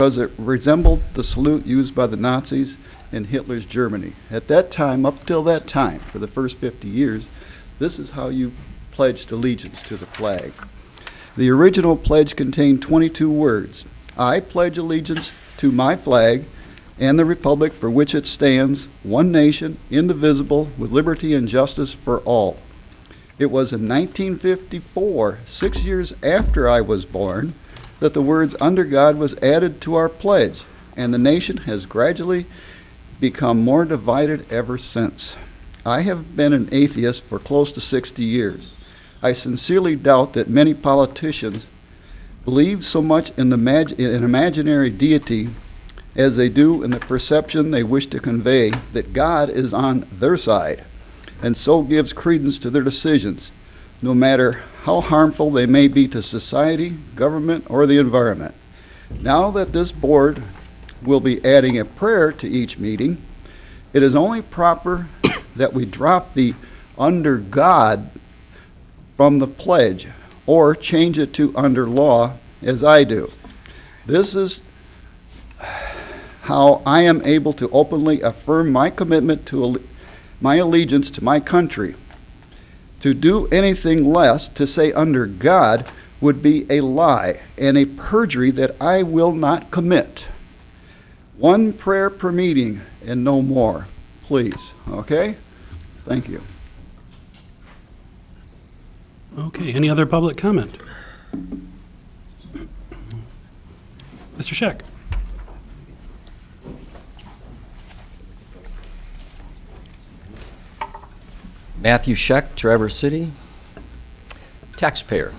because it resembled the salute used by the Nazis in Hitler's Germany. At that time, up till that time, for the first 50 years, this is how you pledged allegiance to the flag. The original pledge contained 22 words. I pledge allegiance to my flag and the republic for which it stands, one nation, indivisible, with liberty and justice for all. It was in 1954, 6 years after I was born, that the words under God was added to our pledge, and the nation has gradually become more divided ever since. I have been an atheist for close to 60 years. I sincerely doubt that many politicians believe so much in an imaginary deity as they do in the perception they wish to convey that God is on their side, and so gives credence to their decisions, no matter how harmful they may be to society, government, or the environment. Now that this board will be adding a prayer to each meeting, it is only proper that we drop the under God from the pledge, or change it to under law, as I do. This is how I am able to openly affirm my commitment to my allegiance to my country. To do anything less, to say under God, would be a lie and a perjury that I will not commit. One prayer per meeting and no more, please. Okay? Thank you. Okay, any other public comment? Mr. Scheck. Matthew Scheck, Traverse City, taxpayer.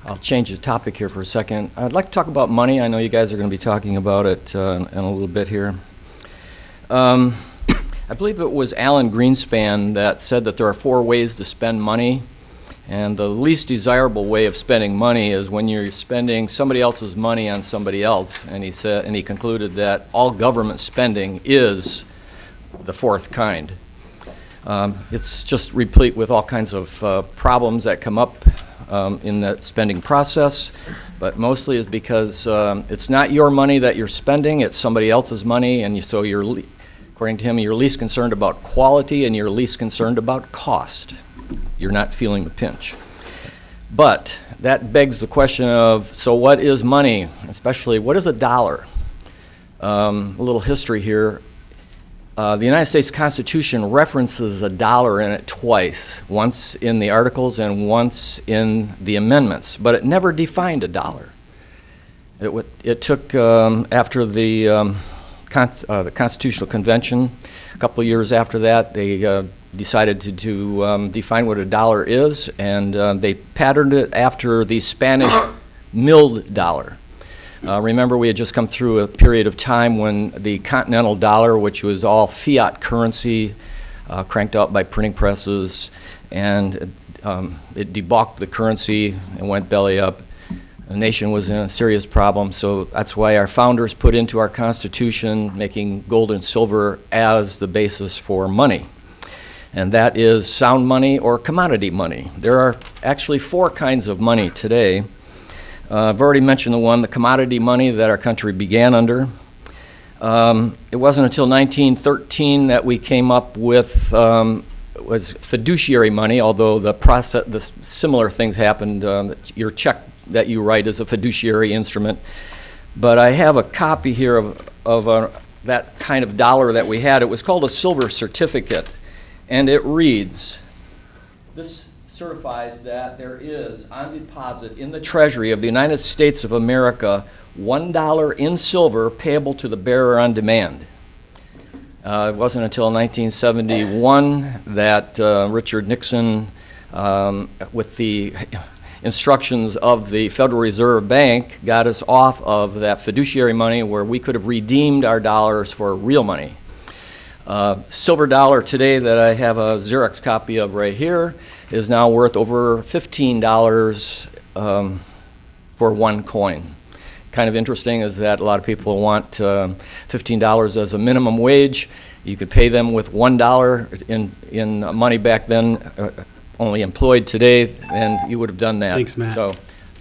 I'll change the topic here for a second. I'd like to talk about money. I know you guys are going to be talking about it in a little bit here. I believe it was Alan Greenspan that said that there are 4 ways to spend money, and the least desirable way of spending money is when you're spending somebody else's money on somebody else. And he concluded that all government spending is the 4th kind. It's just replete with all kinds of problems that come up in that spending process, but mostly is because it's not your money that you're spending, it's somebody else's money, and so you're, according to him, you're least concerned about quality and you're least concerned about cost. You're not feeling the pinch. But that begs the question of, so what is money? Especially, what is a dollar? A little history here. The United States Constitution references a dollar in it twice, once in the Articles and once in the amendments, but it never defined a dollar. It took, after the Constitutional Convention, a couple of years after that, they decided to define what a dollar is, and they patterned it after the Spanish milled dollar. Remember, we had just come through a period of time when the continental dollar, which was all fiat currency, cranked out by printing presses, and it debauched the currency and went belly up. The nation was in a serious problem, so that's why our founders put into our Constitution making gold and silver as the basis for money. And that is sound money or commodity money. There are actually 4 kinds of money today. I've already mentioned the commodity money that our country began under. It wasn't until 1913 that we came up with was fiduciary money, although the similar things happened. Your check that you write is a fiduciary instrument. But I have a copy here of that kind of dollar that we had. It was called a silver certificate, and it reads, this certifies that there is on deposit in the Treasury of the United States of America $1 in silver payable to the bearer on demand. It wasn't until 1971 that Richard Nixon, with the instructions of the Federal Reserve Bank, got us off of that fiduciary money where we could have redeemed our dollars for real money. Silver dollar today that I have a Xerox copy of right here is now worth over $15 for one coin. Kind of interesting is that a lot of people want $15 as a minimum wage. You could pay them with $1 in money back then, only employed today, and you would have done that. Thanks, Matt. So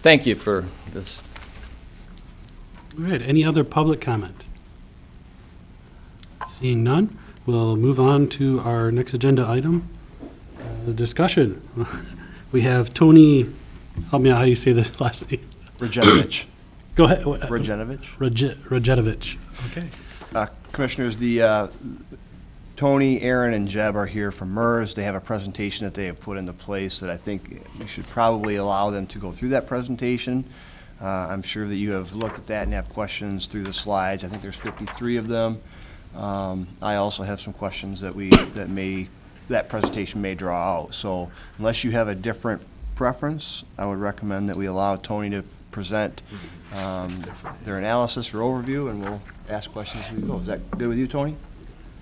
thank you for this. All right, any other public comment? Seeing none, we'll move on to our next agenda item, the discussion. We have Tony, help me out, how do you say this last name? Rajenovich. Go ahead. Rajenovich. Rajetovich, okay. Commissioners, Tony, Aaron, and Jeb are here from MERS. They have a presentation that they have put into place that I think we should probably allow them to go through that presentation. I'm sure that you have looked at that and have questions through the slides. I think there's 53 of them. I also have some questions that presentation may draw out. So unless you have a different preference, I would recommend that we allow Tony to present their analysis or overview, and we'll ask questions as we go. Is that good with you, Tony?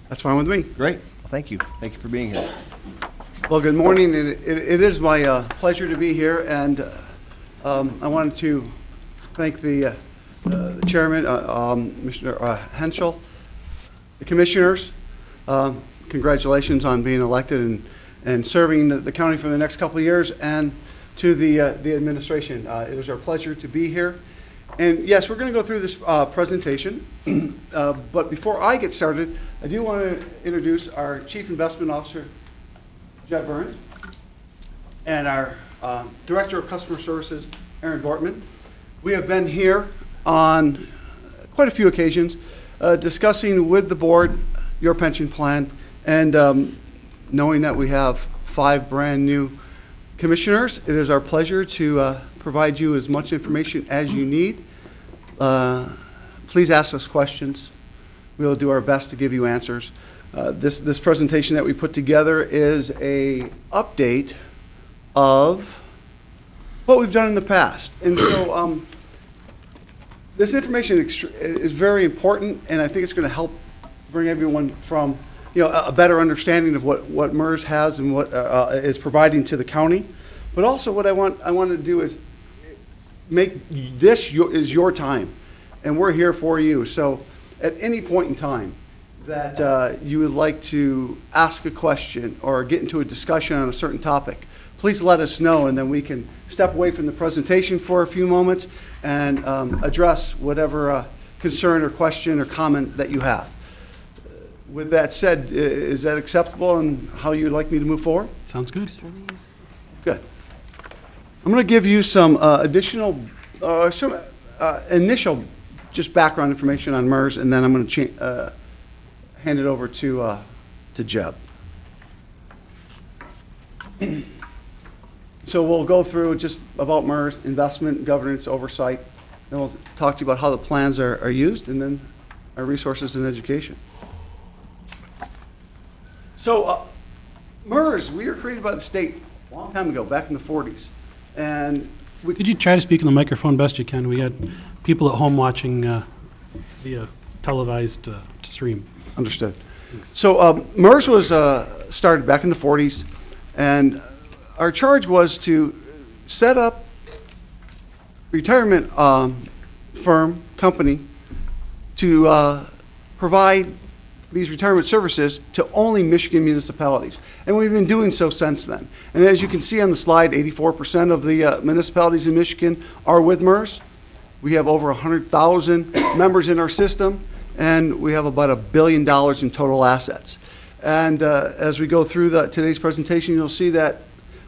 That's fine with me. Great. Well, thank you. Thank you for being here. Well, good morning. It is my pleasure to be here, and I wanted to thank the chairman, Mr. Henschel, the commissioners. Congratulations on being elected and serving the county for the next couple of years, and to the administration. It is our pleasure to be here. And yes, we're going to go through this presentation, but before I get started, I do want to introduce our Chief Investment Officer, Jeb Burns, and our Director of Customer Services, Aaron Bortman. We have been here on quite a few occasions discussing with the board your pension plan, and knowing that we have 5 brand new commissioners, it is our pleasure to provide you as much information as you need. Please ask us questions. We will do our best to give you answers. This presentation that we put together is a update of what we've done in the past. And so this information is very important, and I think it's going to help bring everyone from a better understanding of what MERS has and what is providing to the county. But also what I want to do is make this is your time, and we're here for you. So at any point in time that you would like to ask a question or get into a discussion on a certain topic, please let us know, and then we can step away from the presentation for a few moments and address whatever concern or question or comment that you have. With that said, is that acceptable and how you'd like me to move forward? Sounds good. Good. I'm going to give you some additional, initial just background information on MERS, and then I'm going to hand it over to Jeb. So we'll go through just about MERS, investment, governance, oversight. Then we'll talk to you about how the plans are used, and then our resources and education. So MERS, we were created by the state a long time ago, back in the 40s. And Could you try to speak in the microphone best you can? We got people at home watching via televised stream. Understood. So MERS was started back in the 40s, and our charge was to set up retirement company to provide these retirement services to only Michigan municipalities. And we've been doing so since then. And as you can see on the slide, 84% of the municipalities in Michigan are with MERS. We have over 100,000 members in our system, and we have about $1 billion in total assets. And as we go through today's presentation, you'll see that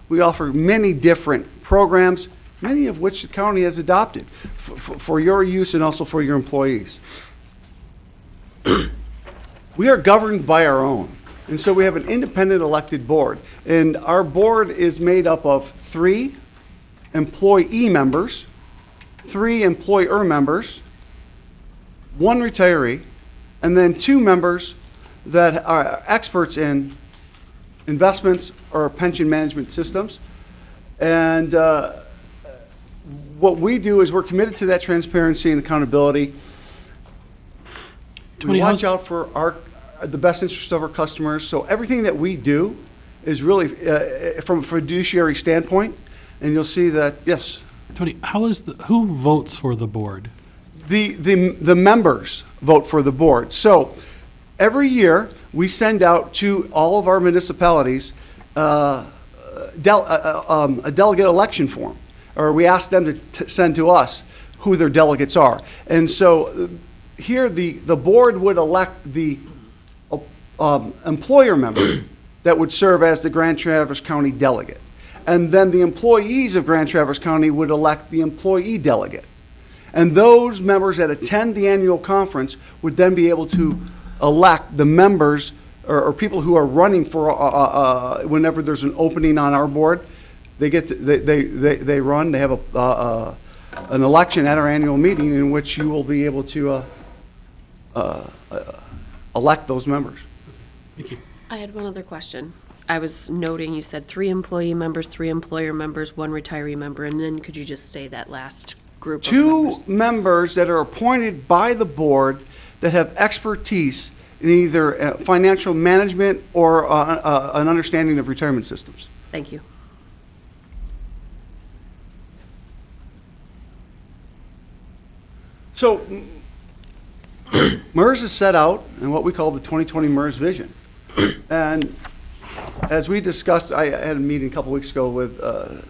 we offer many different programs, many of which the county has adopted for your use and also for your employees. We are governed by our own, and so we have an independent elected board, and our board is made up of 3 employee members, 3 employer members, 1 retiree, and then 2 members that are experts in investments or pension management systems. And what we do is we're committed to that transparency and accountability. We watch out for the best interest of our customers. So everything that we do is really from a fiduciary standpoint. And you'll see that, yes. Tony, who votes for the board? The members vote for the board. So every year we send out to all of our municipalities a delegate election form, or we ask them to send to us who their delegates are. And so here, the board would elect the employer member that would serve as the Grand Traverse County delegate. And then the employees of Grand Traverse County would elect the employee delegate. And those members that attend the annual conference would then be able to elect the members or people who are running for, whenever there's an opening on our board, they get to, they run, they have an election at our annual meeting in which you will be able to elect those members. Thank you. I had one other question. I was noting you said 3 employee members, 3 employer members, 1 retiree member, and then could you just say that last group of 2 members? members that are appointed by the board that have expertise in either financial management or an understanding of retirement systems. Thank you. So MERS is set out in what we call the 2020 MERS vision. And as we discussed, I had a meeting a couple weeks ago with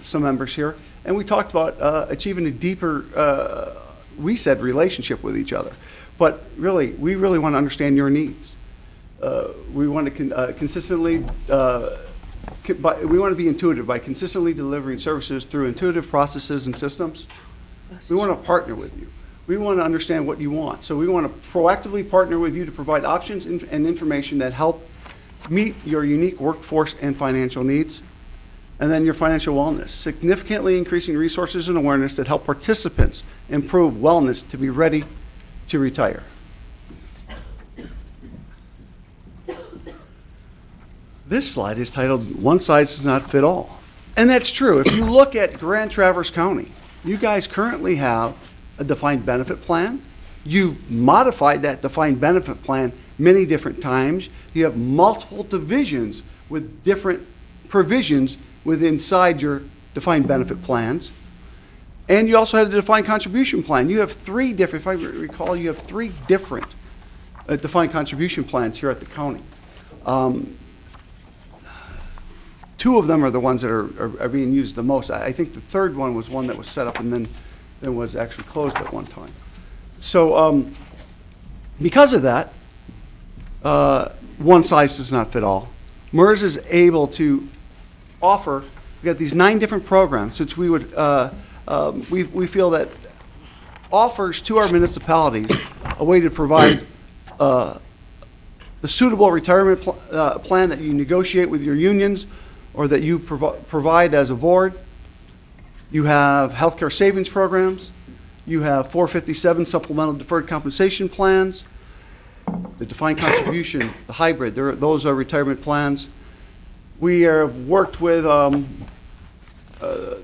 some members here, and we talked about achieving a deeper, we said, relationship with each other. But really, we really want to understand your needs. We want to consistently, we want to be intuitive by consistently delivering services through intuitive processes and systems. We want to partner with you. We want to understand what you want. So we want to proactively partner with you to provide options and information that help meet your unique workforce and financial needs. And then your financial wellness, significantly increasing resources and awareness that help participants improve wellness to be ready to retire. This slide is titled, "One Size Does Not Fit All." And that's true. If you look at Grand Traverse County, you guys currently have a defined benefit plan. You've modified that defined benefit plan many different times. You have multiple divisions with different provisions inside your defined benefit plans. And you also have the defined contribution plan. You have 3 different, if I recall, you have 3 different defined contribution plans here at the county. 2 of them are the ones that are being used the most. I think the 3rd one was one that was set up and then was actually closed at one time. So because of that, one size does not fit all. MERS is able to offer, we've got these 9 different programs, which we would, we feel that offers to our municipalities a way to provide the suitable retirement plan that you negotiate with your unions or that you provide as a board. You have healthcare savings programs. You have 457 supplemental deferred compensation plans. The defined contribution, the hybrid, those are retirement plans. We have worked with the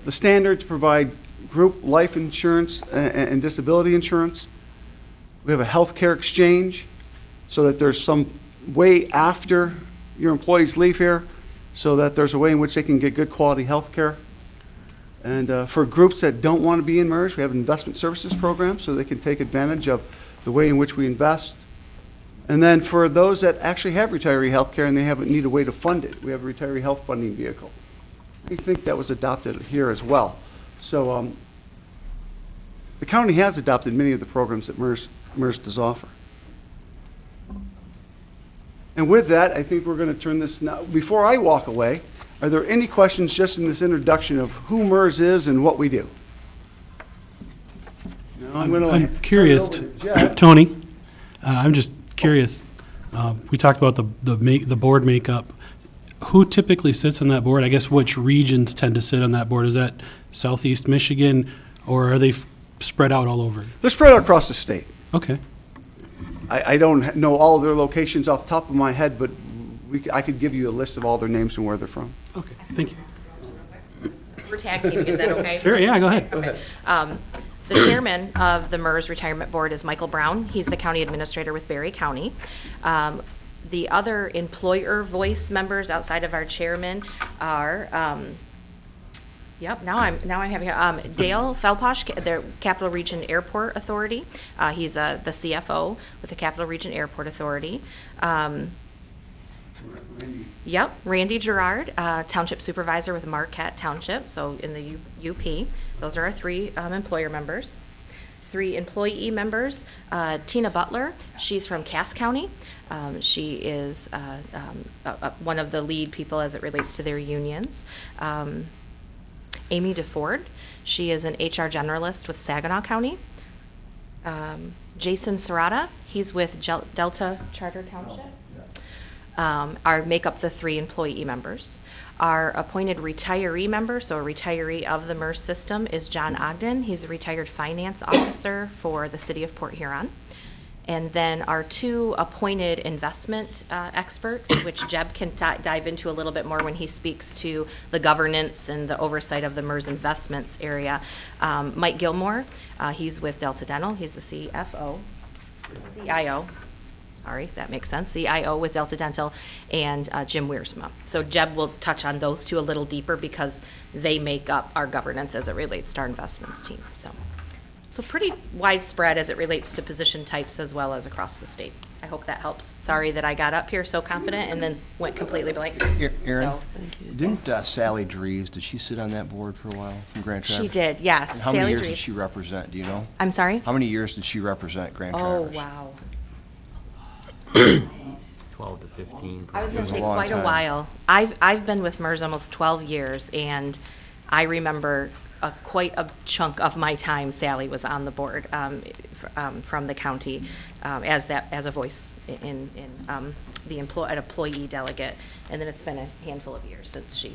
standard to provide group life insurance and disability insurance. We have a healthcare exchange so that there's some way after your employees leave here so that there's a way in which they can get good quality health care. And for groups that don't want to be in MERS, we have an investment services program so they can take advantage of the way in which we invest. And then for those that actually have retiree health care and they need a way to fund it, we have a retiree health funding vehicle. We think that was adopted here as well. So the county has adopted many of the programs that MERS does offer. And with that, I think we're going to turn this now. Before I walk away, are there any questions just in this introduction of who MERS is and what we do? No, I'm curious, Tony, I'm just curious. We talked about the board makeup. Who typically sits on that board? I guess which regions tend to sit on that board? Is that Southeast Michigan, or are they spread out all over? They're spread out across the state. Okay. I don't know all of their locations off the top of my head, but I could give you a list of all their names and where they're from. Okay, thank you. We're tag teaming, is that okay? Sure, yeah, go ahead. The chairman of the MERS Retirement Board is Michael Brown. He's the county administrator with Berry County. The other employer voice members outside of our chairman are, now I'm having, Dale Felposh, the Capital Region Airport Authority. He's the CFO with the Capital Region Airport Authority. Randy Gerard, Township Supervisor with Marquette Township, so in the UP. Those are our 3 employer members. 3 employee members. Tina Butler, she's from Cass County. She is one of the lead people as it relates to their unions. Amy DeFord, she is an HR generalist with Saginaw County. Jason Serrata, he's with Delta Charter Township. Make up the 3 employee members. Our appointed retiree member, so a retiree of the MERS system, is John Ogden. He's a retired finance officer for the city of Port Huron. And then our 2 appointed investment experts, which Jeb can dive into a little bit more when he speaks to the governance and the oversight of the MERS investments area. Mike Gilmore, he's with Delta Dental. He's the CIO. Sorry, that makes sense. CIO with Delta Dental, and Jim Wiersma. So Jeb will touch on those 2 a little deeper because they make up our governance as it relates to our investments team. So pretty widespread as it relates to position types as well as across the state. I hope that helps. Sorry that I got up here so confident and then went completely blank. Aaron, So- didn't Sally Dries, did she sit on that board for a while from Grand Traverse? She did, yes. And how many Sally years Dries. did she represent, do you know? I'm sorry? How many years did she represent Grand Oh, Traverse? wow. 12 to 15. I was It going was to a say long quite a time. while. I've been with MERS almost 12 years, and I remember quite a chunk of my time Sally was on the board from the county as a voice in an employee delegate, and then it's been a handful of years since she's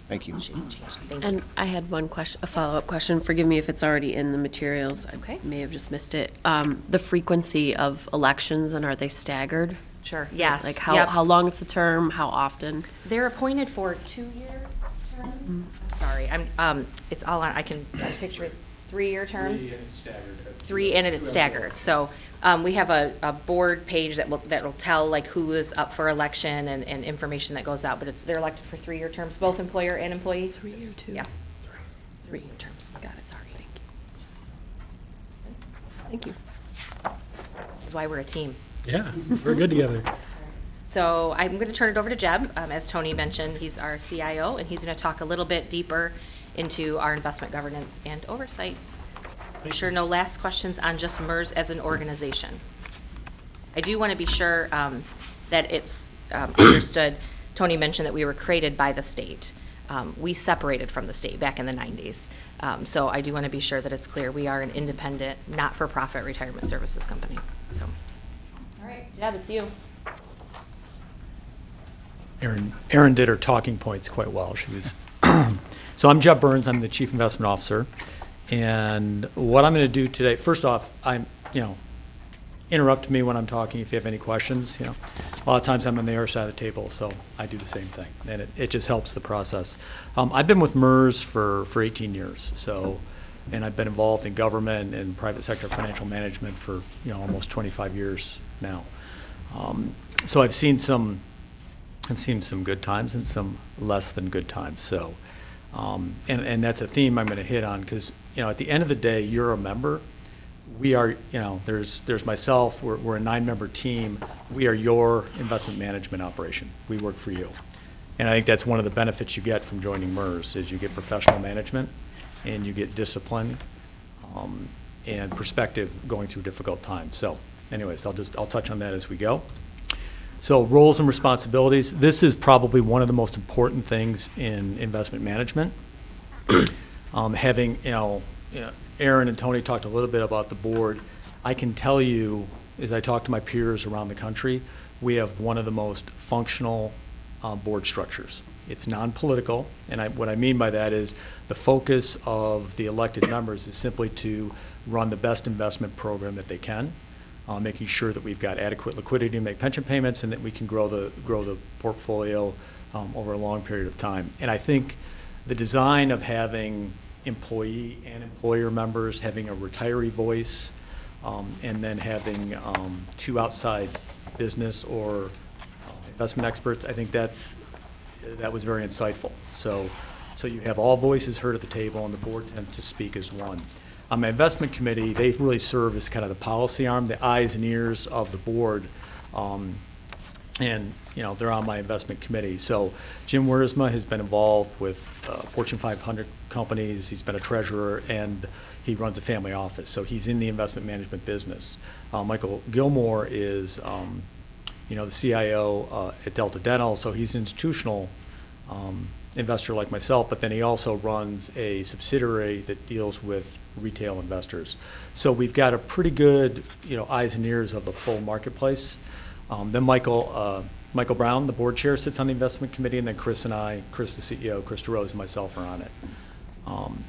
Thank you. changed. Thank you. And I had one question, a follow-up question. Forgive me if it's already in the materials. It's okay. I may have just missed it. The frequency of elections, and are they staggered? Sure, yes. Like Yep. how long is the term? How often? They're appointed for 2-year terms. Sorry, it's all on, I can picture 3-year terms. 3 and it's staggered. So we have a board page that will tell like who is up for election and information that goes out, but they're elected for 3-year terms, both employer and employee. 3 or 2? Yeah. 3-year terms. Got it, sorry. Thank you. This is why we're a team. Yeah, we're good together. So I'm going to turn it over to Jeb. As Tony mentioned, he's our CIO, and he's going to talk a little bit deeper into our investment governance and oversight. I'm sure no last questions on just MERS as an organization. I do want to be sure that it's understood. Tony mentioned that we were created by the state. We separated from the state back in the 90s. So I do want to be sure that it's clear we are an independent, not-for-profit retirement services company. So, all right, Jeb, it's you. Erin did her talking points quite well. She was so I'm Jeb Burns. I'm the Chief Investment Officer, and what I'm going to do today. First off, interrupt me when I'm talking if you have any questions. A lot of times I'm on the other side of the table, so I do the same thing, and it just helps the process. I've been with MERS for 18 years, and I've been involved in government and private sector financial management for almost 25 years now. So I've seen some good times and some less than good times. So, and that's a theme I'm going to hit on because at the end of the day, you're a member. We are, there's myself. We're a 9-member team. We are your investment management operation. We work for you, and I think that's one of the benefits you get from joining MERS is you get professional management, and you get discipline, and perspective going through difficult times. So, anyways, I'll touch on that as we go. So roles and responsibilities. This is probably one of the most important things in investment management. Having, Aaron and Tony talked a little bit about the board. I can tell you, as I talk to my peers around the country, we have one of the most functional board structures. It's non-political, and what I mean by that is the focus of the elected members is simply to run the best investment program that they can. Making sure that we've got adequate liquidity to make pension payments and that we can grow the portfolio over a long period of time. And I think the design of having employee and employer members, having a retiree voice, and then having 2 outside business or investment experts, I think that was very insightful. So you have all voices heard at the table, and the board tends to speak as one. My investment committee, they really serve as kind of the policy arm, the eyes and ears of the board. And and, they're on my investment committee. So Jim Wiersma has been involved with Fortune 500 companies. He's been a treasurer, and he runs a family office. So he's in the investment management business. Michael Gilmore is, the CIO at Delta Dental, so he's an institutional investor like myself, but then he also runs a subsidiary that deals with retail investors. So we've got a pretty good, eyes and ears of the full marketplace. Then Michael Brown, the board chair, sits on the investment committee, and then Chris and I, Chris the CEO, Chris DeRose, and myself are on it. And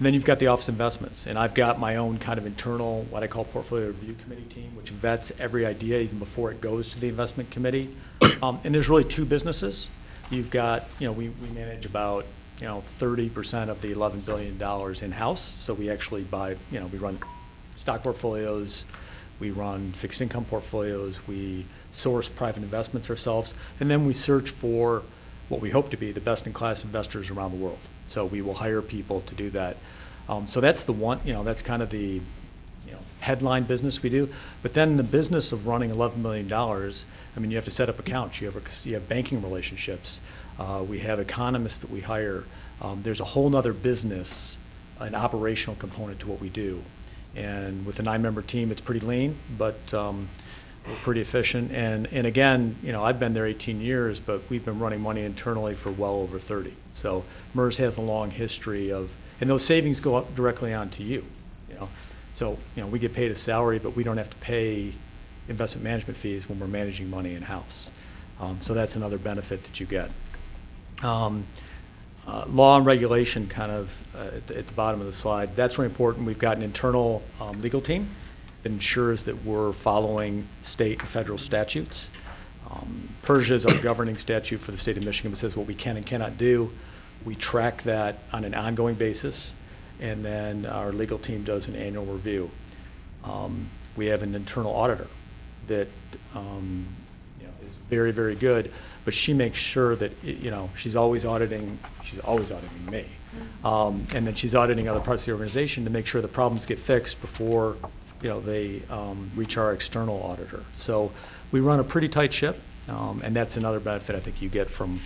then you've got the office investments, and I've got my own kind of internal, what I call portfolio review committee team, which vets every idea even before it goes to the investment committee. And there's really two businesses. You've got, we manage about, 30% of the $11 billion in-house. So we actually buy, we run stock portfolios, we run fixed income portfolios, we source private investments ourselves, and then we search for what we hope to be the best-in-class investors around the world. So we will hire people to do that. So that's the one, that's kind of the headline business we do. But then the business of running $11 million, you have to set up accounts. You have banking relationships. We have economists that we hire. There's a whole other business, an operational component to what we do. And with a 9-member team, it's pretty lean, but we're pretty efficient. And again, I've been there 18 years, but we've been running money internally for well over 30. So MERS has a long history of, and those savings go up directly on to you. So we get paid a salary, but we don't have to pay investment management fees when we're managing money in-house. So that's another benefit that you get. Law and regulation, kind of at the bottom of the slide, that's really important. We've got an internal legal team that ensures that we're following state and federal statutes. Persia is our governing statute for the state of Michigan that says what we can and cannot do. We track that on an ongoing basis, and then our legal team does an annual review. We have an internal auditor that is very, very good, but she makes sure that she's always auditing me, and then she's auditing other parts of the organization to make sure the problems get fixed before they reach our external auditor. So we run a pretty tight ship, and that's another benefit I think you get from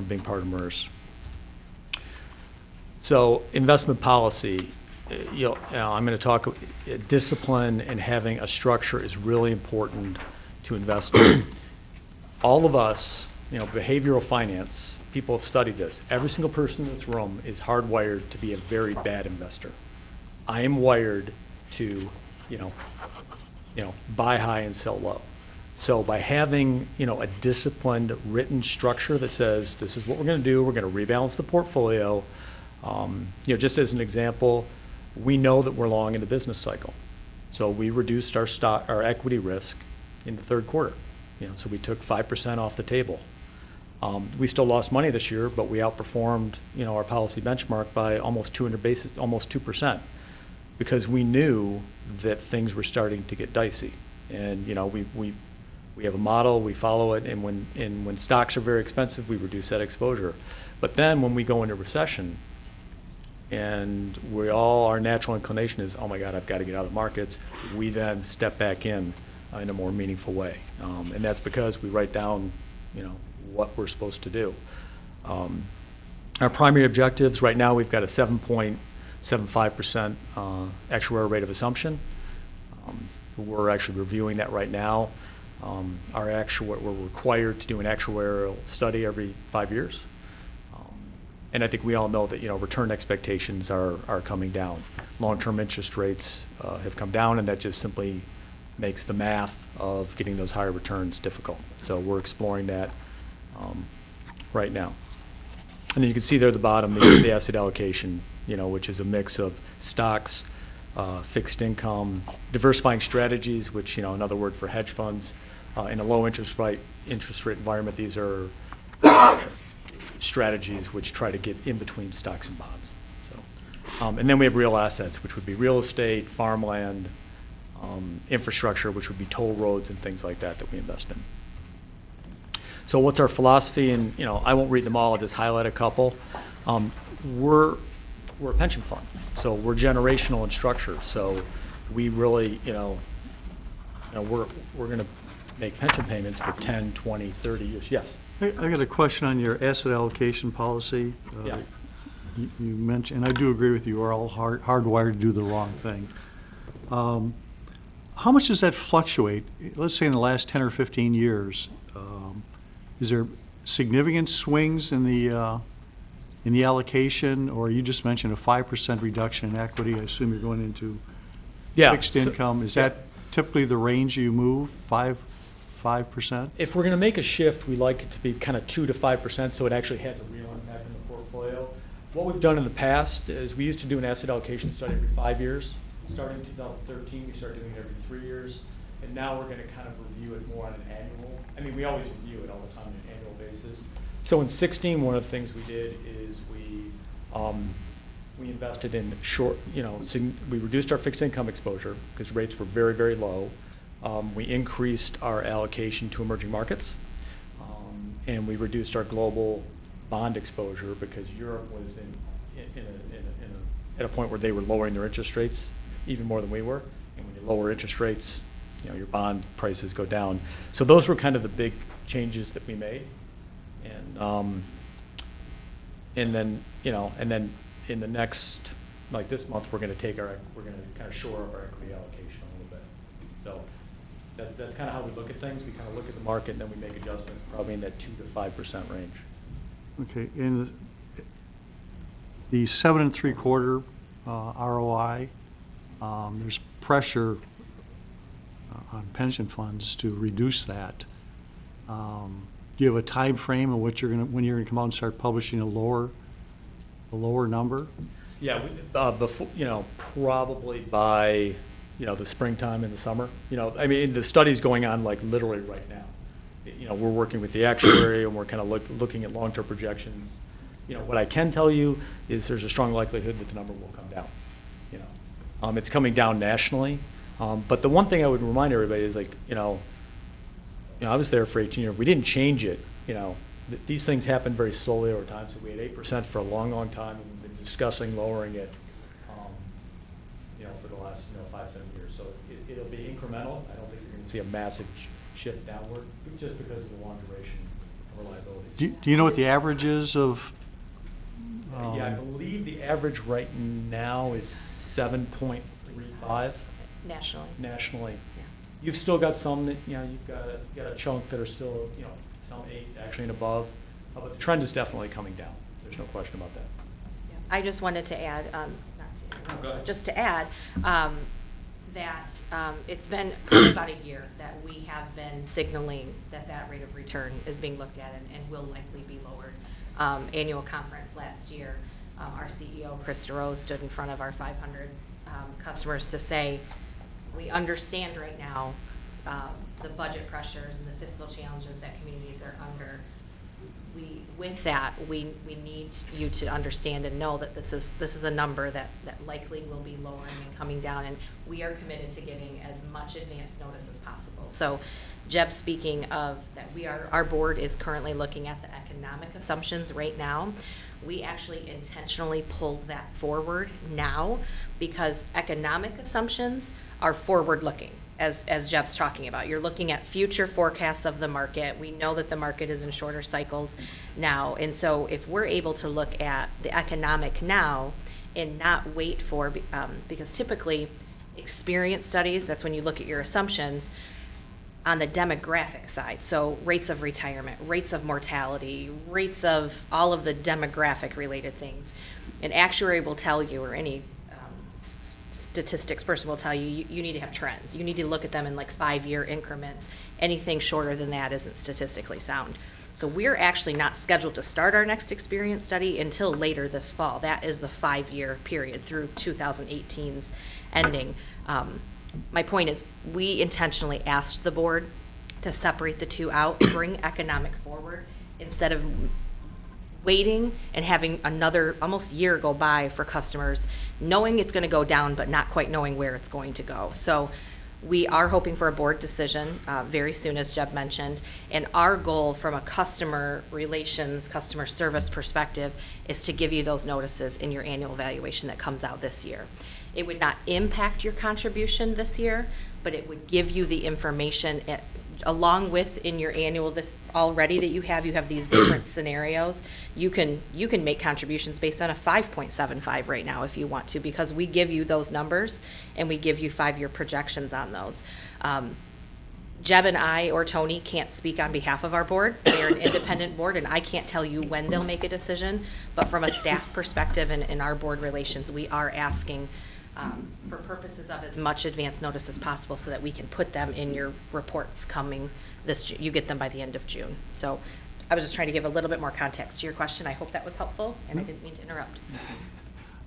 being part of MERS. So investment policy, I'm going to talk, discipline and having a structure is really important to investing. All of us, behavioral finance, people have studied this. Every single person in this room is hardwired to be a very bad investor. I am wired to, buy high and sell low. So by having, a disciplined written structure that says, this is what we're going to do, we're going to rebalance the portfolio. Just as an example, we know that we're long in the business cycle. So we reduced our equity risk in the third quarter. So we took 5% off the table. We still lost money this year, but we outperformed, our policy benchmark by almost 2%, because we knew that things were starting to get dicey. And, we have a model, we follow it, and when stocks are very expensive, we reduce that exposure. But then when we go into recession, and our natural inclination is, oh my God, I've got to get out of the markets, we then step back in a more meaningful way. And that's because we write down, what we're supposed to do. Our primary objectives, right now we've got a 7.75% actuarial rate of assumption. We're actually reviewing that right now. We're required to do an actuarial study every 5 years. And I think we all know that, return expectations are coming down. Long-term interest rates have come down, and that just simply makes the math of getting those higher returns difficult. So we're exploring that right now. And then you can see there at the bottom the asset allocation, which is a mix of stocks, fixed income, diversifying strategies, which, another word for hedge funds. In a low interest rate environment, these are strategies which try to get in between stocks and bonds. So, and then we have real assets, which would be real estate, farmland, infrastructure, which would be toll roads and things like that we invest in. So what's our philosophy? And I won't read them all. I'll just highlight a couple. We're a pension fund, so we're generational in structure. So we really, we're going to make pension payments for 10, 20, 30 years. Yes? I got a question on your asset allocation policy. Yeah. You mentioned, and I do agree with you, we're all hardwired to do the wrong thing. How much does that fluctuate? Let's say in the last 10 or 15 years, is there significant swings in the allocation, or you just mentioned a 5% reduction in equity? I assume you're going into Yeah. fixed so- income. Is that typically the range you move, 5%? If we're going to make a shift, we like it to be kind of 2 to 5%, so it actually has a real impact on the portfolio. What we've done in the past is we used to do an asset allocation study every 5 years. Starting in 2013, we started doing it every 3 years, and now we're going to kind of review it more on an annual. I mean, we always review it all the time on an annual basis. So in 16, one of the things we did is we invested in we reduced our fixed income exposure because rates were very, very low. We increased our allocation to emerging markets, and we reduced our global bond exposure because Europe was at a point where they were lowering their interest rates even more than we were. And when you lower interest rates, your bond prices go down. So those were kind of the big changes that we made. And then in the next, like this month, we're going to kind of shore up our equity allocation a little bit. So that's kind of how we look at things. We kind of look at the market and then we make adjustments, probably in that 2 to 5% range. Okay, and the 7 3/4 ROI, there's pressure on pension funds to reduce that. Do you have a time frame of when you're gonna come out and start publishing a lower number? Yeah, before, probably by, the springtime and the summer. I mean, the study's going on like literally right now. We're working with the actuary and we're kind of looking at long-term projections. What I can tell you is there's a strong likelihood that the number will come down. It's coming down nationally. But the one thing I would remind everybody is I was there for 18 years. We didn't change it. These things happen very slowly over time. So we had 8% for a long, long time, and we've been discussing lowering it, for the last 5-7 years. So it'll be incremental. I don't think you're going to see a massive shift downward, just because of the long duration of liabilities. Do you know what the average is of? Yeah, I believe the average right now is 7.35 Nationally. You've still got some that, you've got a chunk that are still, some 8 actually and above. But the trend is definitely coming down. There's no question about that. I just wanted to add, Go ahead. just to add, that it's been about a year that we have been signaling that rate of return is being looked at and will likely be lowered. Annual conference last year, our CEO, Chris DeRose, stood in front of our 500 customers to say, we understand right now the budget pressures and the fiscal challenges that communities are under. With that, we need you to understand and know that this is a number that likely will be lowering and coming down, and we are committed to giving as much advance notice as possible. So, Jeb, speaking of that, our board is currently looking at the economic assumptions right now. We actually intentionally pulled that forward now because economic assumptions are forward-looking. As Jeb's talking about, you're looking at future forecasts of the market. We know that the market is in shorter cycles now, and so if we're able to look at the economic now and not wait for, because typically experience studies, that's when you look at your assumptions on the demographic side, so rates of retirement, rates of mortality, rates of all of the demographic related things. An actuary will tell you, or any statistics person will tell you, you need to have trends. You need to look at them in like 5-year increments. Anything shorter than that isn't statistically sound. So we're actually not scheduled to start our next experience study until later this fall. That is the 5-year period through 2018's ending. My point is, we intentionally asked the board to separate the two out, bring economic forward, instead of waiting and having another almost year go by for customers knowing it's going to go down but not quite knowing where it's going to go. So we are hoping for a board decision very soon, as Jeb mentioned, and our goal from a customer relations, customer service perspective is to give you those notices in your annual evaluation that comes out this year. It would not impact your contribution this year, but it would give you the information along with in your annual, this already that you have these different scenarios. You can make contributions based on a 5.75 right now if you want to, because we give you those numbers and we give you 5-year projections on those. Jeb and I or Tony can't speak on behalf of our board. They're an independent board, and I can't tell you when they'll make a decision. But from a staff perspective and in our board relations, we are asking for purposes of as much advance notice as possible so that we can put them in your reports coming you get them by the end of June. So I was just trying to give a little bit more context to your question. I hope that was helpful, and I didn't mean to interrupt.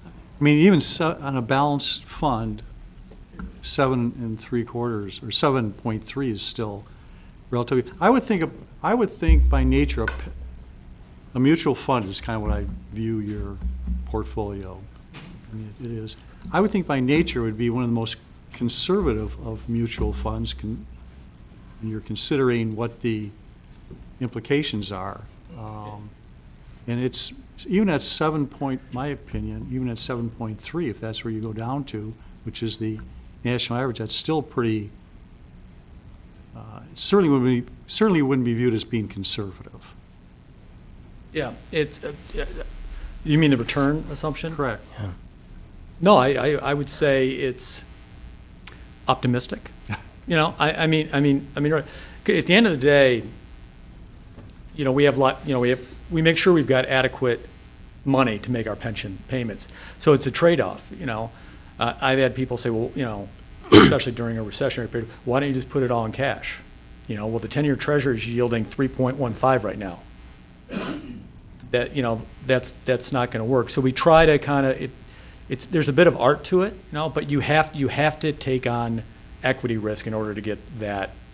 I mean, even on a balanced fund, 7 3/4 or 7.3 is still relatively. I would think by nature a mutual fund is kind of what I view your portfolio. I mean, it is. I would think by nature it would be one of the most conservative of mutual funds. When you're considering what the implications are, and it's even at my opinion, even at 7.3, if that's where you go down to, which is the national average, that's still pretty. It certainly wouldn't be viewed as being conservative. Yeah, you mean the return assumption? Correct. Yeah. No, I would say it's optimistic. I mean, right. At the end of the day, we make sure we've got adequate money to make our pension payments. So it's a trade-off. I've had people say, well, especially during a recessionary period, why don't you just put it all in cash? Well, the 10-year Treasury is yielding 3.15 right now. That's not going to work. So we try to kind of there's a bit of art to it, but you have to take on equity risk in order to get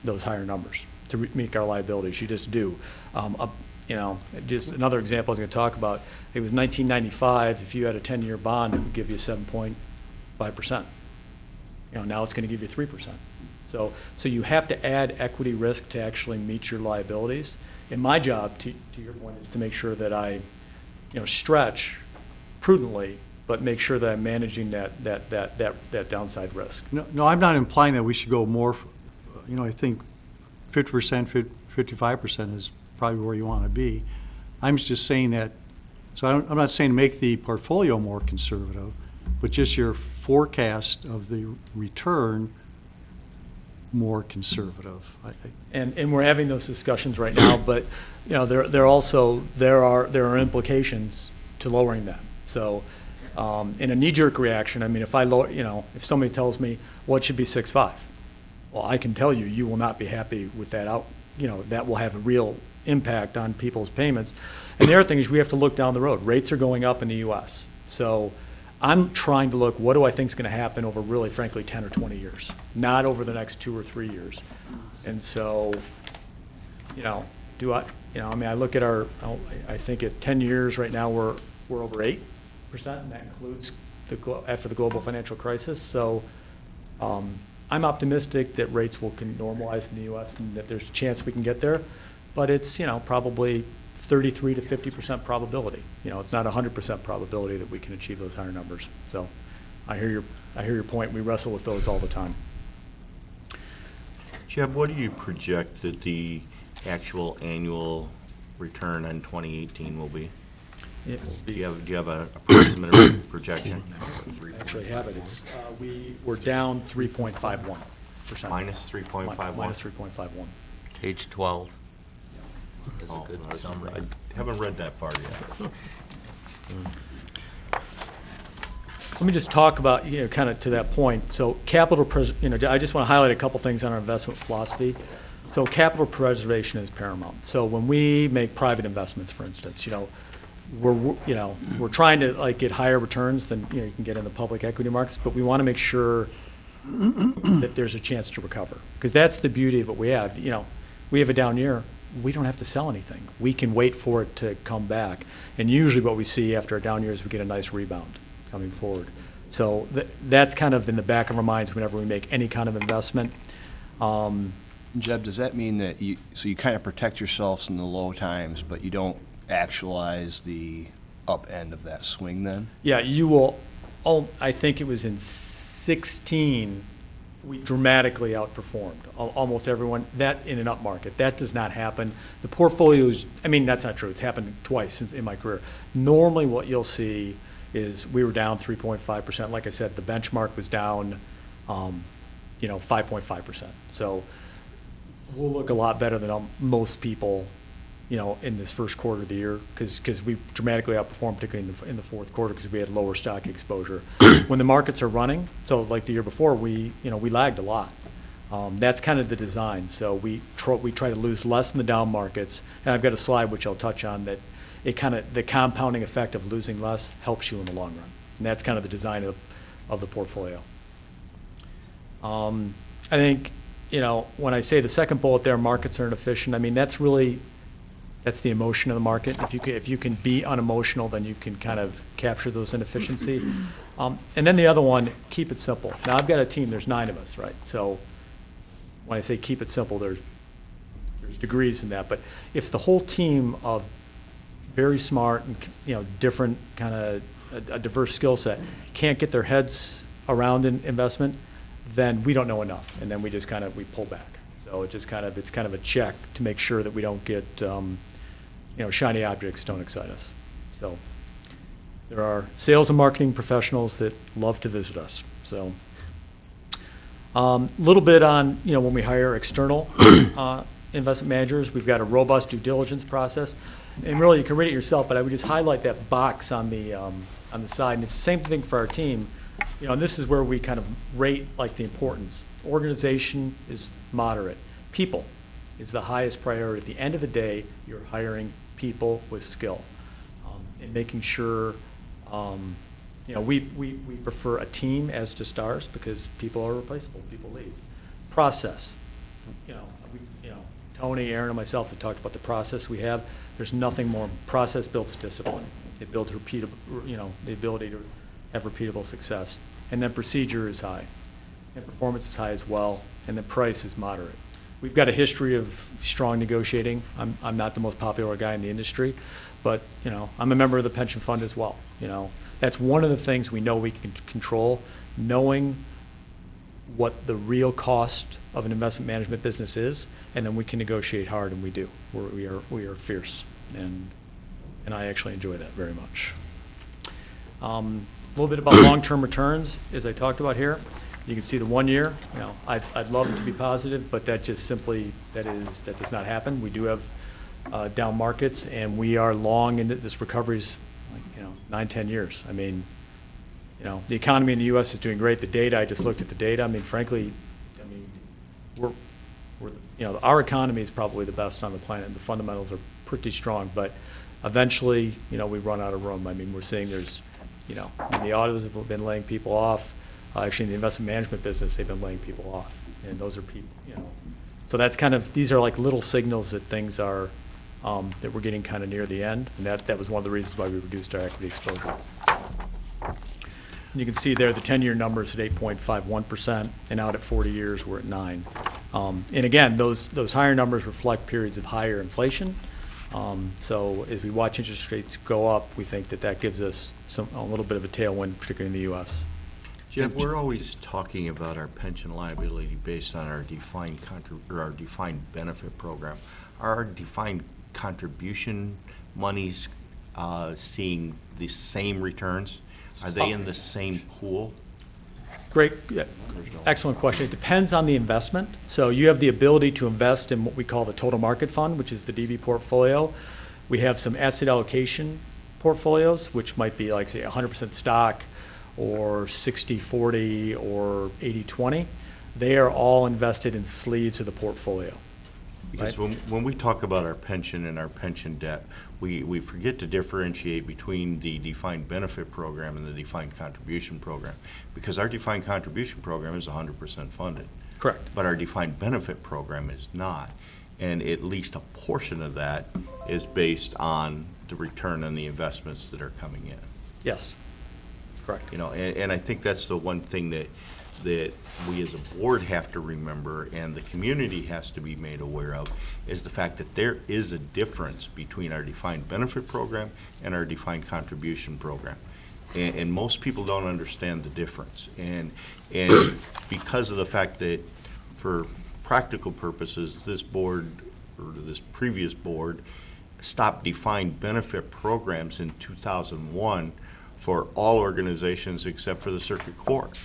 those higher numbers to meet our liabilities. You just do. Just another example I was going to talk about. It was 1995. If you had a 10-year bond, it would give you 7.5%. Now it's going to give you 3%. So you have to add equity risk to actually meet your liabilities. And my job, to your point, is to make sure that I, stretch prudently, but make sure that I'm managing that downside risk. No, I'm not implying that we should go more. I think 50%, 55% is probably where you want to be. I'm just saying that. So I'm not saying make the portfolio more conservative, but just your forecast of the return more conservative. And we're having those discussions right now, but there are implications to lowering that. So in a knee-jerk reaction, I mean, if somebody tells me, well, it should be 6.5, well, I can tell you will not be happy with that out. That will have a real impact on people's payments. And the other thing is we have to look down the road. Rates are going up in the U.S. So I'm trying to look, what do I think is going to happen over really, frankly, 10 or 20 years, not over the next 2 or 3 years. And so, I look at I think at 10 years right now we're over 8%, and that includes after the global financial crisis. So I'm optimistic that rates will normalize in the U.S. and that there's a chance we can get there, but it's, probably 33 to 50% probability. It's not 100% probability that we can achieve those higher numbers. So I hear your point. We wrestle with those all the time. Jeb, what do you project that the actual annual return on 2018 will be? It will be. Do you have an approximate projection? I actually have it. It's we're down 3.51%. Minus 3.51? Minus 3.51. Page 12 is a good summary. I haven't read that far yet. Let me just talk about, kind of to that point. So I just want to highlight a couple things on our investment philosophy. So capital preservation is paramount. So when we make private investments, for instance, we're trying to get higher returns than you can get in the public equity markets, but we want to make sure that there's a chance to recover, because that's the beauty of what we have. We have a down year. We don't have to sell anything. We can wait for it to come back. And usually what we see after a down year is we get a nice rebound coming forward. So that's kind of in the back of our minds whenever we make any kind of investment. Jeb, does that mean that you kind of protect yourselves in the low times, but you don't actualize the up end of that swing then? Yeah, you will. I think it was in 2016, we dramatically outperformed almost everyone. That in an up market, that does not happen. The portfolios, I mean, that's not true. It's happened twice in my career. Normally what you'll see is we were down 3.5%. Like I said, the benchmark was down, 5.5%. So we'll look a lot better than most people, in this first quarter of the year, because we dramatically outperformed, particularly in the fourth quarter, because we had lower stock exposure. When the markets are running, so like the year before, we lagged a lot. That's kind of the design. So we try to lose less in the down markets, and I've got a slide which I'll touch on that the compounding effect of losing less helps you in the long run. And that's kind of the design of the portfolio. I think, when I say the second bullet there, markets are inefficient, I mean, that's the emotion of the market. If you can be unemotional, then you can kind of capture those inefficiencies. And then the other one, keep it simple. Now, I've got a team, there's 9 of us, right? So when I say keep it simple, there's degrees in that. But if the whole team of very smart and, different kind of a diverse skill set can't get their heads around an investment, then we don't know enough. And then we just we pull back. So it's kind of a check to make sure that we don't get, shiny objects don't excite us. So there are sales and marketing professionals that love to visit us. So a little bit on, when we hire external investment managers, we've got a robust due diligence process. And really, you can read it yourself, but I would just highlight that box on the side. And it's the same thing for our team. And this is where we kind of rate the importance. Organization is moderate. People is the highest priority. At the end of the day, you're hiring people with skill, and making sure, we prefer a team as to stars because people are replaceable. People leave. Process. Tony, Aaron, and myself have talked about the process we have. There's nothing more. Process builds discipline. It builds repeatable. The ability to have repeatable success. And then procedure is high, and performance is high as well, and the price is moderate. We've got a history of strong negotiating. I'm not the most popular guy in the industry, but I'm a member of the pension fund as well. That's one of the things we know we can control, knowing what the real cost of an investment management business is, and then we can negotiate hard, and we do. We are fierce, and I actually enjoy that very much. A little bit about long-term returns, as I talked about here. You can see the 1 year. I'd love it to be positive, but that just simply that does not happen. We do have down markets, and we are long in this recovery's 9-10 years. I mean, the economy in the U.S. is doing great. The data, I just looked at the data. I mean, frankly, we're our economy is probably the best on the planet. The fundamentals are pretty strong, but eventually, we run out of room. I mean, we're seeing there's, the autos have been laying people off. Actually, in the investment management business, they've been laying people off, and those are people, So that's these are like little signals that things are, that we're getting kind of near the end, and that was one of the reasons why we reduced our equity exposure. And you can see there the 10-year numbers at 8.51%, and out at 40 years we're at 9. And again, those higher numbers reflect periods of higher inflation. So as we watch interest rates go up, we think that gives us a little bit of a tailwind, particularly in the U.S. Jeff, we're always talking about our pension liability based on our defined benefit program. Are our defined contribution monies seeing the same returns? Are they in the same pool? Great, excellent question. It depends on the investment. So you have the ability to invest in what we call the total market fund, which is the DB portfolio. We have some asset allocation portfolios, which might be like, say, 100% stock, or 60-40, or 80-20. They are all invested in sleeves of the portfolio. Because right? when we talk about our pension and our pension debt, we forget to differentiate between the defined benefit program and the defined contribution program. Because our defined contribution program is 100% funded. Correct. But our defined benefit program is not. And at least a portion of that is based on the return on the investments that are coming in. Yes. Correct. And I think that's the one thing that we as a board have to remember, and the community has to be made aware of, is the fact that there is a difference between our defined benefit program and our defined contribution program. And most people don't understand the difference. And because of the fact that, for practical purposes, this board, or this previous board, stopped defined benefit programs in 2001 for all organizations except for the circuit court.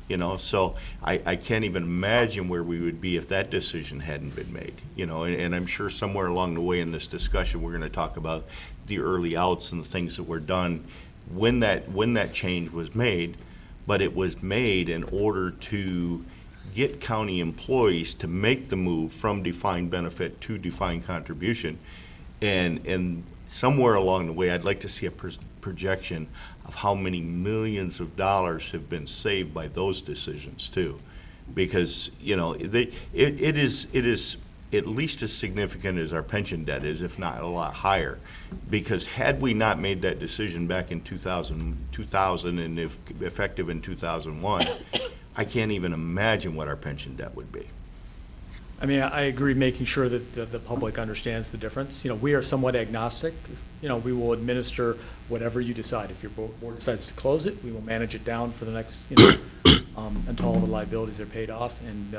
You know, so I can't even imagine where we would be if that decision hadn't been made. You know, and I'm sure somewhere along the way in this discussion, we're going to talk about the early outs and the things that were done when that change was made. But it was made in order to get county employees to make the move from defined benefit to defined contribution. And somewhere along the way, I'd like to see a projection of how many millions of dollars have been saved by those decisions too, because it is at least as significant as our pension debt is, if not a lot higher. Because had we not made that decision back in 2000 and if effective in 2001, I can't even imagine what our pension debt would be. I mean, I agree, making sure that the public understands the difference. You know, we are somewhat agnostic. You know, we will administer whatever you decide. If your board decides to close it, we will manage it down for the next, until all the liabilities are paid off. And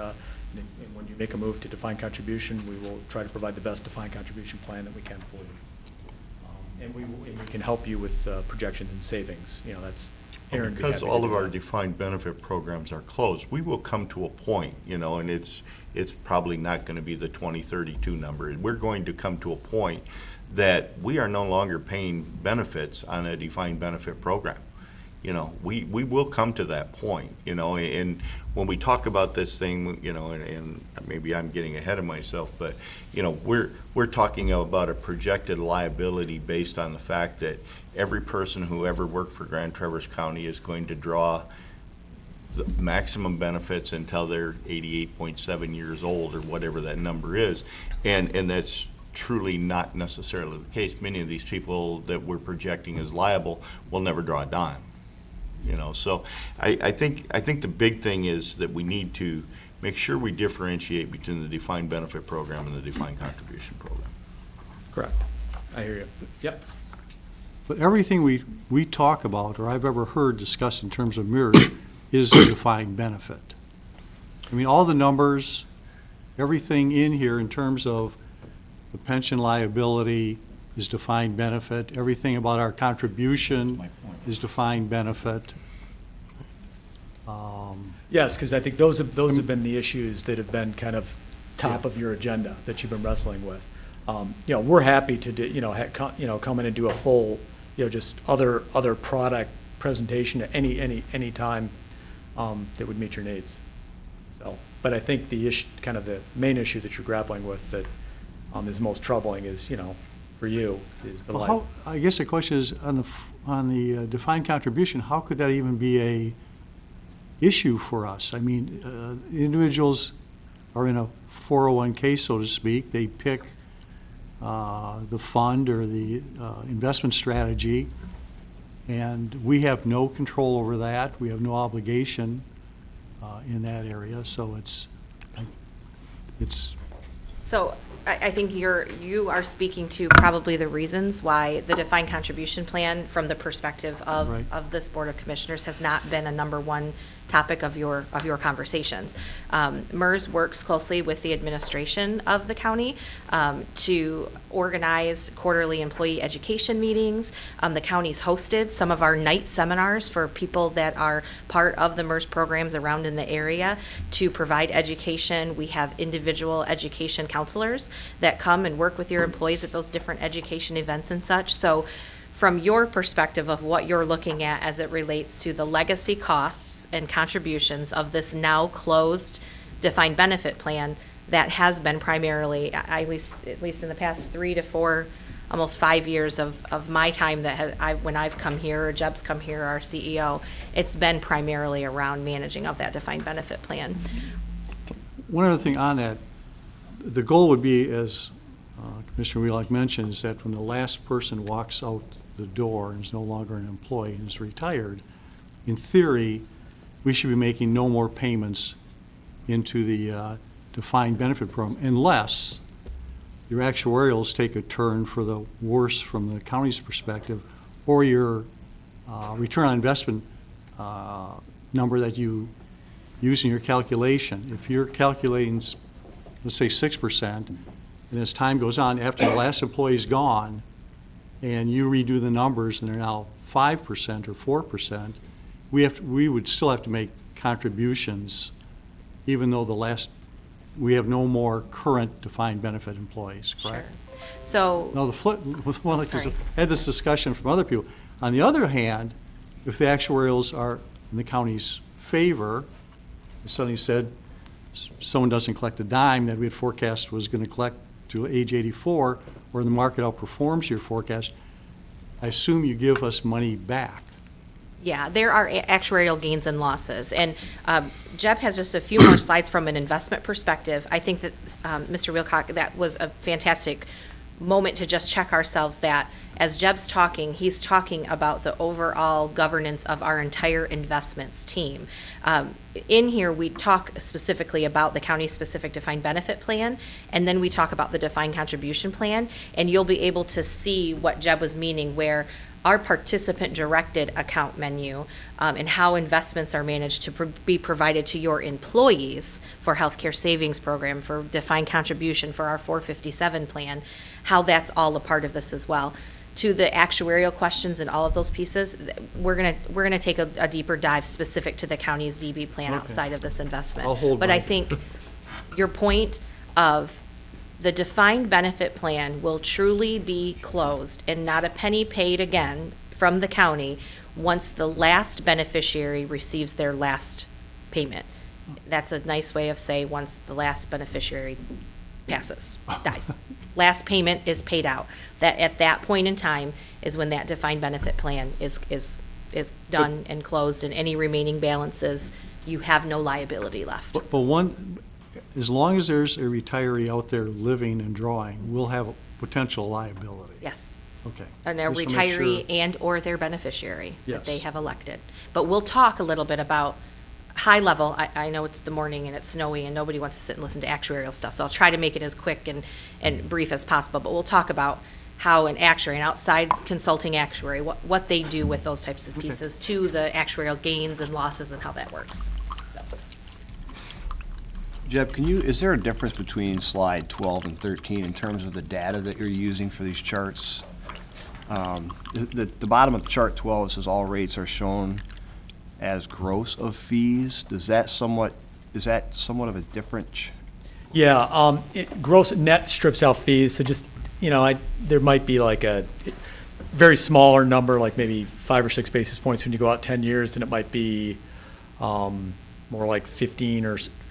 when you make a move to defined contribution, we will try to provide the best defined contribution plan that we can for you. And we can help you with projections and savings. You know, that's Aaron. Because all of our defined benefit programs are closed, we will come to a point, and it's probably not going to be the 2032 number. We're going to come to a point that we are no longer paying benefits on a defined benefit program. We will come to that point, and when we talk about this thing, and maybe I'm getting ahead of myself, but, we're talking about a projected liability based on the fact that every person who ever worked for Grand Traverse County is going to draw the maximum benefits until they're 88.7 years old or whatever that number is. And that's truly not necessarily the case. Many of these people that we're projecting as liable will never draw a dime. So I think the big thing is that we need to make sure we differentiate between the defined benefit program and the defined contribution program. Correct. I hear you. Yep. But everything we talk about, or I've ever heard discussed in terms of MERS, is a defined benefit. I mean, all the numbers, everything in here in terms of the pension liability is defined benefit. Everything about our contribution is defined benefit. Yes, because I think those have been the issues that have been kind of top of your agenda that you've been wrestling with. We're happy to come in and do a full, just other product presentation at any time that would meet your needs. So, but I think the issue, kind of the main issue that you're grappling with that is most troubling is, for you, is the life. I guess the question is on the defined contribution. How could that even be a issue for us? I mean, individuals are in a 401k, so to speak. They pick the fund or the investment strategy, and we have no control over that. We have no obligation in that area. So it's. So I think you are speaking to probably the reasons why the defined contribution plan, from the perspective of, Right. of this Board of Commissioners, has not been a number one topic of your conversations. MERS works closely with the administration of the county to organize quarterly employee education meetings. The county's hosted some of our night seminars for people that are part of the MERS programs around in the area to provide education. We have individual education counselors that come and work with your employees at those different education events and such. So from your perspective of what you're looking at as it relates to the legacy costs and contributions of this now closed defined benefit plan, that has been primarily, at least in the past 3 to 4, almost 5 years of my time when I've come here, or Jeb's come here, our CEO, it's been primarily around managing of that defined benefit plan. One other thing on that, the goal would be, as Commissioner Wheelock mentioned, is that when the last person walks out the door and is no longer an employee and is retired, in theory, we should be making no more payments into the defined benefit program unless your actuarials take a turn for the worse from the county's perspective, or your return on investment number that you use in your calculation. If you're calculating, let's say 6%, and as time goes on, after the last employee's gone, and you redo the numbers and they're now 5% or 4%, we would still have to make contributions, even though we have no more current defined benefit employees, correct? Sure. So, No, the flip, well, like, Sorry. I had this discussion from other people. On the other hand, if the actuarials are in the county's favor, as somebody said, someone doesn't collect a dime that we had forecast was going to collect to age 84, or the market outperforms your forecast, I assume you give us money back. yeah, there are actuarial gains and losses. And Jeb has just a few more slides from an investment perspective. I think that, Mr. Wilcock, that was a fantastic moment to just check ourselves that as Jeb's talking, he's talking about the overall governance of our entire investments team. In here, we talk specifically about the county-specific defined benefit plan, and then we talk about the defined contribution plan, and you'll be able to see what Jeb was meaning, where our participant-directed account menu and how investments are managed to be provided to your employees for healthcare savings program, for defined contribution, for our 457 plan, how that's all a part of this as well. To the actuarial questions and all of those pieces, we're gonna take a deeper dive specific to the county's DB plan Okay. outside of this investment. I'll hold But my- I think your point of the defined benefit plan will truly be closed and not a penny paid again from the county once the last beneficiary receives their last payment. That's a nice way of saying once the last beneficiary passes, dies. Last payment is paid out. That, at that point in time, is when that defined benefit plan is done and closed, and any remaining balances, you have no liability left. But as long as there's a retiree out there living and drawing, we'll have a potential liability. Yes. Okay. And their Just to make retiree sure. and/or their beneficiary that they Yes. have elected. But we'll talk a little bit about high level. I know it's the morning and it's snowy and nobody wants to sit and listen to actuarial stuff, so I'll try to make it as quick and brief as possible. But we'll talk about how an actuary, an outside consulting actuary, what they do with those types of pieces to the actuarial gains and losses and how that works. So, Jeb, is there a difference between slide 12 and 13 in terms of the data that you're using for these charts? The bottom of chart 12 says all rates are shown as gross of fees. Is that somewhat of a different? Yeah, gross net strips out fees, so just, there might be like a very smaller number, like maybe 5 or 6 basis points when you go out 10 years, and it might be more like 15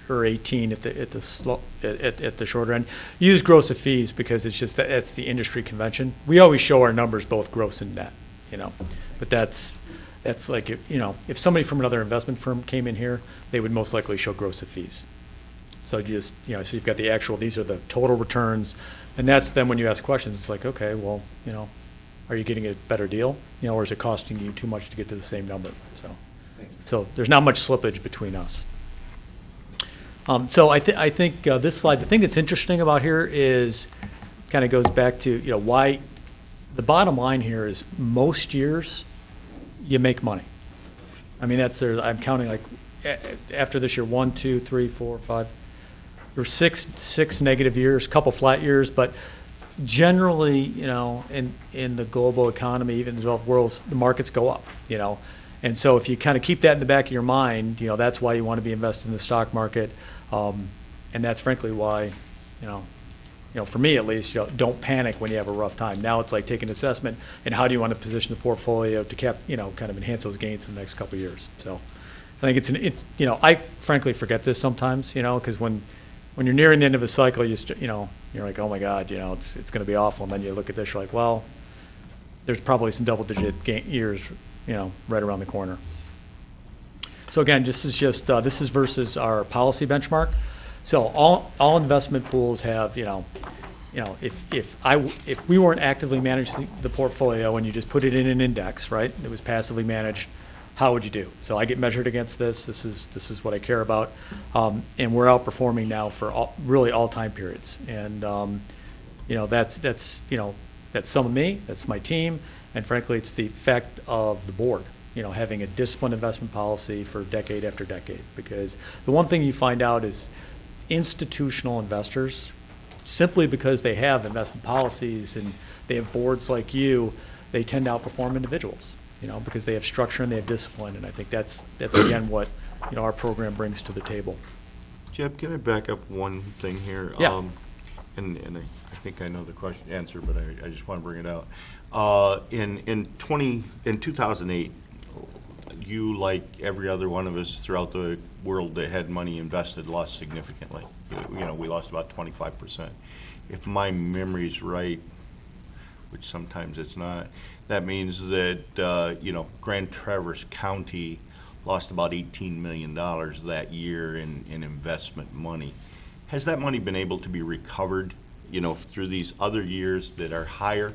or 18 at the shorter end. Use gross of fees because it's just that's the industry convention. We always show our numbers both gross and net, but that's like, if somebody from another investment firm came in here, they would most likely show gross of fees. So so you've got the actual, these are the total returns, and that's then when you ask questions, it's like, okay, well, are you getting a better deal? Or is it costing you too much to get to the same number? So there's not much slippage between us. So I think this slide, the thing that's interesting about here is, kind of goes back to, why, the bottom line here is most years, you make money. I mean, I'm counting like, after this year, 1, 2, 3, 4, 5, there were six negative years, couple flat years, but generally, in the global economy, even in developed worlds, the markets go up, And so if you kind of keep that in the back of your mind, that's why you want to be invested in the stock market. And that's frankly why, for me at least, don't panic when you have a rough time. Now it's like take an assessment and how do you want to position the portfolio to kind of enhance those gains in the next couple of years. So I think I frankly forget this sometimes, because when you're nearing the end of a cycle, you're like, oh my God, it's going to be awful. And then you look at this, you're like, well, there's probably some double-digit years, right around the corner. So again, this is versus our policy benchmark. So all investment pools have, if we weren't actively managing the portfolio and you just put it in an index, right, it was passively managed, how would you do? So I get measured against this. This is what I care about, and we're outperforming now for really all time periods. And that's That's some of me, that's my team, and frankly, it's the effect of the board, having a disciplined investment policy for decade after decade. Because the one thing you find out is institutional investors, simply because they have investment policies and they have boards like you, they tend to outperform individuals, because they have structure and they have discipline. And I think that's again what, our program brings to the table. Jeb, can I back up one thing here? Yeah. And I think I know the answer, but I just want to bring it out. In 2008, you, like every other one of us throughout the world that had money invested, lost significantly. We lost about 25%. If my memory's right, which sometimes it's not, that means that, Grand Traverse County lost about $18 million that year in investment money. Has that money been able to be recovered, through these other years that are higher?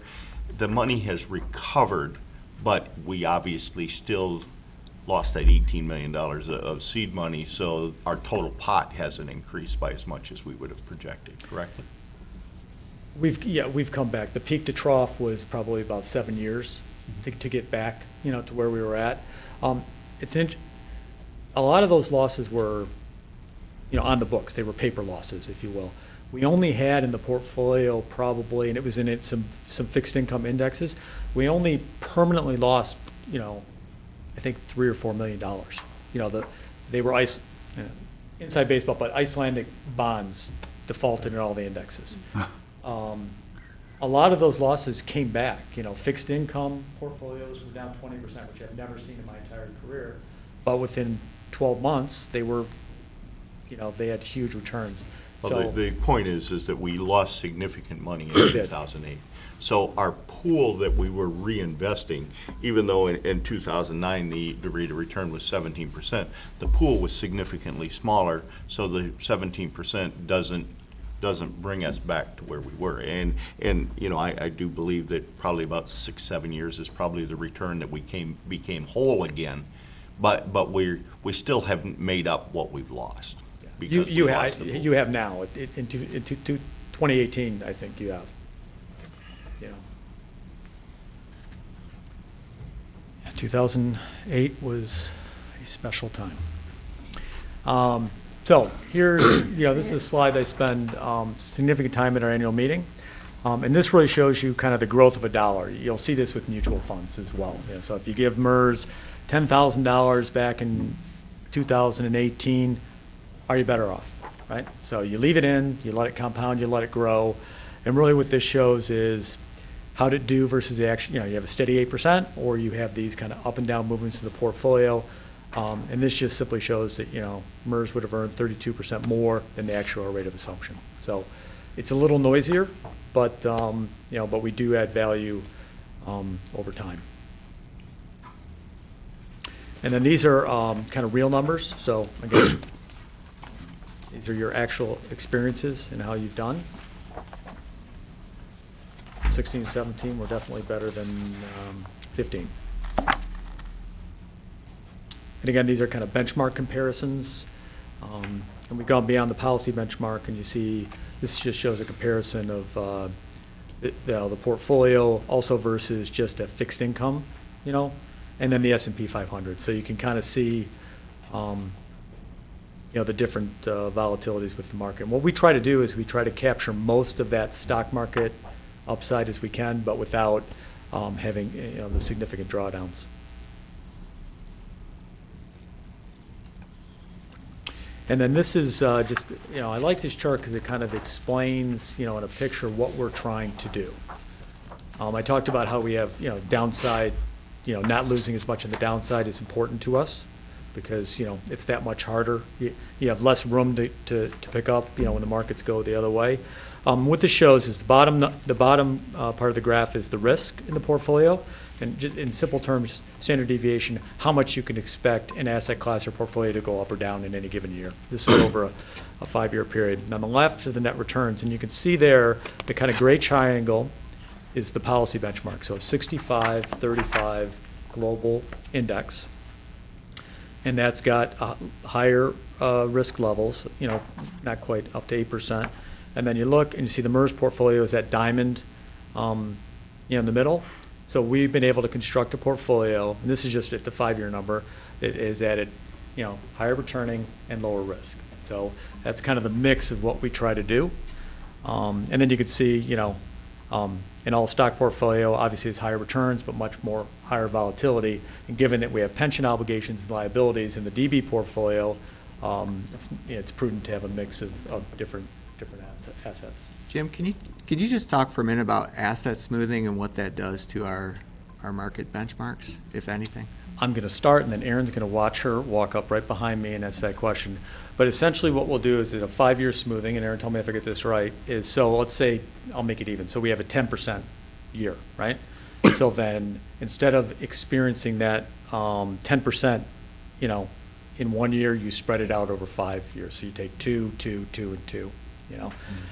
The money has recovered, but we obviously still lost that $18 million of seed money, so our total pot hasn't increased by as much as we would have projected, correctly? We've come back. The peak to trough was probably about 7 years to get back, to where we were at. A lot of those losses were, on the books. They were paper losses, if you will. We only had in the portfolio probably, and it was in it some fixed income indexes, we only permanently lost, I think $3 or $4 million. They were inside baseball, but Icelandic bonds defaulted in all the indexes. A lot of those losses came back. Fixed income portfolios were down 20%, which I've never seen in my entire career. But within 12 months, they were, they had huge returns. Well, the point is that we lost significant money in 2008. So our pool that we were reinvesting, even though in 2009 the rate of return was 17%, the pool was significantly smaller, so the 17% doesn't bring us back to where we were. And I do believe that probably about 6-7 years is probably the return that we became whole again, but we still haven't made up what we've lost. You have now. In 2018, I think you have. 2008 was a special time. So here, this is a slide I spend significant time at our annual meeting. And this really shows you kind of the growth of a dollar. You'll see this with mutual funds as well. So if you give MERS $10,000 back in 2018, are you better off, right? So you leave it in, you let it compound, you let it grow. And really what this shows is how did it do versus the action. You have a steady 8%, or you have these kind of up and down movements in the portfolio. And this just simply shows that, MERS would have earned 32% more than the actual rate of assumption. So it's a little noisier, but, but we do add value over time. And then these are kind of real numbers. So again, these are your actual experiences and how you've done. 16 and 17 were definitely better than 15. And again, these are kind of benchmark comparisons. And we've gone beyond the policy benchmark, and you see this just shows a comparison of the portfolio also versus just a fixed income, and then the S&P 500. So you can kind of see, the different volatilities with the market. And what we try to do is we try to capture most of that stock market upside as we can, but without having the significant drawdowns. And then this is just, I like this chart because it kind of explains, in a picture what we're trying to do. I talked about how we have, downside, not losing as much on the downside is important to us because, it's that much harder. You have less room to pick up, when the markets go the other way. What this shows is the bottom part of the graph is the risk in the portfolio. And just in simple terms, standard deviation, how much you can expect an asset class or portfolio to go up or down in any given year. This is over a 5-year period. And on the left are the net returns. And you can see there the kind of gray triangle is the policy benchmark. So a 65-35 global index. And that's got higher risk levels, not quite up to 8%. And then you look and you see the MERS portfolio is that diamond in the middle. So we've been able to construct a portfolio, and this is just at the 5-year number, that is added, higher returning and lower risk. So that's kind of the mix of what we try to do. And then you could see, an all-stock portfolio, obviously it's higher returns, but much more higher volatility. And given that we have pension obligations and liabilities in the DB portfolio, it's prudent to have a mix of different assets. Jim, could you just talk for a minute about asset smoothing and what that does to our market benchmarks, if anything? I'm going to start, and then Erin's going to watch her walk up right behind me and answer that question. But essentially what we'll do is that a 5-year smoothing, and Erin, tell me if I get this right, is, so let's say, I'll make it even. So we have a 10% year, right? So then instead of experiencing that 10%, in 1 year, you spread it out over 5 years. So you take 2, 2, 2, and 2.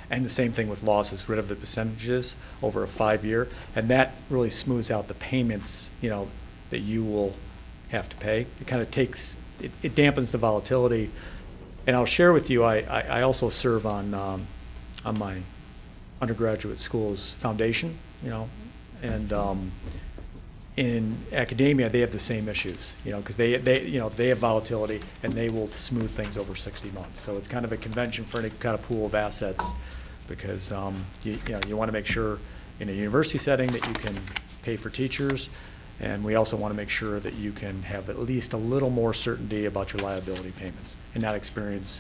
And the same thing with losses, rid of the percentages over a 5-year, and that really smooths out the payments, that you will have to pay. It kind of it dampens the volatility. And I'll share with you, I also serve on my undergraduate school's foundation, and in academia, they have the same issues, because they have volatility, and they will smooth things over 60 months. So it's kind of a convention for any kind of pool of assets, because you want to make sure in a university setting that you can pay for teachers, and we also want to make sure that you can have at least a little more certainty about your liability payments and not experience,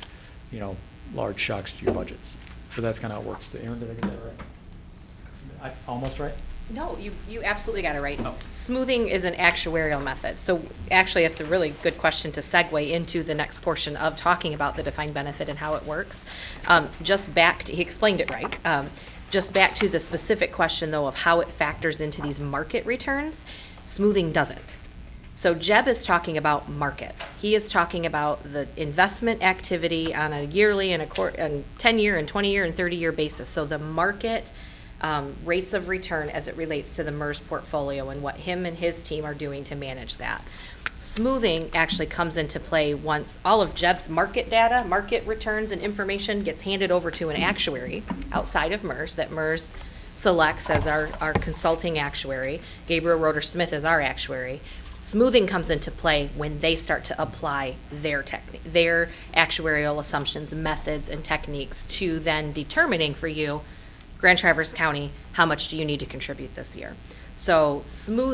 large shocks to your budgets. So that's kind of how it works. Erin, did I get that right? Almost right? No, you absolutely got it right. Smoothing is an actuarial method. So actually, it's a really good question to segue into the next portion of talking about the defined benefit and how it works. He explained it right. Just back to the specific question, though, of how it factors into these market returns, smoothing doesn't. So Jeb is talking about market. He is talking about the investment activity on a yearly and 10-year and 20-year and 30-year basis. So the market rates of return as it relates to the MERS portfolio and what him and his team are doing to manage that. Smoothing actually comes into play once all of Jeb's market data, market returns and information gets handed over to an actuary outside of MERS that MERS selects as our consulting actuary. Gabriel Roeder Smith is our actuary. Smoothing comes into play when they start to apply their actuarial assumptions, methods, and techniques to then determining for you, Grand Traverse County, how much do you need to contribute this year? So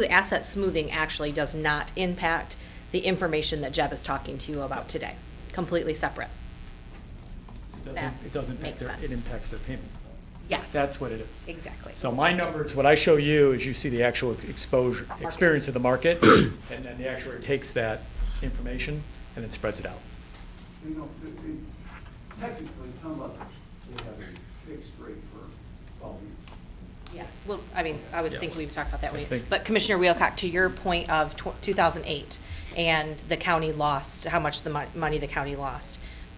asset smoothing actually does not impact the information that Jeb is talking to you about today. Completely separate. It doesn't makes impact it impacts their payments, though. Yes. That's what it is. Exactly. So my numbers, what I show you is you see the actual experience of the market, and then the actuary takes that information and then spreads it out. Technically, how much they have a fixed rate for 12 years? Yeah, well, I would think we've talked about that way. think- But Commissioner Wheelcock, to your point of 2008, and the county lost, how much the money the county lost.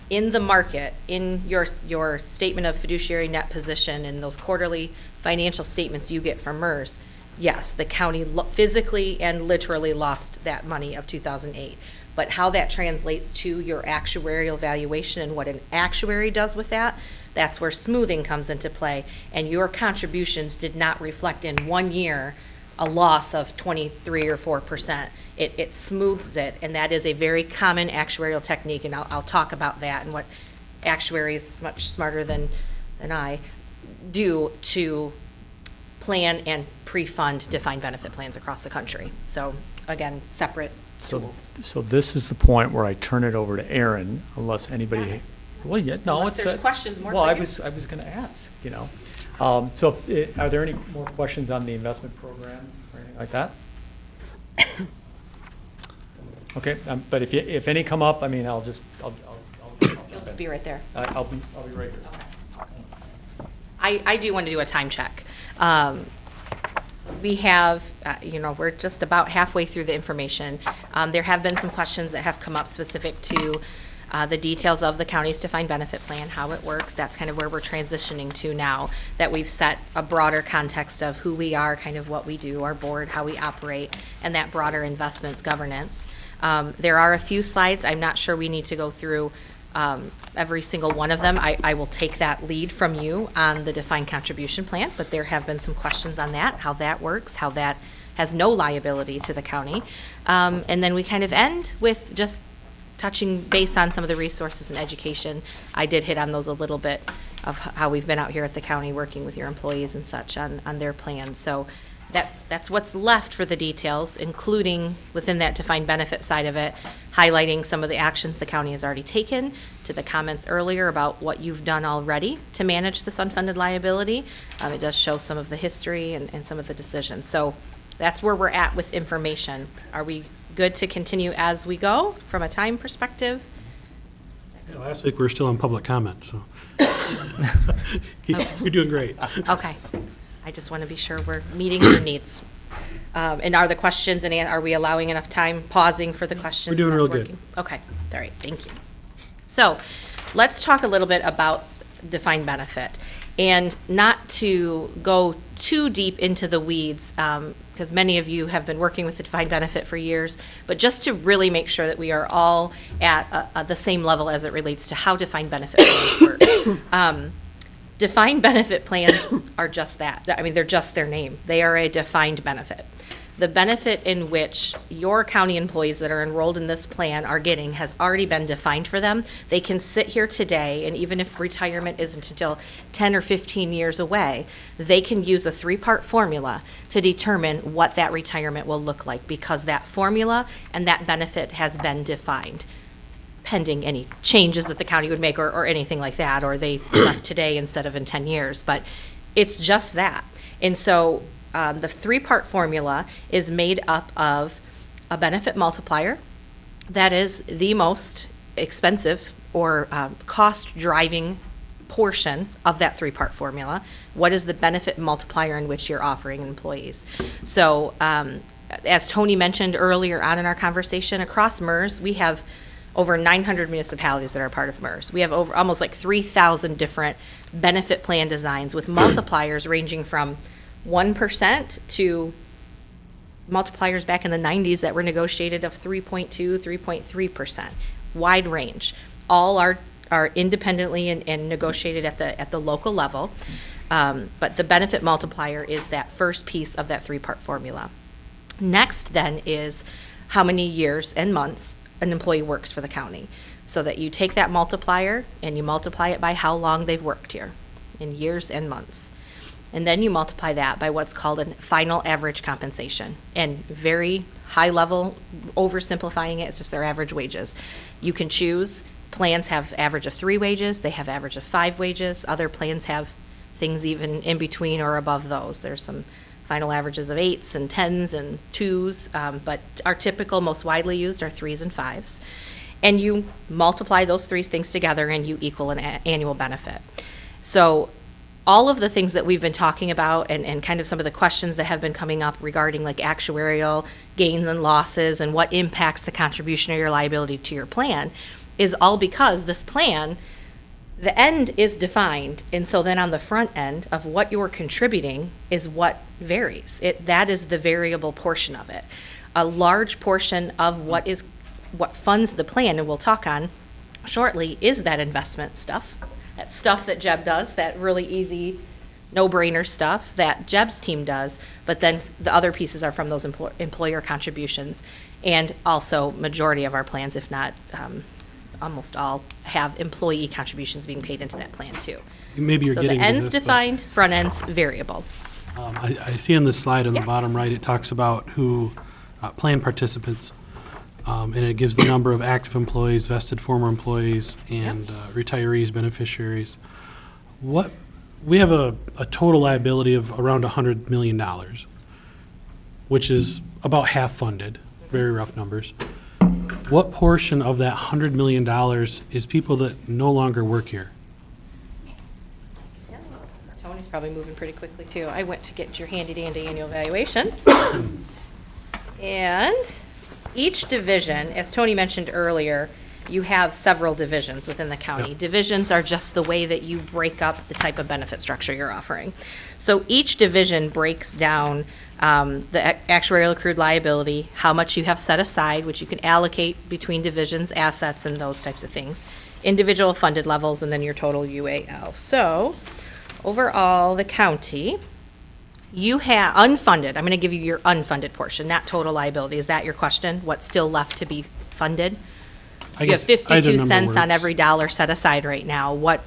In the market, in your statement of fiduciary net position and those quarterly financial statements you get from MERS, yes, the county physically and literally lost that money of 2008. But how that translates to your actuarial valuation and what an actuary does with that, that's where smoothing comes into play. And your contributions did not reflect in 1 year a loss of 23 or 4%. It smooths it, and that is a very common actuarial technique, and I'll talk about that and what actuaries, much smarter than I, do to plan and pre-fund defined benefit plans across the country. So again, separate tools. So this is the point where I turn it over to Erin, unless anybody. Yes. Well, yeah, no, Unless it's there's questions more Well, for I you. was going to ask, So, are there any more questions on the investment program or anything like that? Okay, but if any come up, I'll You'll just be right there. I'll be right here. I do want to do a time check. We have, we're just about halfway through the information. There have been some questions that have come up specific to the details of the county's defined benefit plan, how it works. That's kind of where we're transitioning to now, that we've set a broader context of who we are, kind of what we do, our board, how we operate, and that broader investments governance. There are a few slides. I'm not sure we need to go through every single one of them. I will take that lead from you on the defined contribution plan, but there have been some questions on that, how that works, how that has no liability to the county. And then we kind of end with just touching base on some of the resources and education. I did hit on those a little bit of how we've been out here at the county working with your employees and such on their plans. So that's what's left for the details, including within that defined benefit side of it, highlighting some of the actions the county has already taken, to the comments earlier about what you've done already to manage this unfunded liability. It does show some of the history and some of the decisions. So that's where we're at with information. Are we good to continue as we go from a time perspective? Yeah, last week we were still on public comment, so. You're doing great. Okay. I just want to be sure we're meeting your needs. And are the questions, and are we allowing enough time pausing for the questions? We're doing That's real good. working? Okay, all right, thank you. So let's talk a little bit about defined benefit. And not to go too deep into the weeds, because many of you have been working with the defined benefit for years, but just to really make sure that we are all at the same level as it relates to how defined benefit plans work. Defined benefit plans are just that. I mean, they're just their name. They are a defined benefit. The benefit in which your county employees that are enrolled in this plan are getting has already been defined for them. They can sit here today, and even if retirement isn't until 10 or 15 years away, they can use a 3-part formula to determine what that retirement will look like, because that formula and that benefit has been defined, pending any changes that the county would make or anything like that, or they left today instead of in 10 years. But it's just that. And so the 3-part formula is made up of a benefit multiplier. That is the most expensive or cost-driving portion of that 3-part formula. What is the benefit multiplier in which you're offering employees? So as Tony mentioned earlier on in our conversation, across MERS, we have over 900 municipalities that are part of MERS. We have over almost like 3,000 different benefit plan designs with multipliers ranging from 1% to multipliers back in the 90s that were negotiated of 3.2, 3.3%. Wide range. All are independently and negotiated at the local level. But the benefit multiplier is that first piece of that 3-part formula. Next then is how many years and months an employee works for the county. So that you take that multiplier and you multiply it by how long they've worked here in years and months. And then you multiply that by what's called a final average compensation. And very high level, oversimplifying it, it's just their average wages. You can choose, plans have average of 3 wages, they have average of 5 wages. Other plans have things even in between or above those. There's some final averages of 8s and 10s and 2s, but our typical, most widely used are 3s and 5s. And you multiply those 3 things together and you equal an annual benefit. So all of the things that we've been talking about and kind of some of the questions that have been coming up regarding like actuarial gains and losses and what impacts the contribution or your liability to your plan is all because this plan, the end is defined, and so then on the front end of what you're contributing is what varies. That is the variable portion of it. A large portion of what funds the plan, and we'll talk on shortly, is that investment stuff. That stuff that Jeb does, that really easy, no-brainer stuff that Jeb's team does, but then the other pieces are from those employer contributions, and also majority of our plans, if not almost all, have employee contributions being paid into that plan too. Maybe you're so getting the to end's this, but, defined, front end's variable. I see on the slide on Yeah. the bottom right, it talks about who, plan participants, and it gives the number of active employees, vested former employees, and retirees, beneficiaries. We have a total liability of around $100 million, which is about half funded, very rough numbers. What portion of that $100 million is people that no longer work here? Tony's probably moving pretty quickly too. I went to get your handy dandy annual evaluation. And each division, as Tony mentioned earlier, you have several divisions within the county. Yep. Divisions are just the way that you break up the type of benefit structure you're offering. So each division breaks down the actuarial accrued liability, how much you have set aside, which you can allocate between divisions, assets, and those types of things. individual funded levels, and then your total UAL. So, overall, the county, you have unfunded, I'm going to give you your unfunded portion, not total liability. Is that your question? What's still left to be funded? I You have guess either 52 number cents on works. every dollar set aside right now. What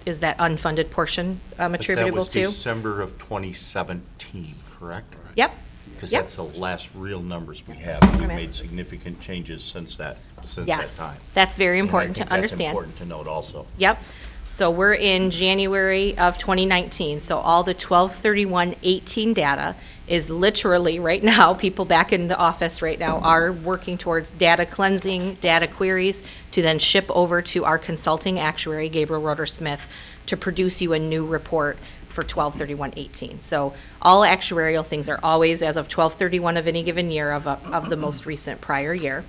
is that unfunded portion attributable But that to? was December of 2017, correct? Yep. Because Yep. that's the last real numbers we have. We've Amen. made significant changes since that Yes, time. that's very And I important think to understand. That's important to note also. Yep. So we're in January of 2019. So all the 12/31/18 data is literally right now, people back in the office right now are working towards data cleansing, data queries to then ship over to our consulting actuary, Gabriel Roeder Smith, to produce you a new report for 12/31/18. So all actuarial things are always as of 12/31 of any given year of the most recent prior year.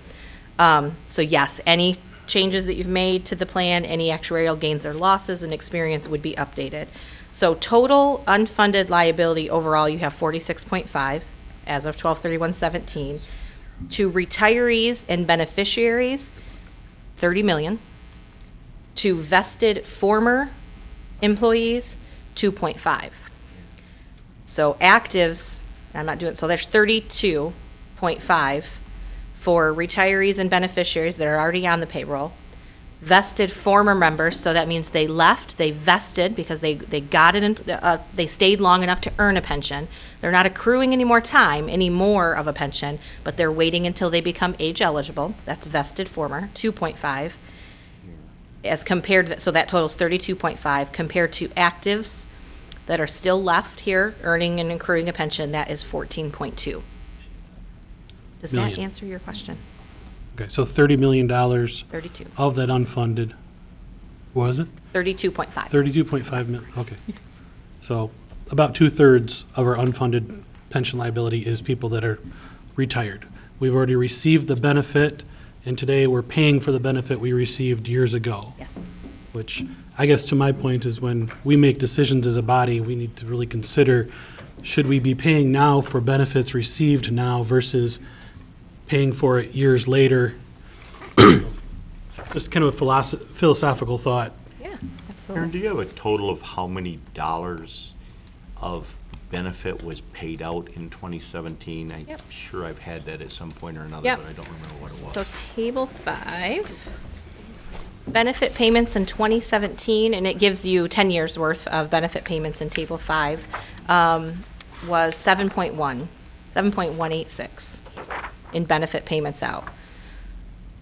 So yes, any changes that you've made to the plan, any actuarial gains or losses and experience would be updated. So total unfunded liability overall, you have 46.5 as of 12/31/17. To retirees and beneficiaries, 30 million. To vested former employees, 2.5. So actives, I'm not doing, so there's 32.5 for retirees and beneficiaries that are already on the payroll. Vested former members, so that means they left, they vested because they got it, they stayed long enough to earn a pension. They're not accruing any more time, any more of a pension, but they're waiting until they become age eligible. That's vested former, 2.5. As compared, so that totals 32.5, compared to actives that are still left here, earning and accruing a pension, that is 14.2. Does that Million. answer your question? Okay, so $30 million 32. of that unfunded, what is it? 32.5. 32.5 million, okay. So about 2/3 of our unfunded pension liability is people that are retired. We've already received the benefit, and today we're paying for the benefit we received years ago. Yes. Which, I guess to my point is when we make decisions as a body, we need to really consider, should we be paying now for benefits received now versus paying for it years later? Just kind of a philosophical thought. Yeah, Aaron, absolutely. do you have a total of how many dollars of benefit was paid out in 2017? I'm Yep. sure I've had that at some point or another, Yep. but I don't remember what it was. So table 5, benefit payments in 2017, and it gives you 10 years' worth of benefit payments in table 5, was 7.186 in benefit payments out.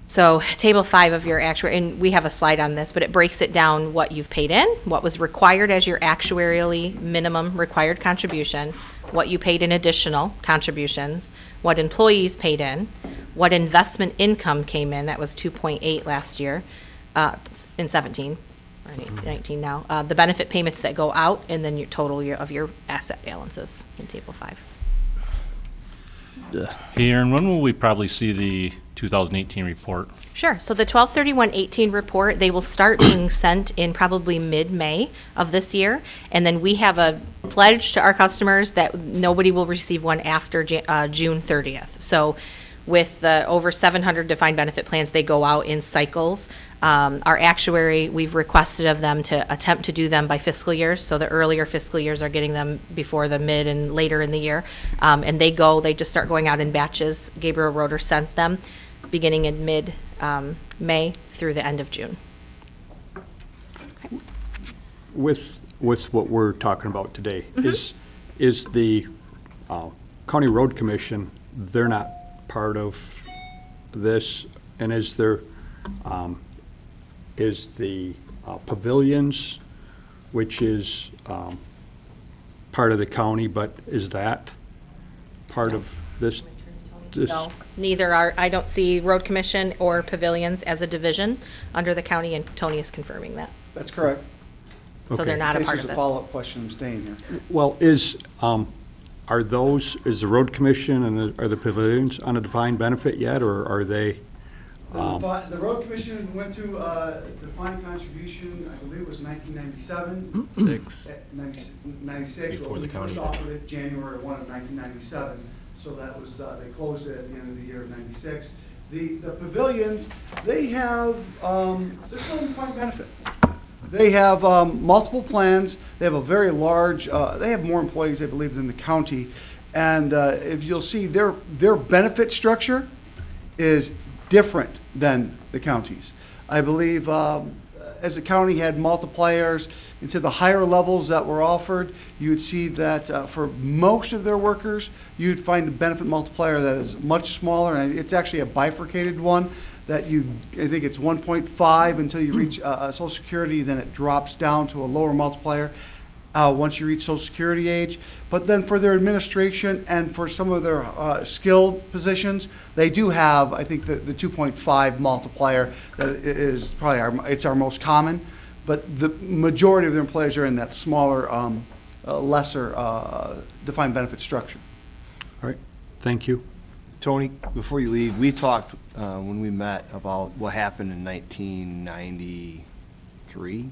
So table 5 of your actuary, and we have a slide on this, but it breaks it down what you've paid in, what was required as your actuarially minimum required contribution, what you paid in additional contributions, what employees paid in, what investment income came in, that was 2.8 last year, in 17, or in 19 now, the benefit payments that go out, and then your total of your asset balances in table 5. Hey, Aaron, when will we probably see the 2018 report? Sure. So the 12/31/18 report, they will start being sent in probably mid-May of this year. And then we have a pledge to our customers that nobody will receive one after June 30th. So with the over 700 defined benefit plans, they go out in cycles. Our actuary, we've requested of them to attempt to do them by fiscal years. So the earlier fiscal years are getting them before the mid and later in the year. And they just start going out in batches. Gabriel Roeder sends them beginning in mid-May through the end of June. With what we're talking about today, is the County Road Commission, they're not part of this, and is there, is the pavilions, which is part of the county, but is that part of this? No, neither are, I don't see Road Commission or pavilions as a division under the county, and Tony is confirming that. That's correct. So they're Okay. not a In case part of there's a this. follow-up question, I'm staying here. Well, is the Road Commission and are the pavilions on a defined benefit yet, or are they? The Road Commission went to defined contribution, I believe it was 1997. 96. Before but the we county first offered it January 1 of 1997. So that was, they closed it at the end of the year of 96. The pavilions, they have, there's no defined benefit. They have multiple plans. They have a very large, they have more employees, I believe, than the county. And if you'll see, their benefit structure is different than the county's. I believe as the county had multipliers into the higher levels that were offered, you would see that for most of their workers, you'd find a benefit multiplier that is much smaller, and it's actually a bifurcated one that I think it's 1.5 until you reach Social Security, then it drops down to a lower multiplier once you reach Social Security age. But then for their administration and for some of their skilled positions, they do have, I think, the 2.5 multiplier that is probably it's our most common. But the majority of their employees are in that smaller, lesser defined benefit structure. All right, thank you. Tony, before you leave, we talked when we met about what happened in 1993,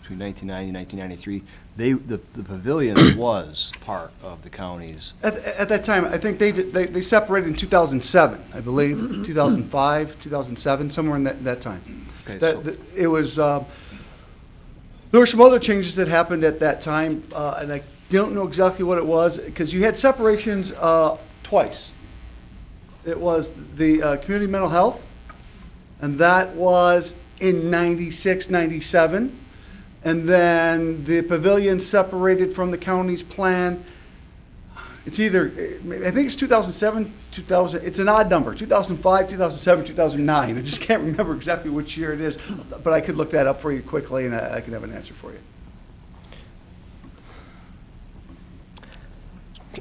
between 1990 and 1993. The pavilion was part of the county's. At that time, I think they separated in 2007, I believe, 2005, 2007, somewhere in that time. Okay, It was, there were some other changes that happened at that time, and I don't know exactly what it was, because you had separations twice. It was the community mental health, and that was in 96, 97. And then the pavilion separated from the county's plan. It's either, I think it's 2007, 2000, it's an odd number, 2005, 2007, 2009. I just can't remember exactly which year it is, but I could look that up for you quickly, and I can have an answer for you.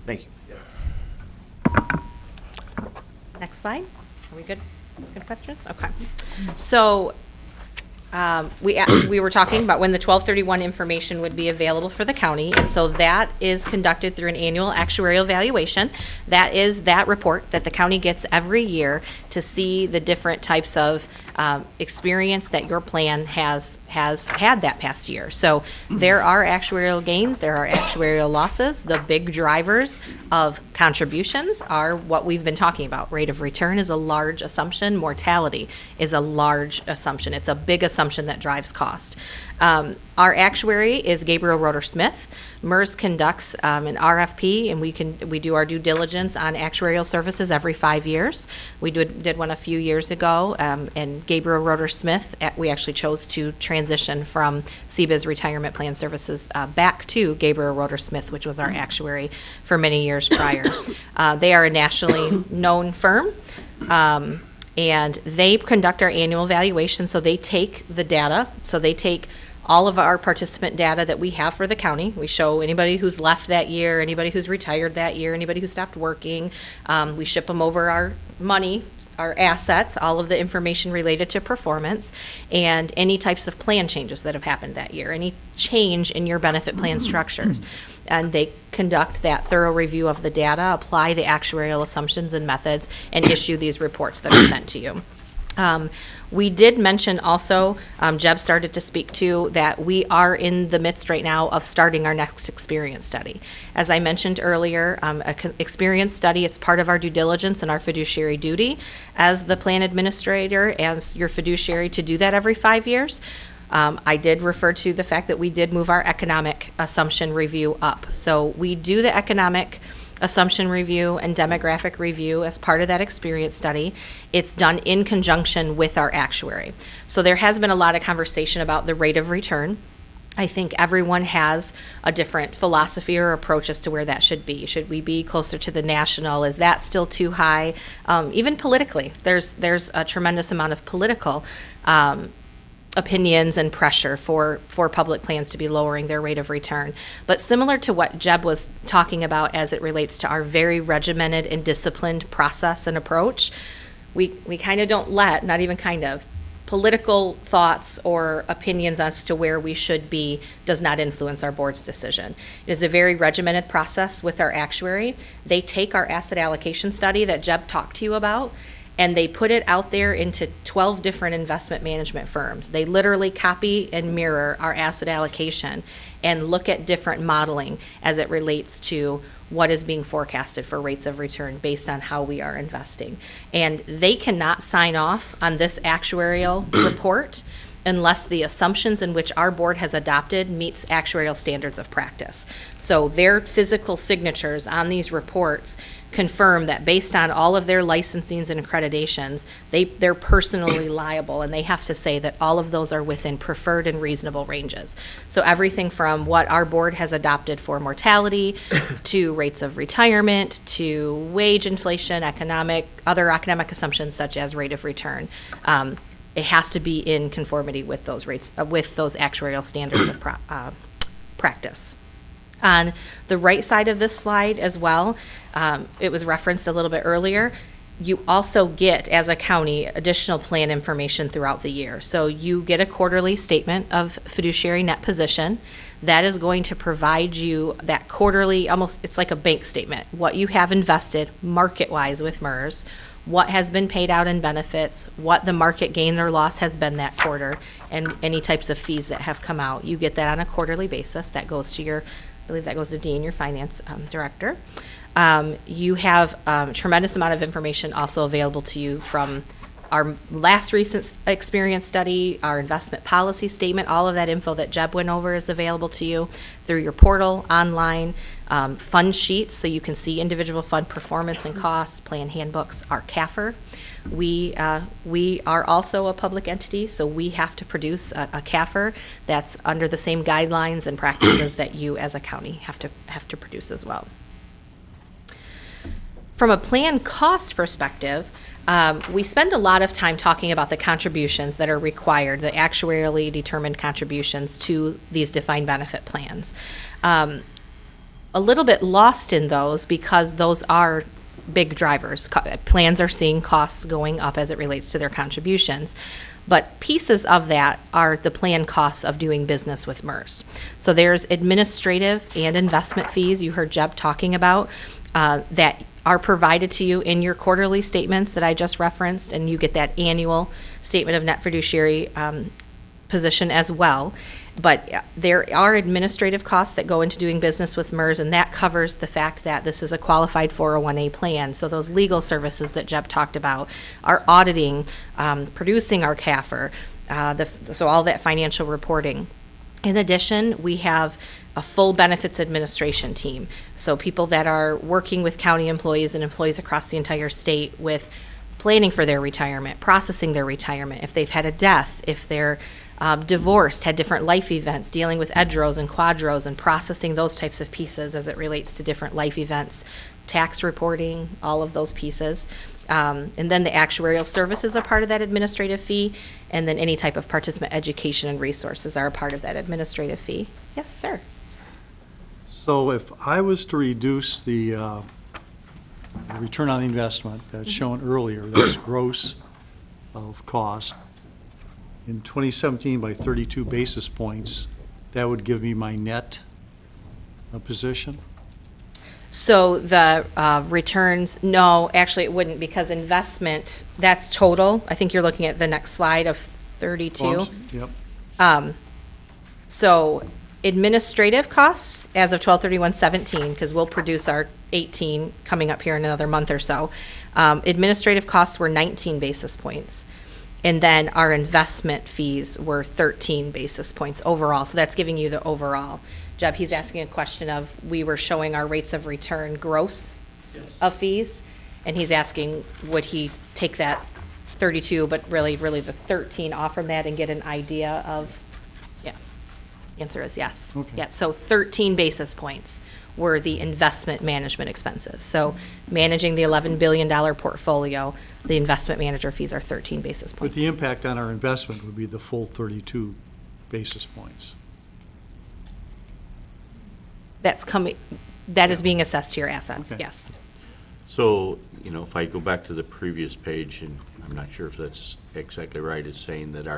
Thank you. Next slide. Are we good? Good questions? Okay. So we were talking about when the 1231 information would be available for the county, and so that is conducted through an annual actuarial valuation. That is that report that the county gets every year to see the different types of experience that your plan has had that past year. So there are actuarial gains, there are actuarial losses. The big drivers of contributions are what we've been talking about. Rate of return is a large assumption. Mortality is a large assumption. It's a big assumption that drives cost. Our actuary is Gabriel Roeder Smith. MERS conducts an RFP, and we do our due diligence on actuarial services every 5 years. We did one a few years ago, and Gabriel Roeder Smith, we actually chose to transition from CBIZ Retirement Plan Services back to Gabriel Roeder Smith, which was our actuary for many years prior. They are a nationally known firm. And they conduct our annual valuation, so they take the data, so they take all of our participant data that we have for the county. We show anybody who's left that year, anybody who's retired that year, anybody who stopped working. We ship them over our money, our assets, all of the information related to performance, and any types of plan changes that have happened that year, any change in your benefit plan structures. And they conduct that thorough review of the data, apply the actuarial assumptions and methods, and issue these reports that are sent to you. We did mention also, Jeb started to speak to, that we are in the midst right now of starting our next experience study. As I mentioned earlier, experience study, it's part of our due diligence and our fiduciary duty as the plan administrator, as your fiduciary, to do that every 5 years. I did refer to the fact that we did move our economic assumption review up. So we do the economic assumption review and demographic review as part of that experience study. It's done in conjunction with our actuary. So there has been a lot of conversation about the rate of return. I think everyone has a different philosophy or approach as to where that should be. Should we be closer to the national? Is that still too high? Even politically, there's a tremendous amount of political opinions and pressure for public plans to be lowering their rate of return. But similar to what Jeb was talking about as it relates to our very regimented and disciplined process and approach, we kind of don't let, not even kind of, political thoughts or opinions as to where we should be does not influence our board's decision. It is a very regimented process with our actuary. They take our asset allocation study that Jeb talked to you about, and they put it out there into 12 different investment management firms. They literally copy and mirror our asset allocation and look at different modeling as it relates to what is being forecasted for rates of return based on how we are investing. And they cannot sign off on this actuarial report unless the assumptions in which our board has adopted meets actuarial standards of practice. So their physical signatures on these reports confirm that based on all of their licensings and accreditations, they're personally liable, and they have to say that all of those are within preferred and reasonable ranges. So everything from what our board has adopted for mortality to rates of retirement to wage inflation, other economic assumptions such as rate of return. It has to be in conformity with those rates, with those actuarial standards of practice. On the right side of this slide as well, it was referenced a little bit earlier, you also get, as a county, additional plan information throughout the year. So you get a quarterly statement of fiduciary net position. That is going to provide you that quarterly, almost, it's like a bank statement, what you have invested market-wise with MERS, what has been paid out in benefits, what the market gain or loss has been that quarter, and any types of fees that have come out. You get that on a quarterly basis. That goes to your, I believe that goes to Dean, your finance director. You have a tremendous amount of information also available to you from our last recent experience study, our investment policy statement. All of that info that Jeb went over is available to you through your portal, online, fund sheets, so you can see individual fund performance and costs, plan handbooks, our CAFR. We are also a public entity, so we have to produce a CAFR that's under the same guidelines and practices that you as a county have to produce as well. From a plan cost perspective, we spend a lot of time talking about the contributions that are required, the actuarially determined contributions to these defined benefit plans. A little bit lost in those because those are big drivers. Plans are seeing costs going up as it relates to their contributions. But pieces of that are the plan costs of doing business with MERS. So there's administrative and investment fees you heard Jeb talking about that are provided to you in your quarterly statements that I just referenced, and you get that annual statement of net fiduciary position as well. But there are administrative costs that go into doing business with MERS, and that covers the fact that this is a qualified 401A plan. So those legal services that Jeb talked about, our auditing, producing our CAFR, so all that financial reporting. In addition, we have a full benefits administration team. So people that are working with county employees and employees across the entire state with planning for their retirement, processing their retirement, if they've had a death, if they're divorced, had different life events, dealing with EDROs and quadros and processing those types of pieces as it relates to different life events, tax reporting, all of those pieces. And then the actuarial services are part of that administrative fee, and then any type of participant education and resources are a part of that administrative fee. Yes, sir. So if I was to reduce the return on investment that's shown earlier, that's gross of cost, in 2017 by 32 basis points, that would give me my net position? So the returns, no, actually it wouldn't, because investment, that's total. I think you're looking at the next slide of 32. Yep. So administrative costs as of 12/31/17, because we'll produce our 18 coming up here in another month or so. Administrative costs were 19 basis points. And then our investment fees were 13 basis points overall. So that's giving you the overall. Jeb, he's asking a question of, we were showing our rates of return gross of fees, and he's asking, would he take that 32, but really the 13 off from that and get an idea of, yeah. Answer is yes. Okay. Yeah, so 13 basis points were the investment management expenses. So managing the $11 billion portfolio, the investment manager fees are 13 basis But points. the impact on our investment would be the full 32 basis points. That's coming, that is being assessed to your assets, Okay. yes. So, you know, if I go back to the previous page, and I'm not sure if that's exactly right, it's saying that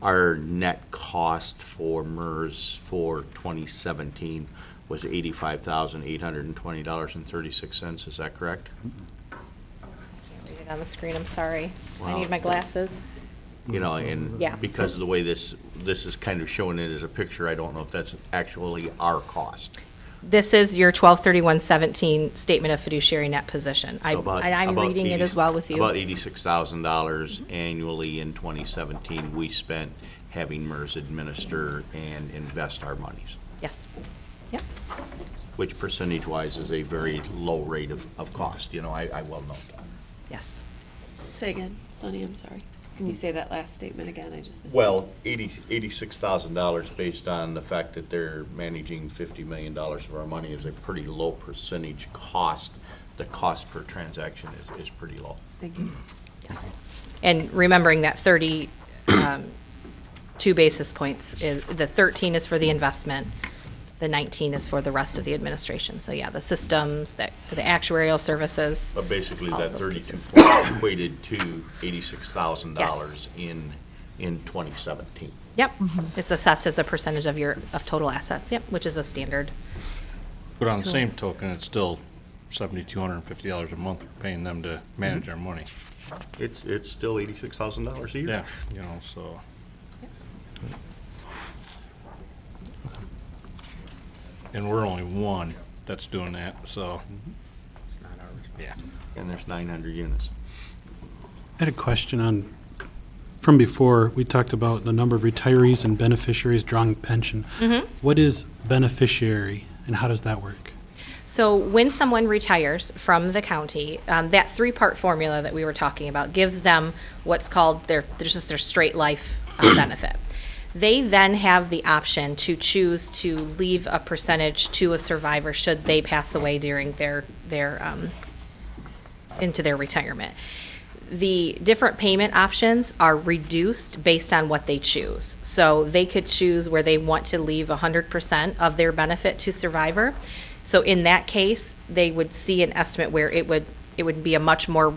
our net cost for MERS for 2017 was $85,820.36. Is that correct? I can't read it on the screen, I'm sorry. I Wow. need my glasses. You know, and Yeah. because of the way this is kind of showing it as a picture, I don't know if that's actually our cost. This is your 12/31/17 statement of fiduciary net position. So about- And I'm about reading it 80 as well with you. About $86,000 annually in 2017 we spent having MERS administer and invest our monies, Yes. Yep. which percentage-wise is a very low rate of cost, you know, I well know that. Yes. Say again, Sonny, I'm sorry. Can you say that last statement again? I just missed it. Well, $86,000 based on the fact that they're managing $50 million of our money is a pretty low percentage cost. The cost per transaction is pretty low. Thank you. Yes. And remembering that 32 basis points, the 13 is for the investment, the 19 is for the rest of the administration. So yeah, the systems, the actuarial services. But basically, all that of those 32 pieces. points equated to $86,000 in 2017. Yep. It's assessed as a percentage of total assets, yep, which is a standard. But on the same token, it's still $7,250 a month we're paying them to manage our money. It's still $86,000 a year. Yeah, you know, so. And we're only one that's doing that, so. It's not ours. Yeah. And there's 900 units. I had a question on, from before, we talked about the number of retirees and beneficiaries drawing pension. What is beneficiary and how does that work? So when someone retires from the county, that three-part formula that we were talking about gives them what's called their straight life benefit. They then have the option to choose to leave a percentage to a survivor should they pass away during their into their retirement. The different payment options are reduced based on what they choose. So they could choose where they want to leave 100% of their benefit to survivor. So in that case, they would see an estimate where it would be a much more,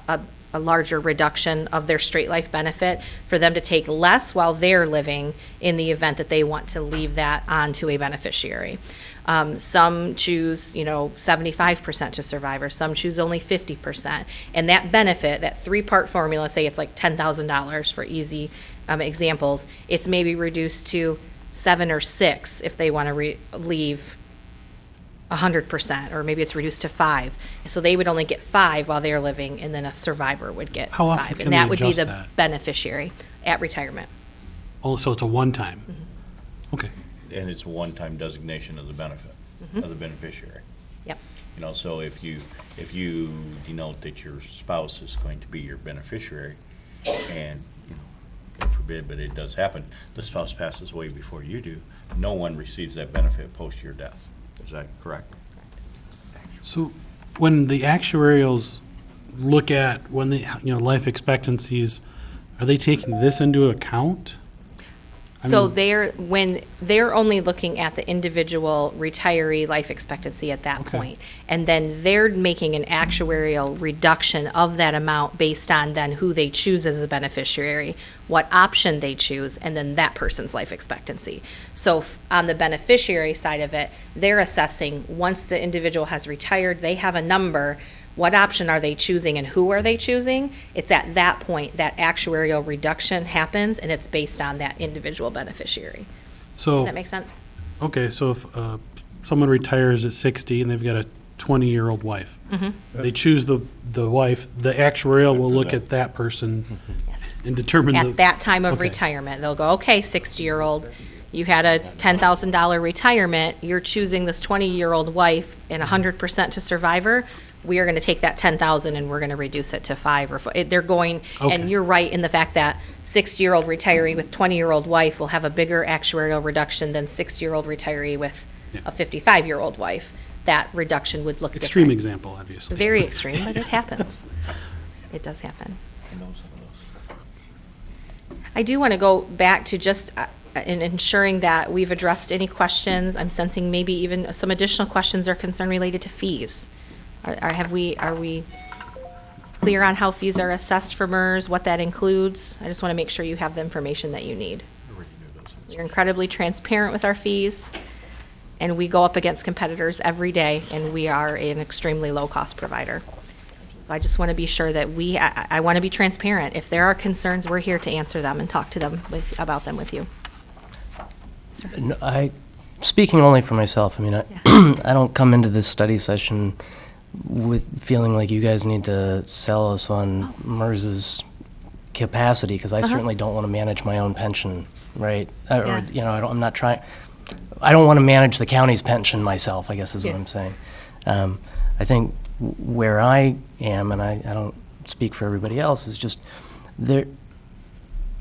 a larger reduction of their straight life benefit for them to take less while they're living in the event that they want to leave that on to a beneficiary. Some choose, 75% to survivor. Some choose only 50%. And that benefit, that three-part formula, say it's like $10,000 for easy examples, it's maybe reduced to 7 or 6 if they want to leave 100%, or maybe it's reduced to 5. So they would only get 5 while they're living, and then a survivor would get How often 5. can And they that would be adjust the that? beneficiary at retirement. Oh, so it's a one-time? Okay. And it's a one-time designation of the benefit, of the beneficiary. Yep. You know, so if you denote that your spouse is going to be your beneficiary, and, God forbid, but it does happen, the spouse passes away before you do, no one receives that benefit post your death. Is that correct? So when the actuarials look at when the, life expectancies, are they taking this into account? So when they're only looking at the individual retiree life expectancy at that Okay. point, and then they're making an actuarial reduction of that amount based on then who they choose as a beneficiary, what option they choose, and then that person's life expectancy. So on the beneficiary side of it, they're assessing, once the individual has retired, they have a number. What option are they choosing and who are they choosing? It's at that point that actuarial reduction happens, and it's based on that individual beneficiary. So, Does that make sense? okay, so if someone retires at 60 and they've got a 20-year-old wife, they choose the wife, the actuarial will look at that person and determine At that time of okay. retirement, they'll go, okay, 60-year-old, you had a $10,000 retirement, you're choosing this 20-year-old wife and 100% to survivor. We are going to take that 10,000 and we're going to reduce it to 5 or 4. They're going, Okay. and you're right in the fact that 60-year-old retiree with 20-year-old wife will have a bigger actuarial reduction than 60-year-old retiree with Yeah. a 55-year-old wife. That reduction would look Extreme different. example, obviously. Very extreme, but it happens. It does happen. I do want to go back to just in ensuring that we've addressed any questions. I'm sensing maybe even some additional questions or concern related to fees. Are we clear on how fees are assessed for MERS, what that includes? I just want to make sure you have the information that you need. We're incredibly transparent with our fees, and we go up against competitors every day, and we are an extremely low-cost provider. I just want to be sure that I want to be transparent. If there are concerns, we're here to answer them and talk to them about them with you. Speaking only for myself, I mean, I don't come into this study session with feeling like you guys need to sell us on MERS's capacity, because I certainly don't want to manage my own pension, right? Or, you know, I'm not trying, I don't want to manage the county's pension myself, I guess is what I'm saying. I think where I am, and I don't speak for everybody else, is just there,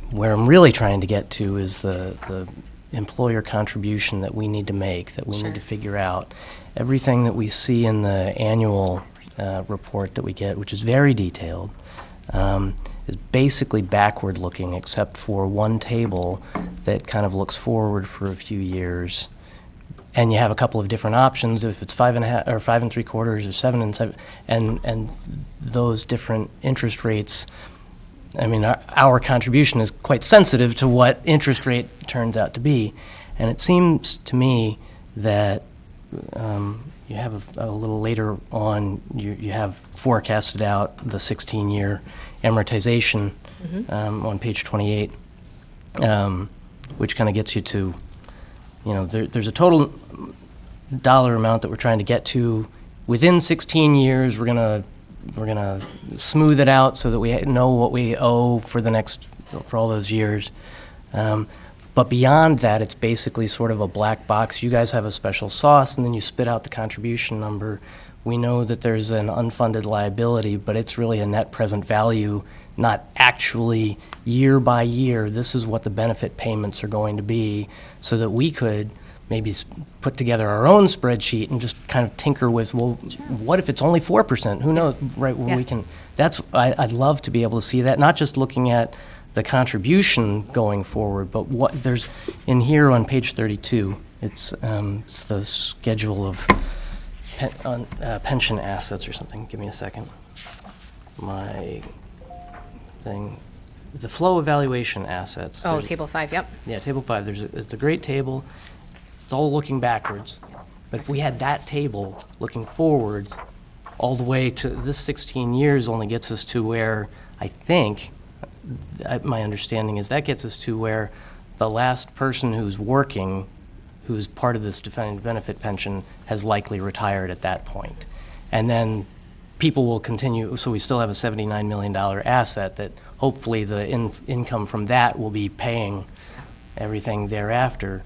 where I'm really trying to get to is the employer contribution that we need to make, that we need to figure out. Everything that we see in the annual report that we get, which is very detailed, is basically backward-looking, except for one table that kind of looks forward for a few years. And you have a couple of different options, if it's 5.5 or 5 3/4 or 7 and 7, and those different interest rates. I mean, our contribution is quite sensitive to what interest rate turns out to be, and it seems to me that you have a little later on, you have forecasted out the 16-year amortization on page 28, which kind of gets you to, you know, there's a total dollar amount that we're trying to get to. Within 16 years, we're gonna smooth it out so that we know what we owe for all those years. But beyond that, it's basically sort of a black box. You guys have a special sauce, and then you spit out the contribution number. We know that there's an unfunded liability, but it's really a net present value, not actually year by year. This is what the benefit payments are going to be, so that we could maybe put together our own spreadsheet and just kind of tinker with, well, what if it's only 4%? Who knows, right? Well, we can. I'd love to be able to see that, not just looking at the contribution going forward, but what there's in here on page 32. It's the schedule of pension assets or something. Give me a second. My thing, the flow evaluation assets. Oh, table 5, yep. Yeah, table 5. It's a great table. It's all looking backwards. But if we had that table looking forwards, all the way to this 16 years only gets us to where I think, my understanding is that gets us to where the last person who's working, who's part of this defined benefit pension, has likely retired at that point. And then people will continue, so we still have a $79 million asset that hopefully the income from that will be paying everything thereafter.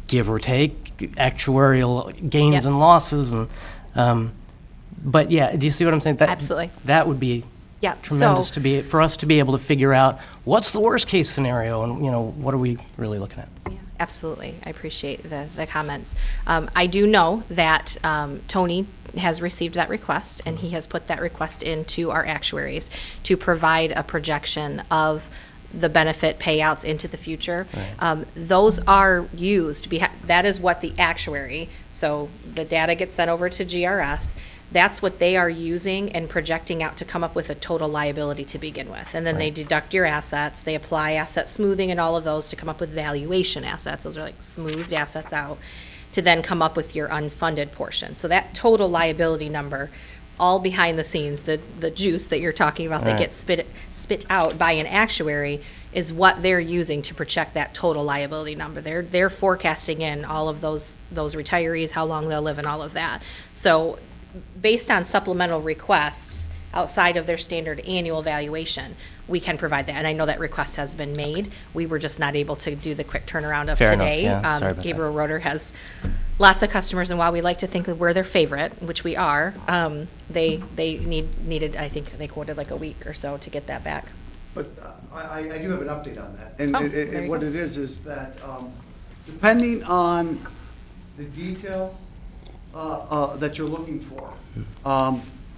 Give or take, actuarial gains and losses, and but yeah, do you see what I'm saying? Absolutely. That would be tremendous for us to be able to figure out what's the worst case scenario, and what are we really looking at? Yeah, absolutely. I appreciate the comments. I do know that Tony has received that request, and he has put that request into our actuaries to provide a projection of the benefit payouts into the future. Right. Those are used, that is what the actuary, so the data gets sent over to GRS, that's what they are using and projecting out to come up with a total liability to begin with. And then they deduct your assets, they apply asset smoothing and all of those to come up with valuation assets, those are like smoothed assets out, to then come up with your unfunded portion. So that total liability number, all behind the scenes, the juice that you're talking about that gets spit out by an actuary, is what they're using to project that total liability number. They're forecasting in all of those retirees, how long they'll live, and all of that. So based on supplemental requests outside of their standard annual valuation, we can provide that. And I know that request has been made. We were just not able to do the quick turnaround of today. Sorry about Gabriel Roeder has lots of customers, and while we like to think that we're their favorite, which we are, they needed, I think they quoted like a week or so to get that back. But I do have an update on that. And what it is that depending on the detail that you're looking for,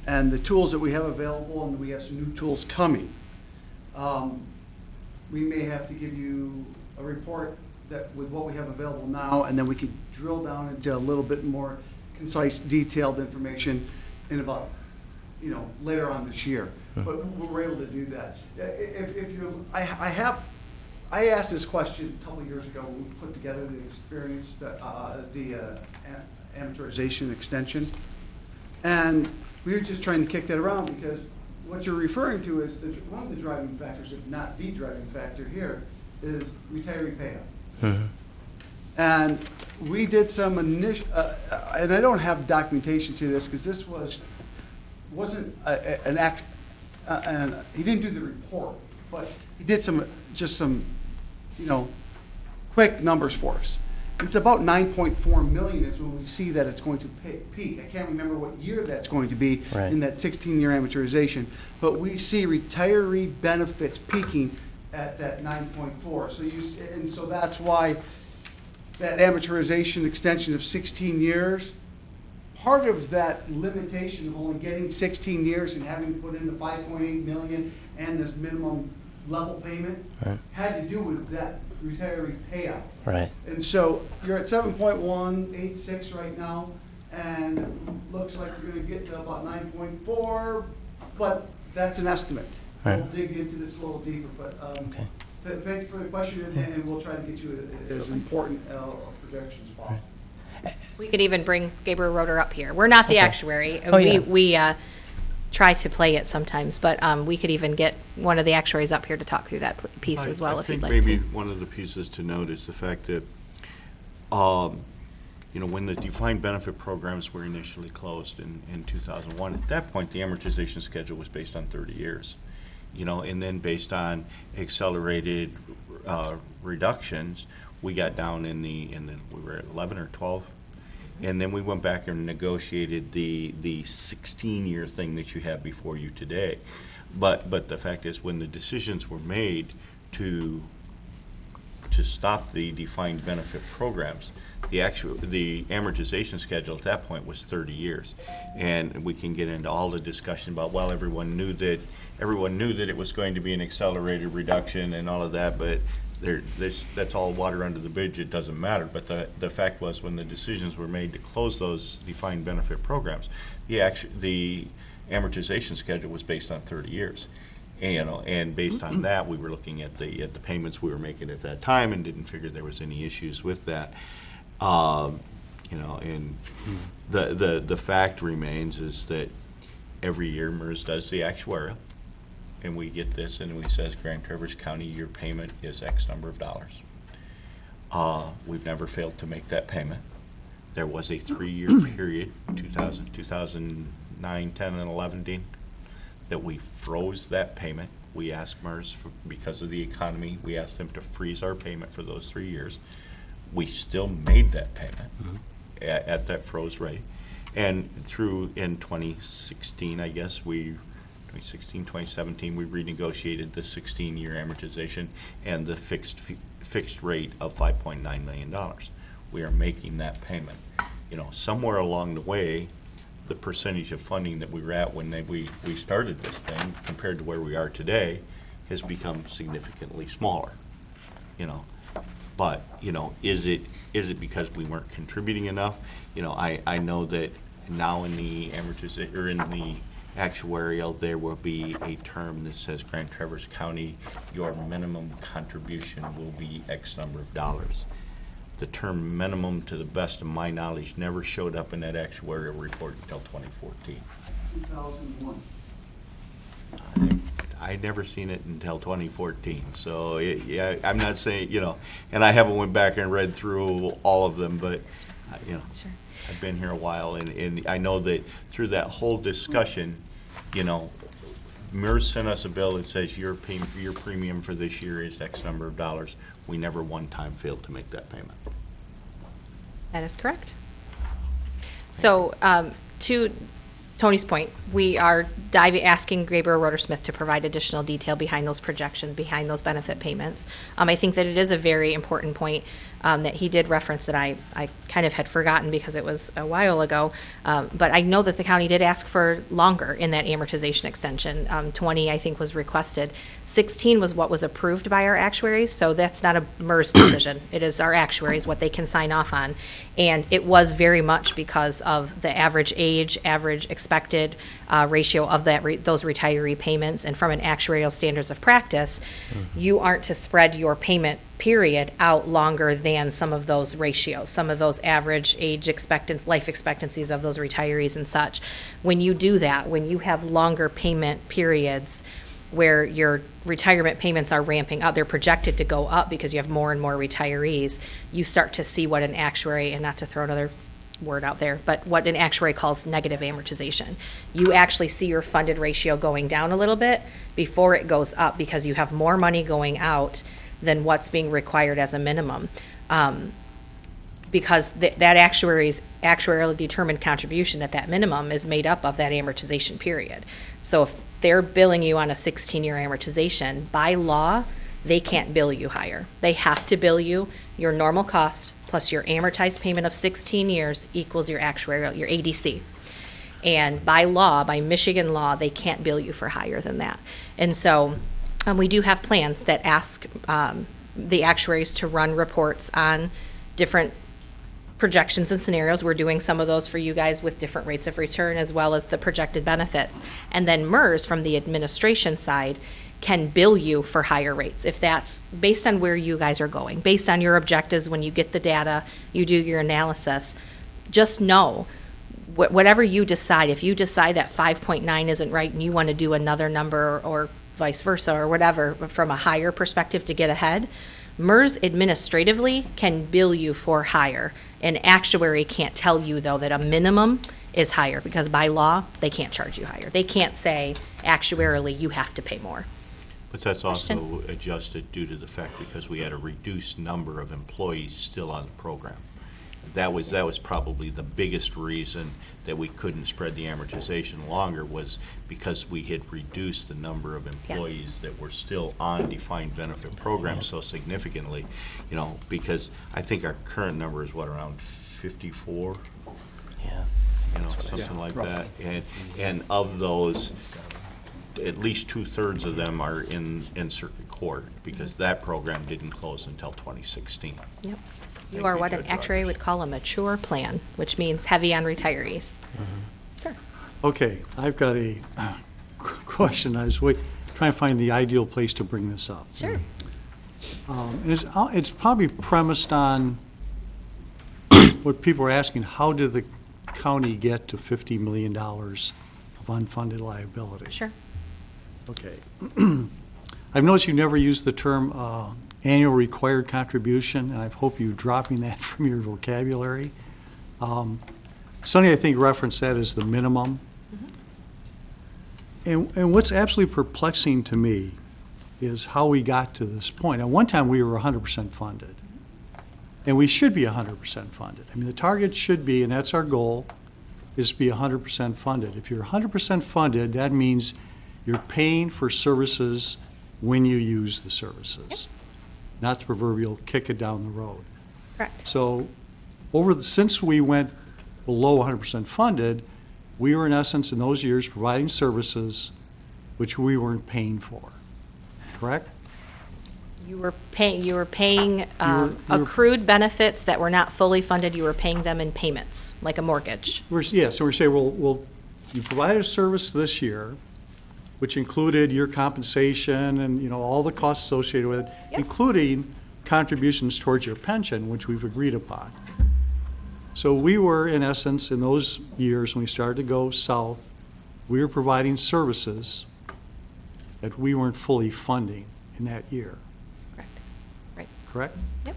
and the tools that we have available, and we have some new tools coming, we may have to give you a report that with what we have available now, and then we can drill down into a little bit more concise, detailed information in about, later on this year. But we're able to do that. I asked this question a couple of years ago when we put together the experience, the amortization extension, and we were just trying to kick that around because what you're referring to is one of the driving factors, if not the driving factor here, is retiree payout. And we did some initial, and I don't have documentation to this because this wasn't an act, and he didn't do the report, but he did some quick numbers for us. It's about 9.4 million is when we see that it's going to peak. I can't remember what year that's going to be in that 16-year amortization, but we see retiree benefits peaking at that 9.4. So that's why that amortization extension of 16 years, part of that limitation of only getting 16 years and having to put in the 5.8 million and this minimum level payment had to do with that retiree payout. Right. And so you're at 7.186 right now, and it looks like we're going to get to about 9.4, but that's an estimate. Right. We'll dig into this a little deeper, but thank you for the question, and we'll try to get you as important projections as possible. We could even bring Gabriel Roeder up here. We're not the actuary. yeah. We try to play it sometimes, but we could even get one of the actuaries up here to talk through that piece as well, if you'd like to. I think maybe one of the pieces to note is the fact that, when the defined benefit programs were initially closed in 2001, at that point, the amortization schedule was based on 30 years. And then based on accelerated reductions, we got down we were at 11 or 12. And then we went back and negotiated the 16-year thing that you have before you today. But the fact is, when the decisions were made to stop the defined benefit programs, the amortization schedule at that point was 30 years. And we can get into all the discussion about, well, everyone knew that it was going to be an accelerated reduction and all of that, but that's all water under the bridge. It doesn't matter. But the fact was, when the decisions were made to close those defined benefit programs, the amortization schedule was based on 30 years. And based on that, we were looking at the payments we were making at that time and didn't figure there was any issues with that. And the fact remains is that every year MERS does the actuarial. And we get this, and we says, Grand Traverse County, your payment is X number of dollars. We've never failed to make that payment. There was a 3-year period, 2009, 10, and 11, Dean, that we froze that payment. We asked MERS, because of the economy, we asked them to freeze our payment for those 3 years. We still made that payment at that froze rate. And in 2016, I guess, 2017, we renegotiated the 16-year amortization and the fixed rate of $5.9 million. We are making that payment. Somewhere along the way, the percentage of funding that we were at when we started this thing compared to where we are today has become significantly smaller. But is it because we weren't contributing enough? I know that now in the amortization or in the actuarial, there will be a term that says, Grand Traverse County, your minimum contribution will be X number of dollars. The term minimum, to the best of my knowledge, never showed up in that actuarial report until 2014. 2001. I'd never seen it until 2014. So, I'm not saying, and I haven't went back and read through all of them, but, Sure. I've been here a while, and I know that through that whole discussion, MERS sent us a bill that says your premium for this year is X number of dollars. We never one time failed to make that payment. That is correct. So, to Tony's point, we are asking Gabriel Roeder Smith to provide additional detail behind those projections, behind those benefit payments. I think that it is a very important point that he did reference that I kind of had forgotten because it was a while ago. But I know that the county did ask for longer in that amortization extension. 20, I think, was requested. 16 was what was approved by our actuaries, so that's not a MERS decision. It is our actuaries, what they can sign off on. And it was very much because of the average age, average expectancy expected ratio of those retiree payments. And from an actuarial standards of practice, you aren't to spread your payment period out longer than some of those ratios, some of those average life expectancies of those retirees and such. When you do that, when you have longer payment periods where your retirement payments are ramping up, they're projected to go up because you have more and more retirees, you start to see what an actuary, and not to throw another word out there, but what an actuary calls negative amortization. You actually see your funded ratio going down a little bit before it goes up because you have more money going out than what's being required as a minimum. Because that actuary's actuarially determined contribution at that minimum is made up of that amortization period. So if they're billing you on a 16-year amortization, by law, they can't bill you higher. They have to bill you your normal cost plus your amortized payment of 16 years equals your actuarial, your ADC. And by law, by Michigan law, they can't bill you for higher than that. And so we do have plans that ask the actuaries to run reports on different projections and scenarios. We're doing some of those for you guys with different rates of return as well as the projected benefits. And then MERS, from the administration side, can bill you for higher rates if that's based on where you guys are going, based on your objectives. When you get the data, you do your analysis, just know whatever you decide, if you decide that 5.9 isn't right and you want to do another number or vice versa or whatever from a higher perspective to get ahead, MERS administratively can bill you for higher. An actuary can't tell you, though, that a minimum is higher because by law, they can't charge you higher. They can't say actuarially you have to pay more. But that's also adjusted due to the fact because we had a reduced number of employees still on the program. That was probably the biggest reason that we couldn't spread the amortization longer, was because we had reduced the number of employees that were still on defined benefit programs so significantly, because I think our current number is around 54? Yeah. Something like that. And of those, at least 2/3 of them are in circuit court because that program didn't close until 2016. Yep. You are what an actuary would call a mature plan, which means heavy on retirees. Sir. Okay, I've got a question. I was trying to find the ideal place to bring this up. Sure. It's probably premised on what people are asking: how did the county get to $50 million of unfunded liability? Sure. Okay. I've noticed you never used the term annual required contribution, and I hope you're dropping that from your vocabulary. Sonny, I think, referenced that as the minimum. And what's absolutely perplexing to me is how we got to this point. At one time, we were 100% funded, and we should be 100% funded. I mean, the target should be, and that's our goal, is to be 100% funded. If you're 100% funded, that means you're paying for services when you use the services, not the proverbial kick it down the road. Correct. So since we went below 100% funded, we were in essence in those years providing services which we weren't paying for, correct? You were paying accrued benefits that were not fully funded. You were paying them in payments, like a mortgage. So we're saying, well, you provided a service this year, which included your compensation and, all the costs associated with it, including contributions towards your pension, which we've agreed upon. So we were, in essence, in those years when we started to go south, we were providing services that we weren't fully funding in that year. Correct. Right. Correct? Yep.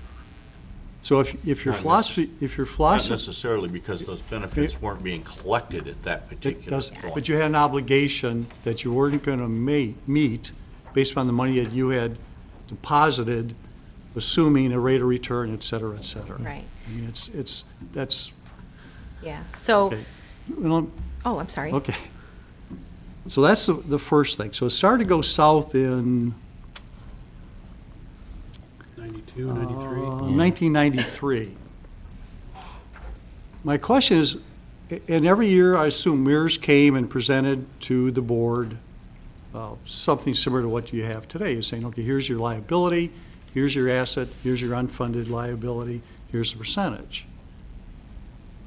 So if your Not philosophy, Not necessarily because those benefits weren't being collected at that particular point. but you had an obligation that you weren't going to meet based upon the money that you had deposited, assuming a rate of return, et cetera, et cetera. Right. I mean, that's. Yeah. So. Okay. Well, Oh, I'm sorry. okay. So that's the first thing. So it started to go south in 92, 93. 1993. My question is, and every year I assume MERS came and presented to the board something similar to what you have today. You're saying, okay, here's your liability, here's your asset, here's your unfunded liability, here's the percentage.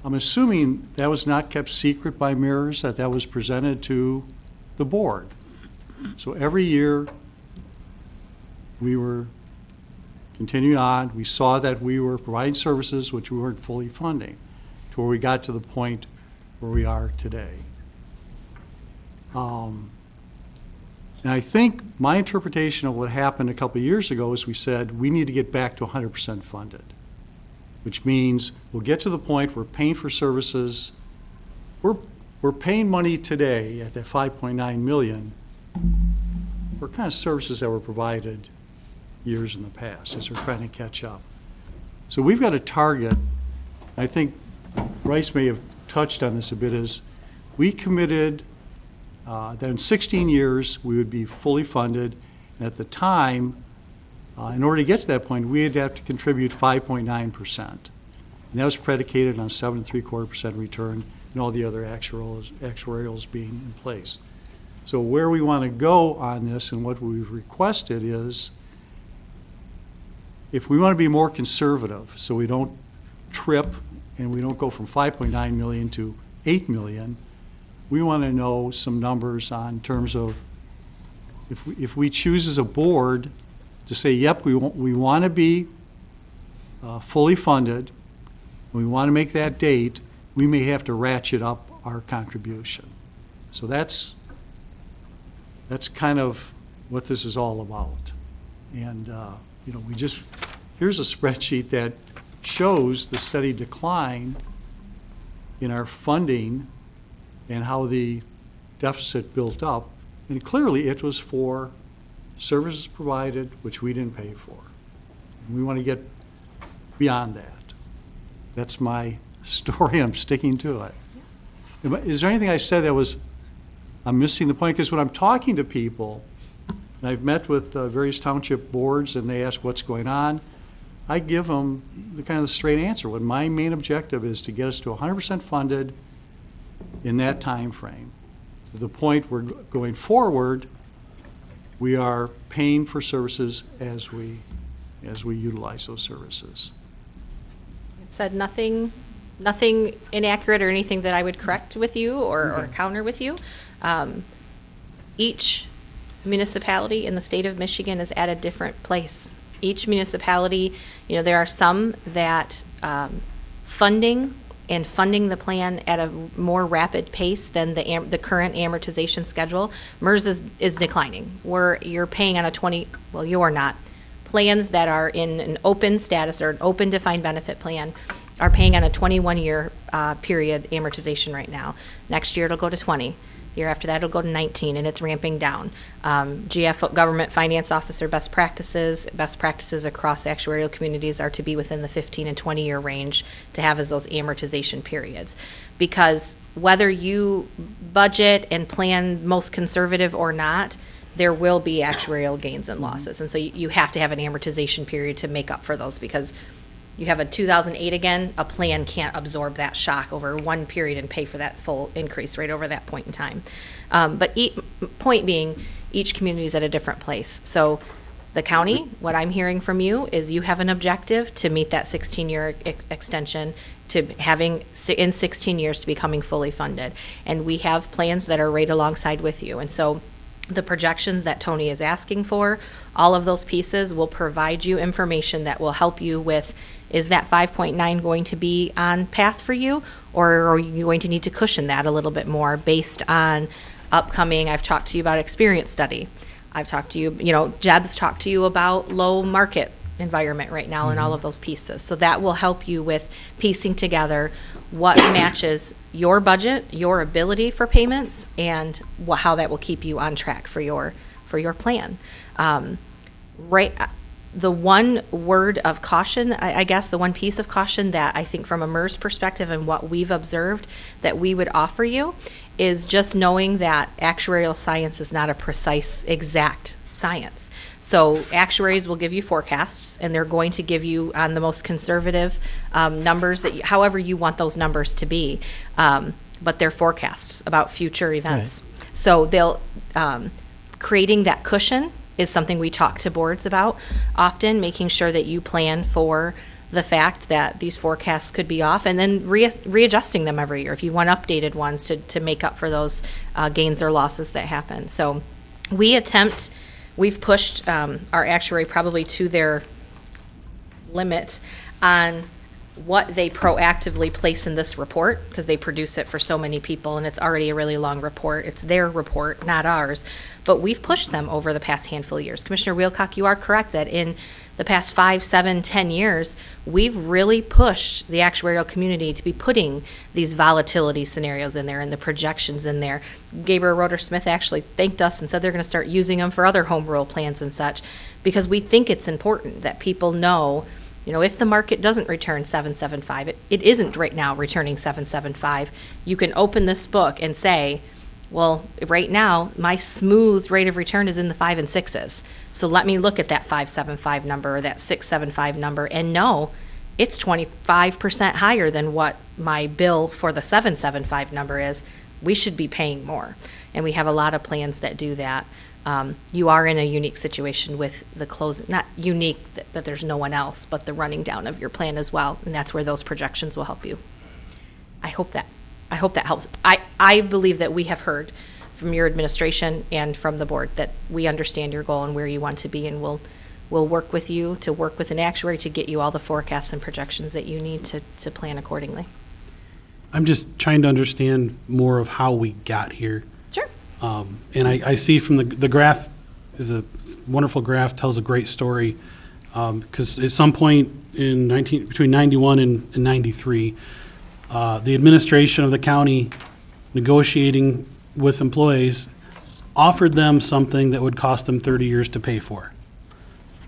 I'm assuming that was not kept secret by MERS, that was presented to the board. So every year, we were continuing on. We saw that we were providing services which we weren't fully funding, to where we got to the point where we are today. And I think my interpretation of what happened a couple of years ago is we said we need to get back to 100% funded, which means we'll get to the point where paying for services, we're paying money today at that 5.9 million for kind of services that were provided years in the past as we're trying to catch up. So we've got a target, I think Bryce may have touched on this a bit, is we committed that in 16 years we would be fully funded, and at the time, in order to get to that point, we'd have to contribute 5.9%. And that was predicated on 7.75% return and all the other actuarials being in place. So where we want to go on this and what we've requested is, if we want to be more conservative, so we don't trip and we don't go from 5.9 million to 8 million, we want to know some numbers on terms of if we choose as a board to say, yep, we want to be fully funded, we want to make that date, we may have to ratchet up our contribution. So that's kind of what this is all about. And here's a spreadsheet that shows the steady decline in our funding and how the deficit built up. And clearly it was for services provided which we didn't pay for. And we want to get beyond that. That's my story. I'm sticking to it. Is there anything I said that I'm missing the point? Because when I'm talking to people, and I've met with various township boards and they ask what's going on, I give them the kind of the straight answer. When my main objective is to get us to 100% funded in that time frame. To the point where going forward, we are paying for services as we utilize those services. It said nothing inaccurate or anything that I would correct with you or counter with you. Each municipality in the state of Michigan is at a different place. Each municipality, there are some that funding the plan at a more rapid pace than the current amortization schedule. MERS is declining. You're paying on you're not. Plans that are in an open status or an open defined benefit plan are paying on a 21-year period amortization right now. Next year it'll go to 20. Year after that, it'll go to 19, and it's ramping down. GF, Government Finance Officer, best practices across actuarial communities are to be within the 15 and 20-year range to have as those amortization periods. Because whether you budget and plan most conservative or not, there will be actuarial gains and losses. And so you have to have an amortization period to make up for those, because you have a 2008 again, a plan can't absorb that shock over one period and pay for that full increase right over that point in time. But point being, each community is at a different place. So the county, what I'm hearing from you is you have an objective to meet that 16-year extension to having in 16 years to becoming fully funded. And we have plans that are right alongside with you. And so the projections that Tony is asking for, all of those pieces will provide you information that will help you with, is that 5.9 going to be on path for you, or are you going to need to cushion that a little bit more based on upcoming, I've talked to you about experience study. I've talked to you, Jeb's talked to you about low market environment right now and all of those pieces. So that will help you with piecing together what matches your budget, your ability for payments, and how that will keep you on track for your plan. The one word of caution, I guess, the one piece of caution that I think from a MERS perspective and what we've observed that we would offer you is just knowing that actuarial science is not a precise, exact science. So actuaries will give you forecasts, and they're going to give you on the most conservative numbers, however you want those numbers to be, but they're forecasts about future events. Right. So they'll creating that cushion is something we talk to boards about often, making sure that you plan for the fact that these forecasts could be off, and then readjusting them every year if you want updated ones to make up for those gains or losses that happen. So we've pushed our actuary probably to their limit on what they proactively place in this report, because they produce it for so many people, and it's already a really long report. It's their report, not ours. But we've pushed them over the past handful of years. Commissioner Wheelcock, you are correct that in the past 5, 7, 10 years, we've really pushed the actuarial community to be putting these volatility scenarios in there and the projections in there. Gabriel Roeder-Smith actually thanked us and said they're going to start using them for other home rule plans and such, because we think it's important that people know, if the market doesn't return 7.75, it isn't right now returning 7.75, you can open this book and say, well, right now, my smooth rate of return is in the 5 and 6s. So let me look at that 5.75 number or that 6.75 number and know it's 25% higher than what my bill for the 7.75 number is. We should be paying more. And we have a lot of plans that do that. You are in a unique situation with the close, not unique that there's no one else, but the running down of your plan as well. And that's where those projections will help you. I hope that helps. I believe that we have heard from your administration and from the board that we understand your goal and where you want to be, and we'll work with you to work with an actuary to get you all the forecasts and projections that you need to plan accordingly. I'm just trying to understand more of how we got here. Sure. And I see from the graph is a wonderful graph, tells a great story. Because at some point in between 91 and 93, the administration of the county, negotiating with employees, offered them something that would cost them 30 years to pay for.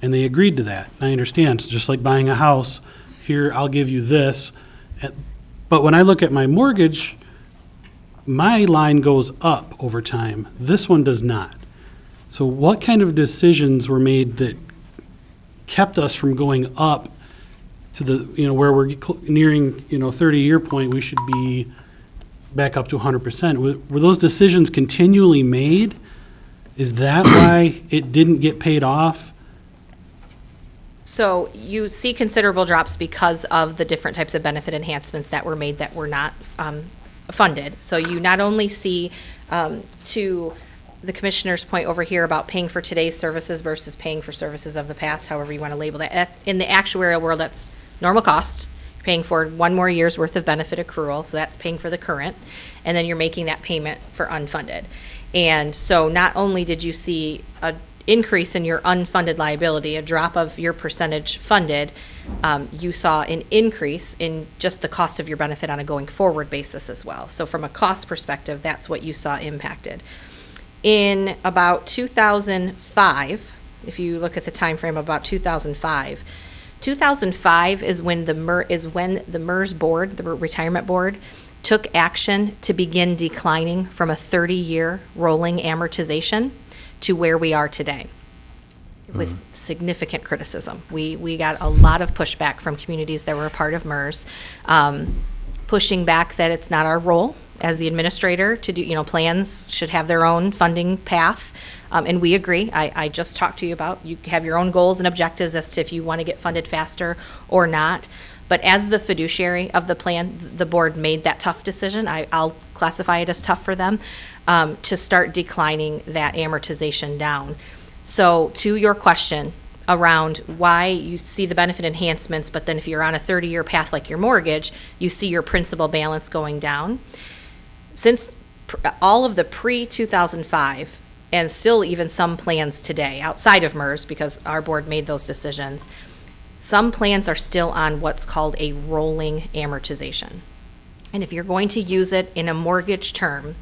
And they agreed to that. I understand. It's just like buying a house. Here, I'll give you this. But when I look at my mortgage, my line goes up over time. This one does not. So what kind of decisions were made that kept us from going up to the, where we're nearing, 30-year point, we should be back up to 100%. Were those decisions continually made? Is that why it didn't get paid off? So you see considerable drops because of the different types of benefit enhancements that were made that were not funded. So you not only see, to the commissioner's point over here about paying for today's services versus paying for services of the past, however you want to label that. In the actuarial world, that's normal cost. You're paying for 1 more year's worth of benefit accrual, so that's paying for the current, and then you're making that payment for unfunded. And so not only did you see an increase in your unfunded liability, a drop of your percentage funded, you saw an increase in just the cost of your benefit on a going forward basis as well. So from a cost perspective, that's what you saw impacted. In about 2005, if you look at the time frame about 2005 is when the MERS board, the retirement board, took action to begin declining from a 30-year rolling amortization to where we are today, with significant criticism. We got a lot of pushback from communities that were a part of MERS, pushing back that it's not our role as the administrator to do, plans should have their own funding path. And we agree. I just talked to you about, you have your own goals and objectives as to if you want to get funded faster or not. But as the fiduciary of the plan, the board made that tough decision. I'll classify it as tough for them, to start declining that amortization down. So to your question around why you see the benefit enhancements, but then if you're on a 30-year path like your mortgage, you see your principal balance going down. Since all of the pre-2005, and still even some plans today, outside of MERS, because our board made those decisions, some plans are still on what's called a rolling amortization. And if you're going to use it in a mortgage term,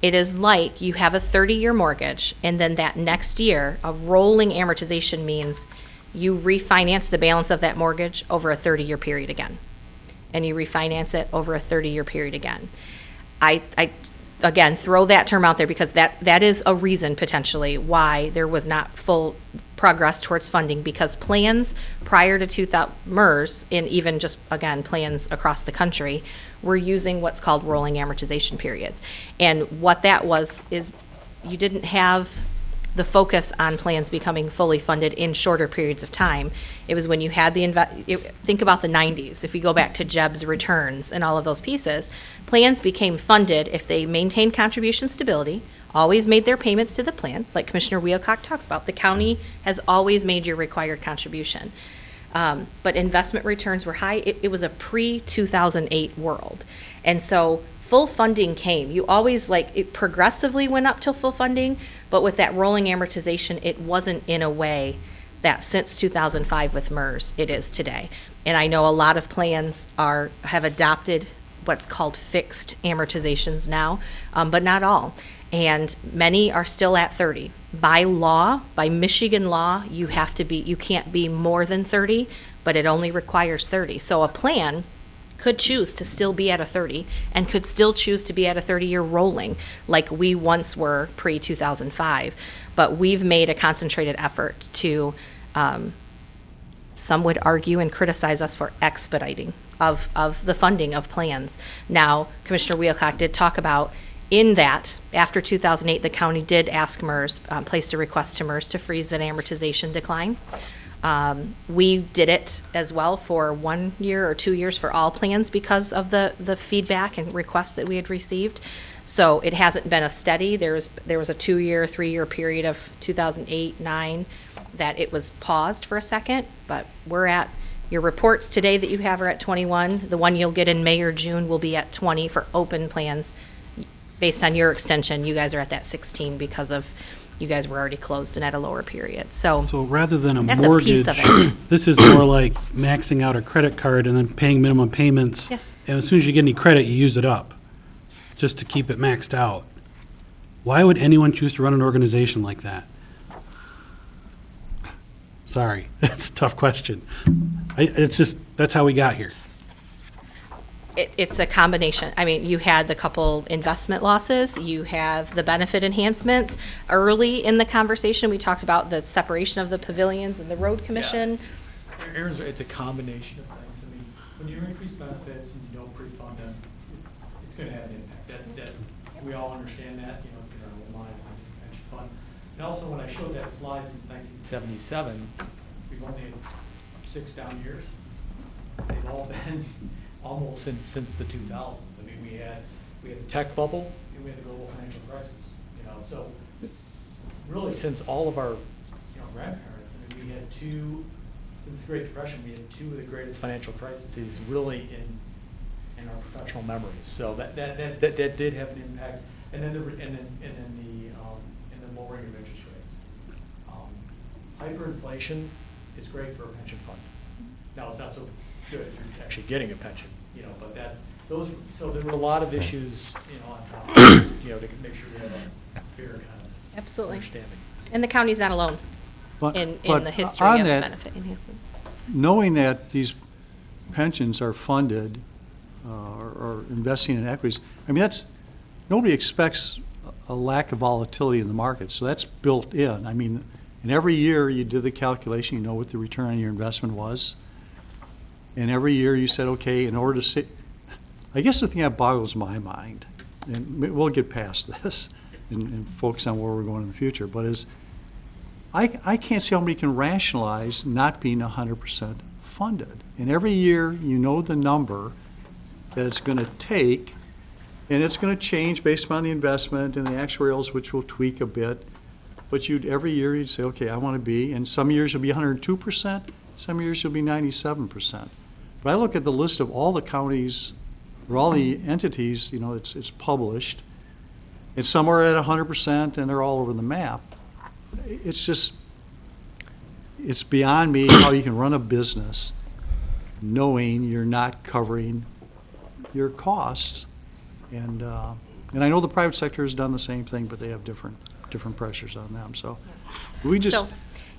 it is like you have a 30-year mortgage, and then that next year, a rolling amortization means you refinance the balance of that mortgage over a 30-year period again. And you refinance it over a 30-year period again. I again, throw that term out there because that is a reason potentially why there was not full progress towards funding, because plans prior to MERS, and even just, again, plans across the country, were using what's called rolling amortization periods. And what that was is you didn't have the focus on plans becoming fully funded in shorter periods of time. It was when you had think about the 90s, if you go back to Jeb's returns and all of those pieces, plans became funded if they maintained contribution stability, always made their payments to the plan, like Commissioner Wheelcock talks about. The county has always made your required contribution. But investment returns were high. It was a pre-2008 world. And so full funding came. You always, it progressively went up till full funding, but with that rolling amortization, it wasn't in a way that since 2005 with MERS, it is today. And I know a lot of plans have adopted what's called fixed amortizations now, but not all. And many are still at 30. By law, by Michigan law, you can't be more than 30, but it only requires 30. So a plan could choose to still be at a 30 and could still choose to be at a 30-year rolling like we once were pre-2005. But we've made a concentrated effort to, some would argue and criticize us for expediting of the funding of plans. Now, Commissioner Wheelcock did talk about in that, after 2008, the county did ask MERS, placed a request to MERS to freeze that amortization decline. We did it as well for 1 year or 2 years for all plans because of the feedback and requests that we had received. So it hasn't been a steady. There was a 2-year, 3-year period of 2008, 9 that it was paused for a second, but we're at, your reports today that you have are at 21. The one you'll get in May or June will be at 20 for open plans. Based on your extension, you guys are at that 16 because of you guys were already closed and at a lower period. So rather than a that's mortgage, a piece of it. this is more like maxing out a credit card and then paying minimum payments. Yes. And as soon as you get any credit, you use it up, just to keep it maxed out. Why would anyone choose to run an organization like that? Sorry, that's a tough question. That's how we got here. It's a combination. I mean, you had the couple investment losses, you have the benefit enhancements. Early in the conversation, we talked about the separation of the pavilions and the road commission. Aaron's, it's a combination of things. I mean, when you increase benefits and you don't pre-fund them, it's going to have an impact. That we all understand that, it's in our own lives and pension fund. And also, when I showed that slide since 1977, we've only had 6 down years. They've all been almost since the 2000s. I mean, we had the tech bubble and we had the global financial crisis. So really, since all of our grandparents, I mean, we had since the Great Depression, we had 2 of the greatest financial crises really in our professional memories. So that did have an impact. And then the lowering of interest rates. Hyperinflation is great for a pension fund. Now it's not so good if you're actually getting a pension, but so there were a lot of issues, on top of this, to make sure we have a fair kind of Absolutely. understanding. And the county's not alone But in the history on of that, benefit enhancements. knowing that these pensions are funded or investing in equities, I mean, nobody expects a lack of volatility in the market, so that's built in. I mean, and every year you did the calculation, you know what the return on your investment was. And every year you said, okay, in order to sit, I guess the thing that boggles my mind, and we'll get past this and focus on where we're going in the future, but I can't see how many can rationalize not being 100% funded. And every year you know the number that it's going to take, and it's going to change based upon the investment and the actuarials, which will tweak a bit. But every year you'd say, okay, I want to be, and some years you'll be 102%, some years you'll be 97%. But I look at the list of all the counties, or all the entities, it's published, and some are at 100% and they're all over the map. It's beyond me how you can run a business knowing you're not covering your costs. And I know the private sector has done the same thing, but they have different pressures on them. So we just,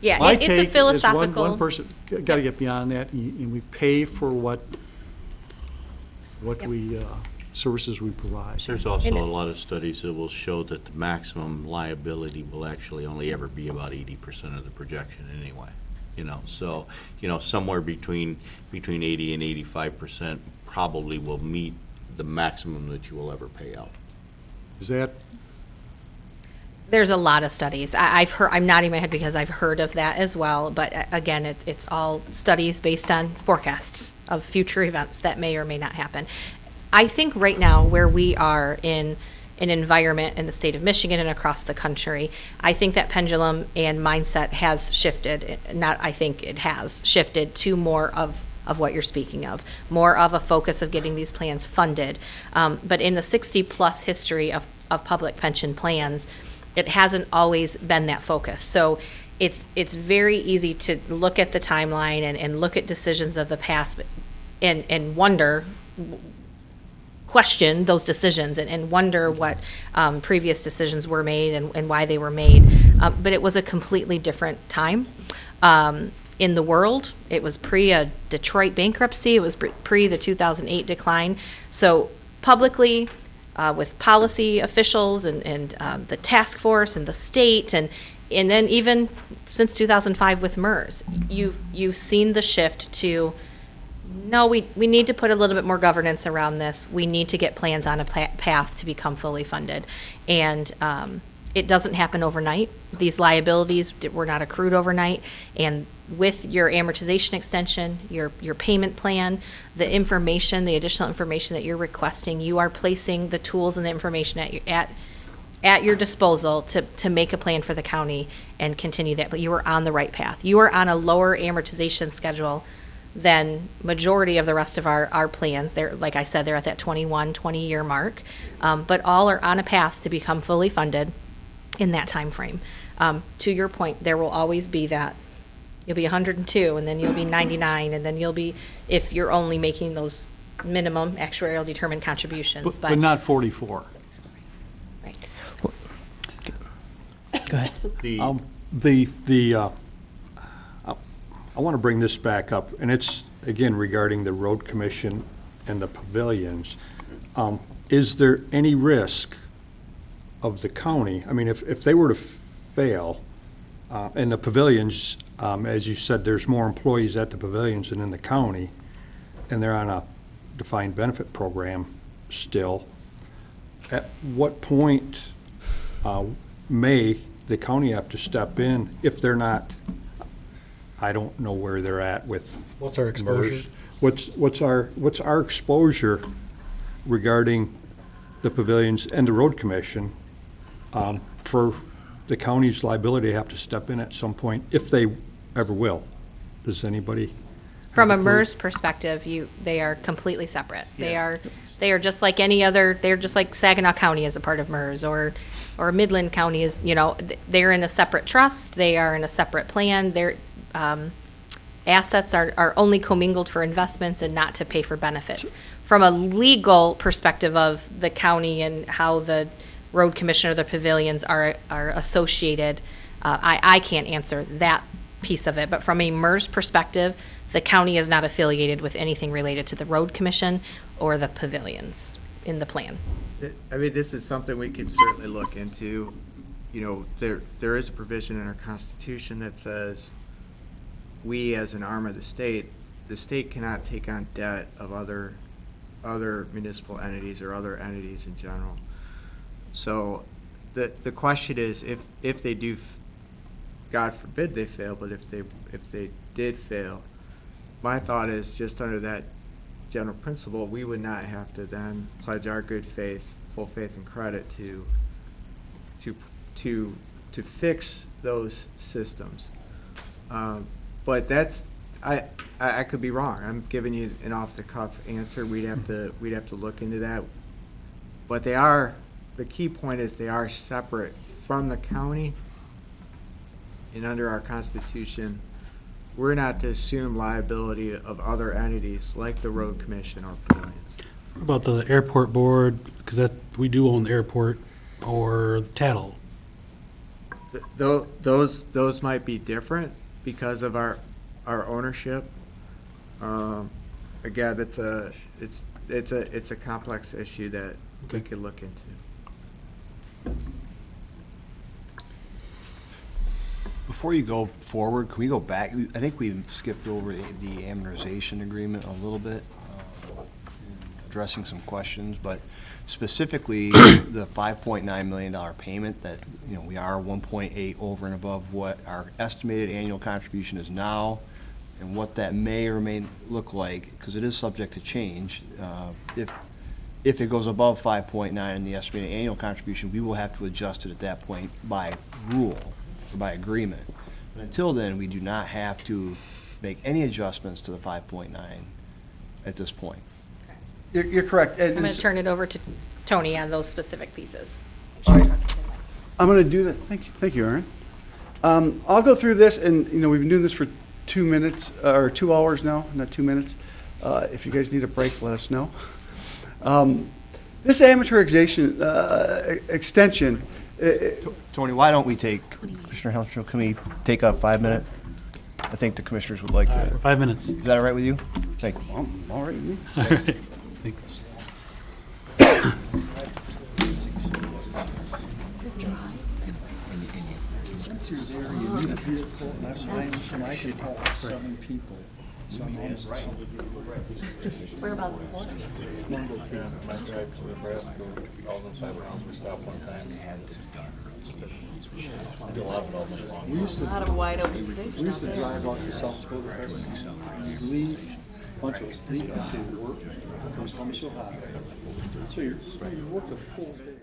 yeah, my it's a take is philosophical. one person got to get beyond that, and we pay for what we services we provide. There's also a lot of studies that will show that the maximum liability will actually only ever be about 80% of the projection anyway. So somewhere between 80 and 85% probably will meet the maximum that you will ever pay out. Is that There's a lot of studies. I've heard, I'm nodding my head because I've heard of that as well, but again, it's all studies based on forecasts of future events that may or may not happen. I think right now where we are in an environment in the state of Michigan and across the country, I think that pendulum and mindset has shifted. I think it has shifted to more of what you're speaking of, more of a focus of getting these plans funded. But in the 60-plus history of public pension plans, it hasn't always been that focus. So it's very easy to look at the timeline and look at decisions of the past and wonder, question those decisions and wonder what previous decisions were made and why they were made. But it was a completely different time in the world. It was pre a Detroit bankruptcy. It was pre the 2008 decline. So publicly, with policy officials and the task force and the state and then even since 2005 with MERS, you've seen the shift to, no, we need to put a little bit more governance around this. We need to get plans on a path to become fully funded. And it doesn't happen overnight. These liabilities were not accrued overnight. And with your amortization extension, your payment plan, the information, the additional information that you're requesting, you are placing the tools and the information at your disposal to make a plan for the county and continue that. But you are on the right path. You are on a lower amortization schedule than majority of the rest of our plans. They're, like I said, they're at that 20-year mark. But all are on a path to become fully funded in that time frame. To your point, there will always be that. You'll be 102, and then you'll be 99, and then you'll be, if you're only making those minimum actuarial determined contributions. But not 44. Right. Go ahead. I want to bring this back up, and it's, again, regarding the road commission and the pavilions. Is there any risk of the county, I mean, if they were to fail, and the pavilions, as you said, there's more employees at the pavilions than in the county, and they're on a defined benefit program still, at what point may the county have to step in if they're not, I don't know where they're at with. What's our exposure? What's our exposure regarding the pavilions and the road commission for the county's liability to have to step in at some point, if they ever will? Does anybody? From a MERS perspective, they are completely separate. Yeah. They are just like any other, they're just like Saginaw County is a part of MERS, or Midland County is, they're in a separate trust, they are in a separate plan, their assets are only commingled for investments and not to pay for benefits. From a legal perspective of the county and how the road commission or the pavilions are associated, I can't answer that piece of it. But from a MERS perspective, the county is not affiliated with anything related to the road commission or the pavilions in the plan. I mean, this is something we can certainly look into. There is a provision in our Constitution that says we, as an arm of the state cannot take on debt of other municipal entities or other entities in general. So the question is, if they do, God forbid they fail, but if they did fail, my thought is, just under that general principle, we would not have to then pledge our good faith, full faith and credit to fix those systems. But that's, I could be wrong. I'm giving you an off-the-cuff answer. We'd have to look into that. But the key point is they are separate from the county, and under our Constitution, we're not to assume liability of other entities like the road commission or pavilions. What about the airport board, because we do own the airport, or the Tattle? Those might be different because of our ownership. Again, it's a complex issue that we could look into. Before you go forward, can we go back? I think we skipped over the amortization agreement a little bit. addressing some questions, but specifically, the $5.9 million payment that, we are 1.8 over and above what our estimated annual contribution is now, and what that may or may look like, because it is subject to change. If it goes above 5.9 in the estimated annual contribution, we will have to adjust it at that point by rule, or by agreement. But until then, we do not have to make any adjustments to the 5.9 at this point. You're correct. I'm going to turn it over to Tony on those specific pieces. I'm going to do that. Thank you, Aaron. I'll go through this, and we've been doing this for 2 minutes or 2 hours now, not 2 minutes. If you guys need a break, let us know. This amortization extension. Tony, why don't we take, Commissioner Henshaw, can we take a 5-minute? I think the commissioners would like to. 5 minutes. Is that all right with you? Thank you. All right with me. All right. Thanks. Whereabouts in Florida? We used A lot of wide open space. We used to drive out to South Dakota, leave, bunch of leave after work, comes home so hot. So you work a full day.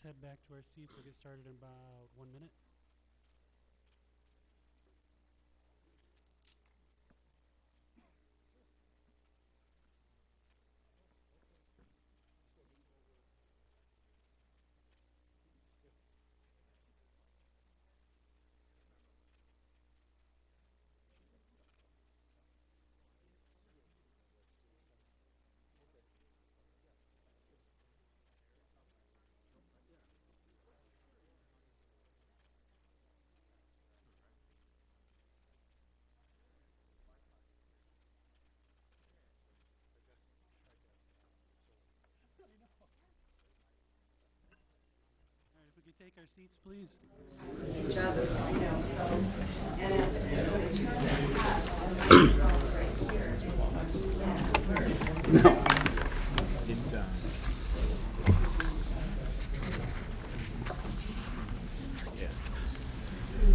head back to our seats. We'll get started in about 1 minute. All right, if we could take our seats, please.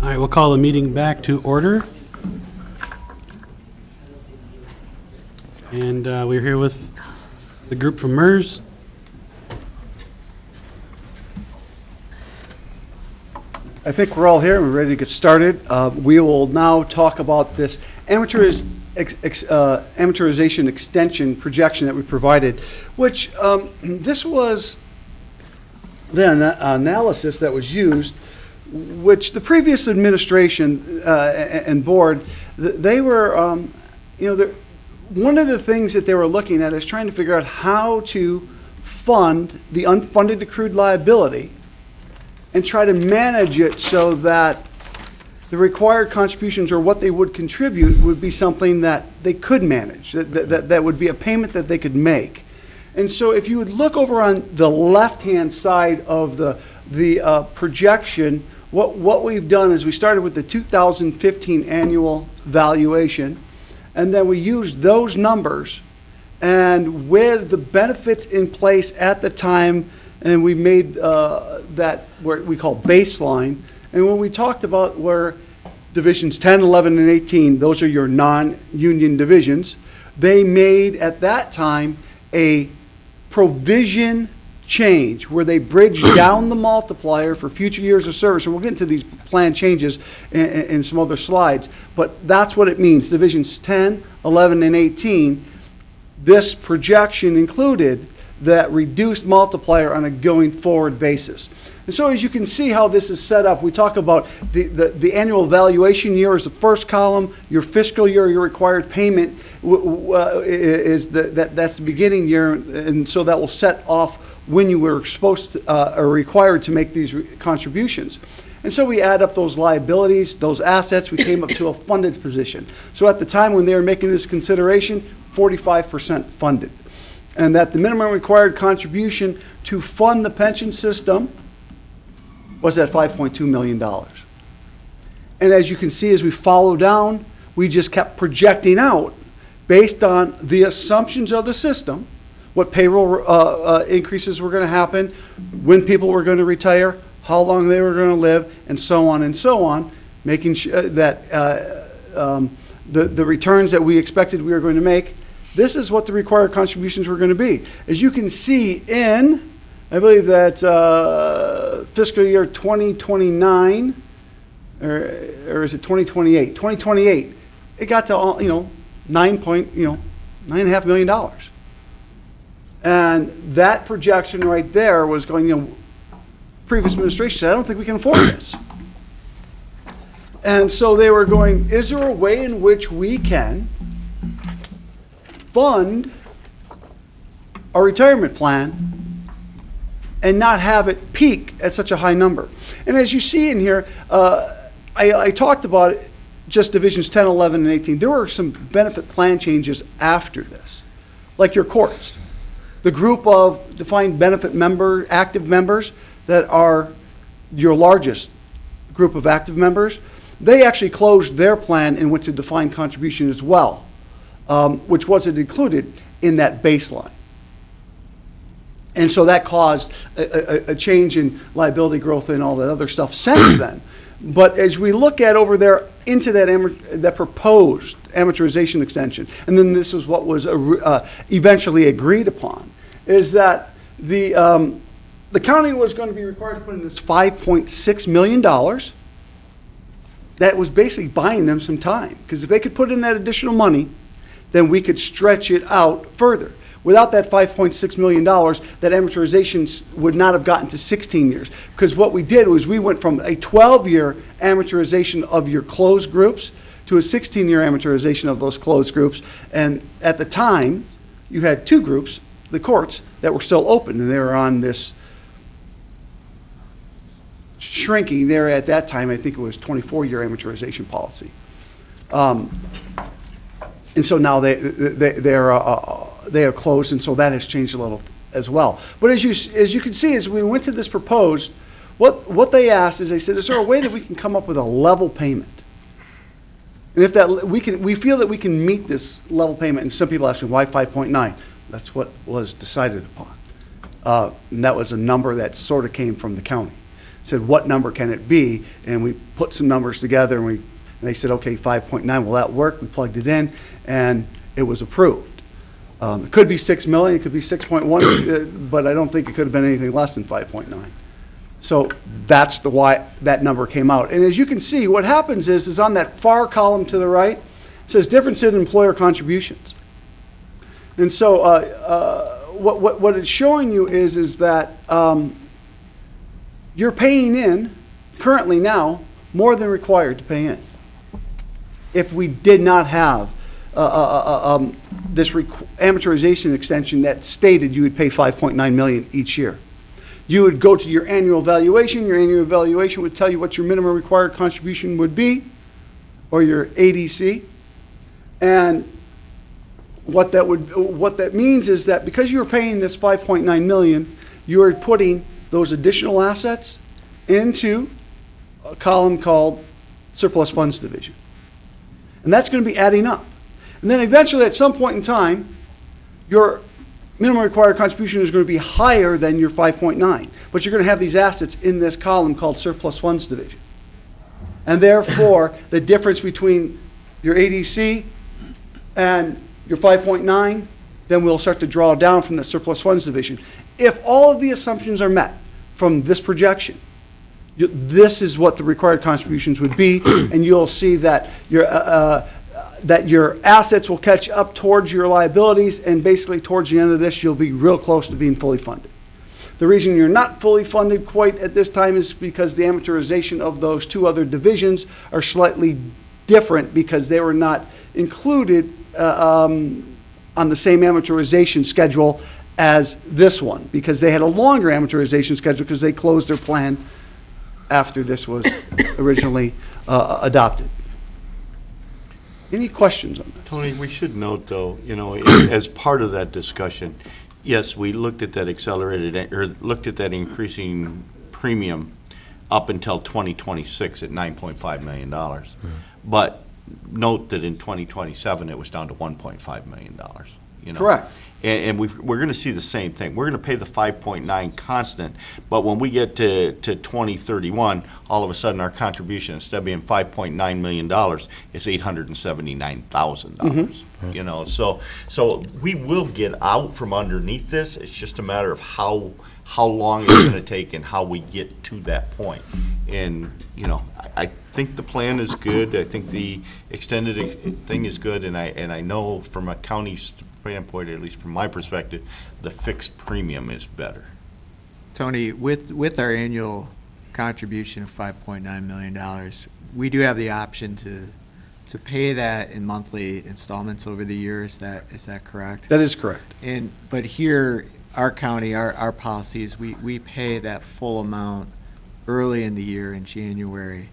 All right, we'll call the meeting back to order. And we're here with the group from MERS. I think we're all here and we're ready to get started. We will now talk about this amortization extension projection that we provided, which this was the analysis that was used, which the previous administration and board, they were, one of the things that they were looking at is trying to figure out how to fund the unfunded accrued liability and try to manage it so that the required contributions or what they would contribute would be something that they could manage, that would be a payment that they could make. And so if you would look over on the left-hand side of the projection, what we've done is we started with the 2015 annual valuation, and then we used those numbers, and with the benefits in place at the time, and we made that what we call baseline. And when we talked about where divisions 10, 11, and 18, those are your non-union divisions, they made at that time a provision change where they bridged down the multiplier for future years of service. And we'll get into these plan changes in some other slides, but that's what it means. Divisions 10, 11, and 18, this projection included that reduced multiplier on a going forward basis. And so as you can see how this is set up, we talk about the annual valuation year is the first column, your fiscal year, your required payment is that's the beginning year, and so that will set off when you were supposed to, or required to make these contributions. And so we add up those liabilities, those assets, we came up to a funded position. So at the time when they were making this consideration, 45% funded. And that the minimum required contribution to fund the pension system was at $5.2 million. And as you can see, as we follow down, we just kept projecting out based on the assumptions of the system, what payroll increases were going to happen, when people were going to retire, how long they were going to live, and so on, making sure that the returns that we expected we were going to make, this is what the required contributions were going to be. As you can see in, I believe that fiscal year 2029, or is it 2028? 2028, it got to $9.5 million. And that projection right there was going, previous administration said, I don't think we can afford this. And so they were going, is there a way in which we can fund a retirement plan and not have it peak at such a high number? And as you see in here, I talked about it, just divisions 10, 11, and 18. There were some benefit plan changes after this, like your courts. The group of defined benefit active members that are your largest group of active members, they actually closed their plan and went to defined contribution as well, which wasn't included in that baseline. And so that caused a change in liability growth and all that other stuff since then. But as we look at over there into that proposed amortization extension, and then this is what was eventually agreed upon, is that the the county was going to be required to put in this $5.6 million. That was basically buying them some time, because if they could put in that additional money, then we could stretch it out further. Without that $5.6 million, that amortization would not have gotten to 16 years. Because what we did was we went from a 12-year amortization of your closed groups to a 16-year amortization of those closed groups. And at the time, you had two groups, the courts, that were still open, and they were on this shrinking there at that time. I think it was 24-year amortization policy. And so now they are closed, and so that has changed a little as well. But as you can see, as we went to this proposed, what they asked is, they said, is there a way that we can come up with a level payment? And if that we feel that we can meet this level payment, and some people ask me, why 5.9? That's what was decided upon. And that was a number that sort of came from the county. Said, what number can it be? And we put some numbers together, and they said, okay, 5.9, will that work? We plugged it in, and it was approved. It could be 6 million, it could be 6.1, but I don't think it could have been anything less than 5.9. So that's why that number came out. And as you can see, what happens is on that far column to the right, it says difference in employer contributions. And so what it's showing you is that you're paying in, currently now, more than required to pay in. If we did not have this amortization extension that stated you would pay $5.9 million each year. You would go to your annual valuation. Your annual valuation would tell you what your minimum required contribution would be, or your ADC. And what that means is that because you're paying this $5.9 million, you are putting those additional assets into a column called surplus funds division. And that's going to be adding up. And then eventually, at some point in time, your minimum required contribution is going to be higher than your 5.9. But you're going to have these assets in this column called surplus funds division. And therefore, the difference between your ADC and your 5.9, then we'll start to draw down from the surplus funds division. If all of the assumptions are met from this projection, this is what the required contributions would be, and you'll see that your assets will catch up towards your liabilities, and basically towards the end of this, you'll be real close to being fully funded. The reason you're not fully funded quite at this time is because the amortization of those two other divisions are slightly different, because they were not included on the same amortization schedule as this one, because they had a longer amortization schedule because they closed their plan after this was originally adopted. Any questions on this? Tony, we should note, though, as part of that discussion, yes, we looked at that looked at that increasing premium up until 2026 at $9.5 million. But note that in 2027, it was down to $1.5 million. Correct. And we're going to see the same thing. We're going to pay the 5.9 constant, but when we get to 2031, all of a sudden our contribution, instead of being $5.9 million, it's $879,000. So we will get out from underneath this. It's just a matter of how long it's going to take and how we get to that point. And I think the plan is good. I think the extended thing is good, and I know from a county standpoint, at least from my perspective, the fixed premium is better. Tony, with our annual contribution of $5.9 million, we do have the option to pay that in monthly installments over the year. Is that correct? That is correct. But here, our county, our policies, we pay that full amount early in the year in January.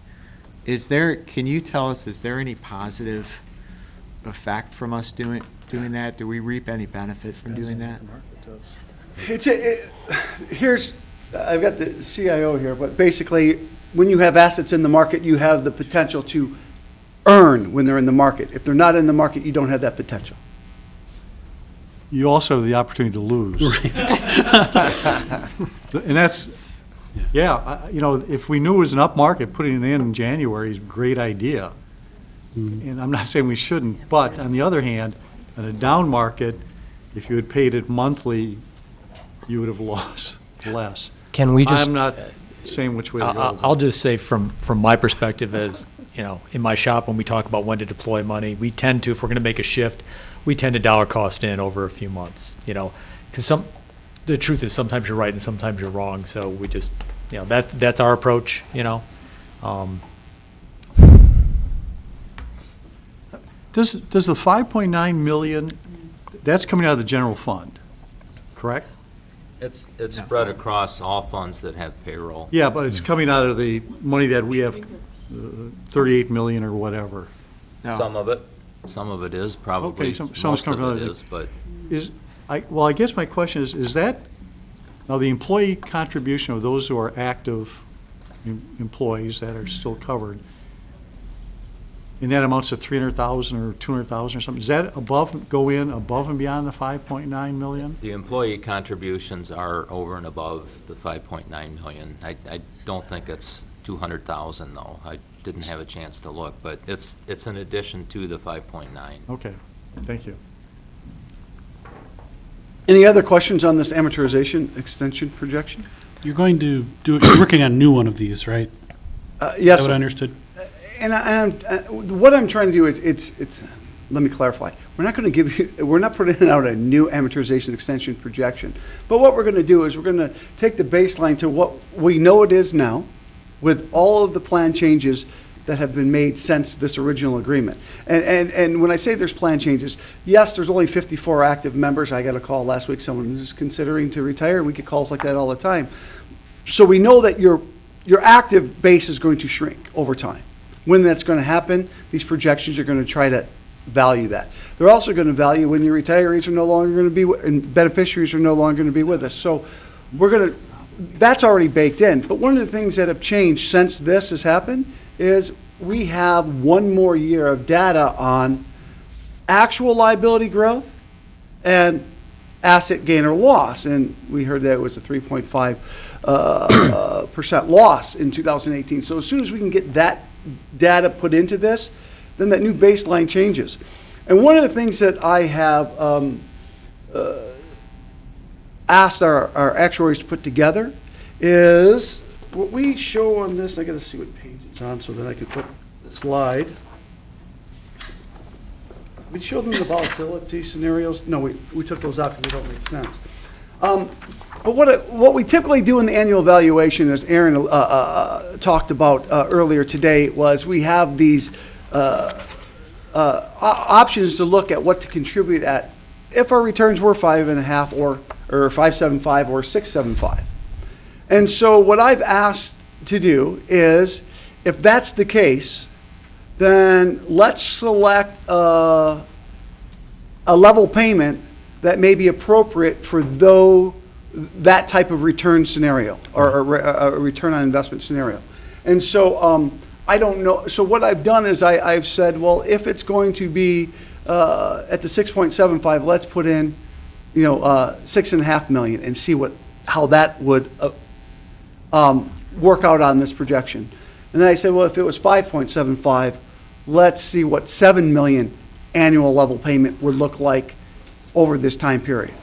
Can you tell us, is there any positive effect from us doing that? Do we reap any benefit from doing that? I've got the CIO here, but basically, when you have assets in the market, you have the potential to earn when they're in the market. If they're not in the market, you don't have that potential. You also have the opportunity to lose. And that's, if we knew it was an up market, putting it in January is a great idea. And I'm not saying we shouldn't, but on the other hand, in a down market, if you had paid it monthly, you would have lost less. Can we just, I'm not saying which way to go. I'll just say from my perspective as, you know, in my shop, when we talk about when to deploy money, we tend to, if we're going to make a shift, we tend to dollar cost in over a few months, you know, because the truth is sometimes you're right and sometimes you're wrong. So we just, you know, that's our approach, you know. Does the 5.9 million, that's coming out of the general fund, correct? It's spread across all funds that have payroll. Yeah, but it's coming out of the money that we have, 38 million or whatever. Some of it is probably, Okay, some's most coming of out it of is, but I guess my question is that, now the employee contribution of those who are active employees that are still covered, and that amounts to 300,000 or 200,000 or something, does that go in above and beyond the 5.9 million? the employee contributions are over and above the 5.9 million. I don't think it's 200,000 though. I didn't have a chance to look, but it's in addition to the 5.9. Okay, thank you. Any other questions on this amortization extension projection? You're going to you're working on a new one of these, right? Yes, Is that what sir. I understood? What I'm trying to do is, it's, let me clarify. We're not going to give you, we're not putting out a new amortization extension projection. But what we're going to do is we're going to take the baseline to what we know it is now with all of the plan changes that have been made since this original agreement. And when I say there's plan changes, yes, there's only 54 active members. I got a call last week, someone who's considering to retire. We get calls like that all the time. So we know that your active base is going to shrink over time. When that's going to happen, these projections are going to try to value that. They're also going to value when your retirees are no longer going to be, and beneficiaries are no longer going to be with us. So we're going to, that's already baked in. But one of the things that have changed since this has happened is we have one more year of data on actual liability growth and asset gain or loss. And we heard that it was a 3.5% percent loss in 2018. So as soon as we can get that data put into this, then that new baseline changes. And one of the things that I have asked our actuaries to put together is what we show on this. I got to see what page it's on so that I can put the slide. We show them the volatility scenarios. No, we took those out because they don't make sense. But what we typically do in the annual evaluation, as Aaron talked about earlier today, was we have these options to look at what to contribute at if our returns were 5.5 or 5.75 or 6.75. And so what I've asked to do is, if that's the case, then let's select a level payment that may be appropriate for that type of return snenario or a return on investment scenario. And so I don't know. So what I've done is I've said, well, if it's going to be at the 6.75, let's put in, $6.5 million and see how that would work out on this projection. And then I said, well, if it was 5.75, let's see what $7 million annual level payment would look like over this time period.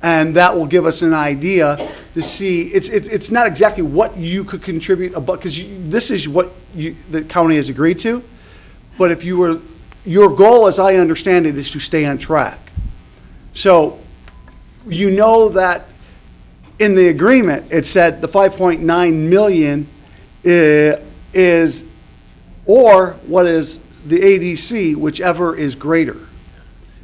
And that will give us an idea to see, it's not exactly what you could contribute, because this is what the county has agreed to, but if your goal, as I understand it, is to stay on track. So you know that in the agreement, it said the 5.9 million is, or what is the ADC, whichever is greater.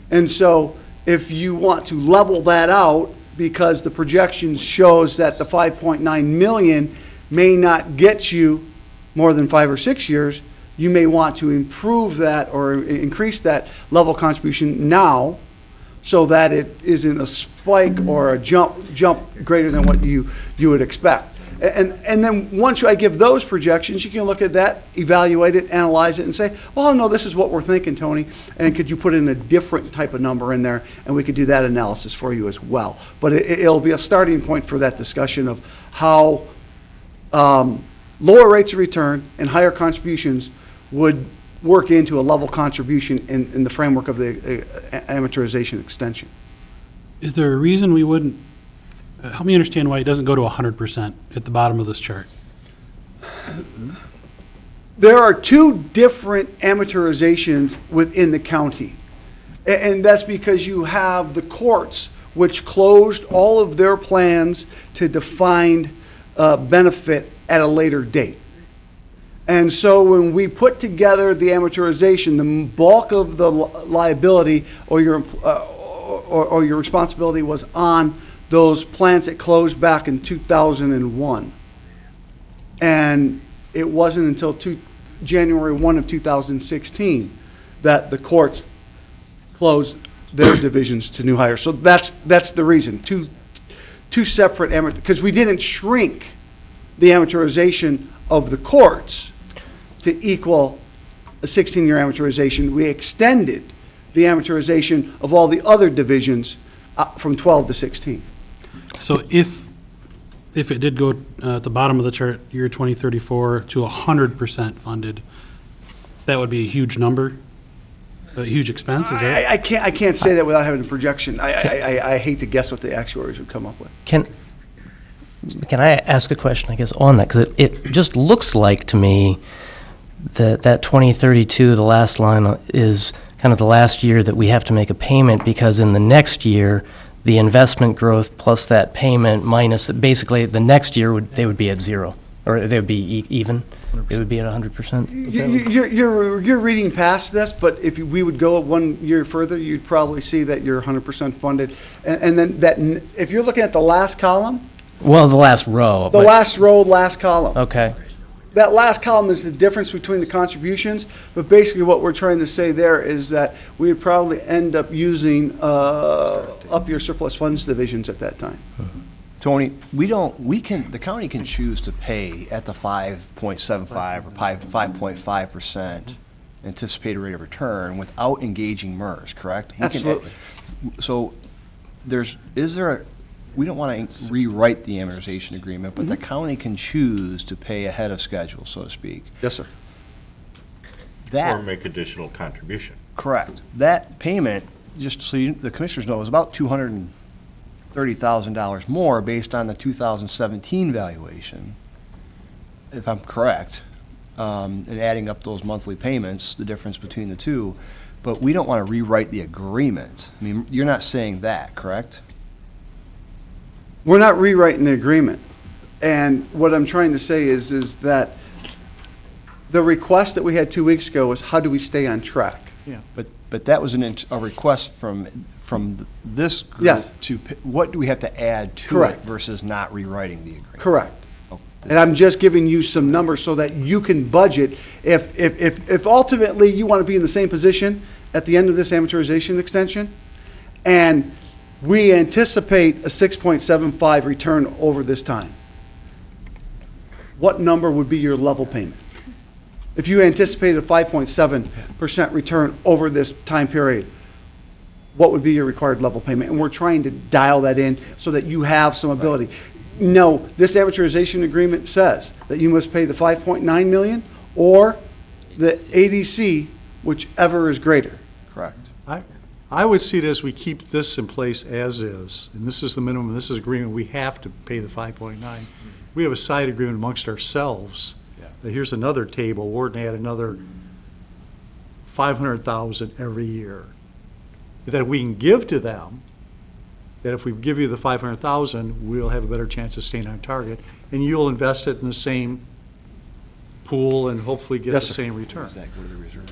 And so if you want to level that out, because the projections shows that the 5.9 million may not get you more than 5 or 6 years, you may want to improve that or increase that level contribution now so that it isn't a spike or a jump greater than what you would expect. And then once I give those projections, you can look at that, evaluate it, analyze it, and say, well, no, this is what we're thinking, Tony, and could you put in a different type of number in there, and we could do that analysis for you as well. But it'll be a starting point for that discussion of how lower rates of return and higher contributions would work into a level contribution in the framework of the amortization extension. Is there a reason we wouldn't Help me understand why it doesn't go to 100% at the bottom of this chart. There are two different amortizations within the county. And that's because you have the courts, which closed all of their plans to defined benefit at a later date. And so when we put together the amortization, the bulk of the liability or your responsibility was on those plans that closed back in 2001. And it wasn't until January 1 of 2016 that the courts closed their divisions to new hires. So that's the reason. Two separate because we didn't shrink the amortization of the courts to equal a 16-year amortization. We extended the amortization of all the other divisions from 12 to 16. So if it did go at the bottom of the chart, year 2034 to 100% funded, that would be a huge number, a huge expense, is that? I can't say that without having a projection. I hate to guess what the actuaries would come up with. Can I ask a question, I guess, on that? Because it just looks like to me that 2032, the last line, is kind of the last year that we have to make a payment, because in the next year, the investment growth plus that payment minus, basically, the next year, they would be at zero, or they would be even? 100%. It would be at 100%? You're reading past this, but if we would go 1 year further, you'd probably see that you're 100% funded. And then if you're looking at the last column. Well, the last row. The last row, last column. Okay. That last column is the difference between the contributions, but basically what we're trying to say there is that we would probably end up using up your surplus funds divisions at that time. Tony, the county can choose to pay at the 5.75 or 5.5% anticipated rate of return without engaging MERS, correct? Absolutely. So we don't want to rewrite the amortization agreement, but the county can choose to pay ahead of schedule, so to speak. Yes, sir. Or make additional contribution. Correct. That payment, just so the commissioners know, is about $230,000 more based on the 2017 valuation, if I'm correct, and adding up those monthly payments, the difference between the two. But we don't want to rewrite the agreement. I mean, you're not saying that, correct? We're not rewriting the agreement. And what I'm trying to say is that the request that we had 2 weeks ago was, how do we stay on track? Yeah. But that was a request from this group. Yes. To what do we have to add to Correct. it versus not rewriting the agreement? Correct. Oh, And I'm just giving you some numbers so that you can budget. If ultimately you want to be in the same position at the end of this amortization extension, and we anticipate a 6.75 return over this time, what number would be your level payment? If you anticipated a 5.7% return over this time period, what would be your required level payment? And we're trying to dial that in so that you have some ability. No, this amortization agreement says that you must pay the 5.9 million or the ADC, whichever is greater. Correct. I would see it as we keep this in place as is, and this is the minimum, this is agreement, we have to pay the 5.9. We have a side agreement amongst ourselves, that here's another table, we're going to add another 500,000 every year, that we can give to them, that if we give you the 500,000, we'll have a better chance of staying on target, and you'll invest it in the same pool and hopefully get the same return.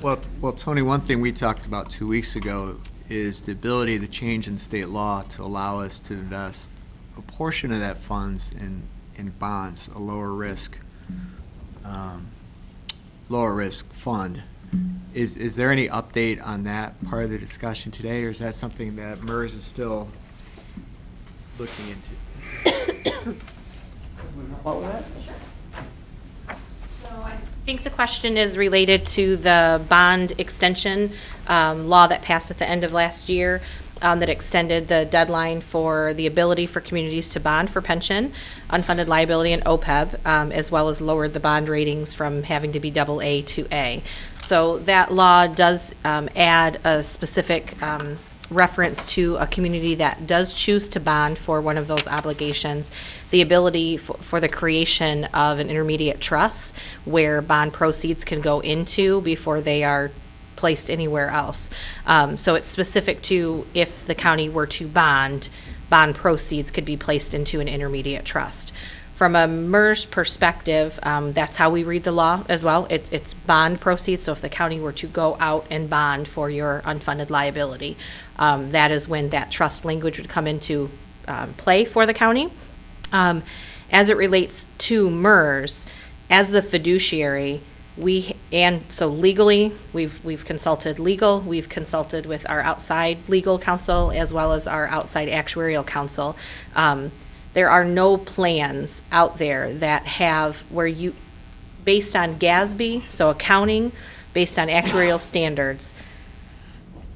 Well, Tony, one thing we talked about 2 weeks ago is the ability to change in state law to allow us to invest a portion of that funds in bonds, a lower risk fund. Is there any update on that part of the discussion today, or is that something that MERS is still looking into? I think the question is related to the bond extension law that passed at the end of last year that extended the deadline for the ability for communities to bond for pension, unfunded liability, and OPEB, as well as lowered the bond ratings from having to be AA to A. So that law does add a specific reference to a community that does choose to bond for one of those obligations, the ability for the creation of an intermediate trust where bond proceeds can go into before they are placed anywhere else. So it's specific to if the county were to bond proceeds could be placed into an intermediate trust. From a MERS perspective, that's how we read the law as well. It's bond proceeds, so if the county were to go out and bond for your unfunded liability, that is when that trust language would come into play for the county. As it relates to MERS, as the fiduciary, so legally, we've consulted legal, we've consulted with our outside legal counsel as well as our outside actuarial counsel. There are no plans out there that have where you, based on GASB, so accounting, based on actuarial standards,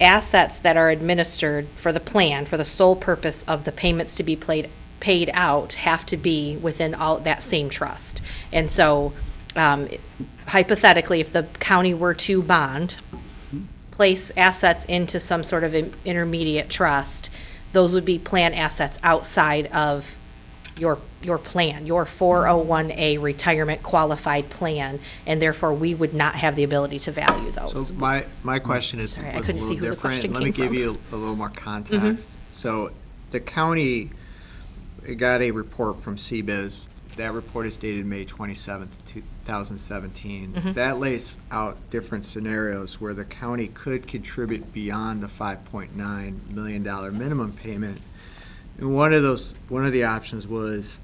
assets that are administered for the plan, for the sole purpose of the payments to be paid out, have to be within all that same trust. And so, hypothetically, if the county were to bond, place assets into some sort of intermediate trust, those would be plan assets outside of your plan, your 401A retirement qualified plan, and therefore we would not have the ability to value those. So my question is Sorry, I was a couldn't see little who the different. question Let me came give from. you a little more context. So the county got a report from CBIZ. That report is dated May 27th, 2017. That lays out different scenarios where the county could contribute beyond the $5.9 million minimum payment. And one of the options was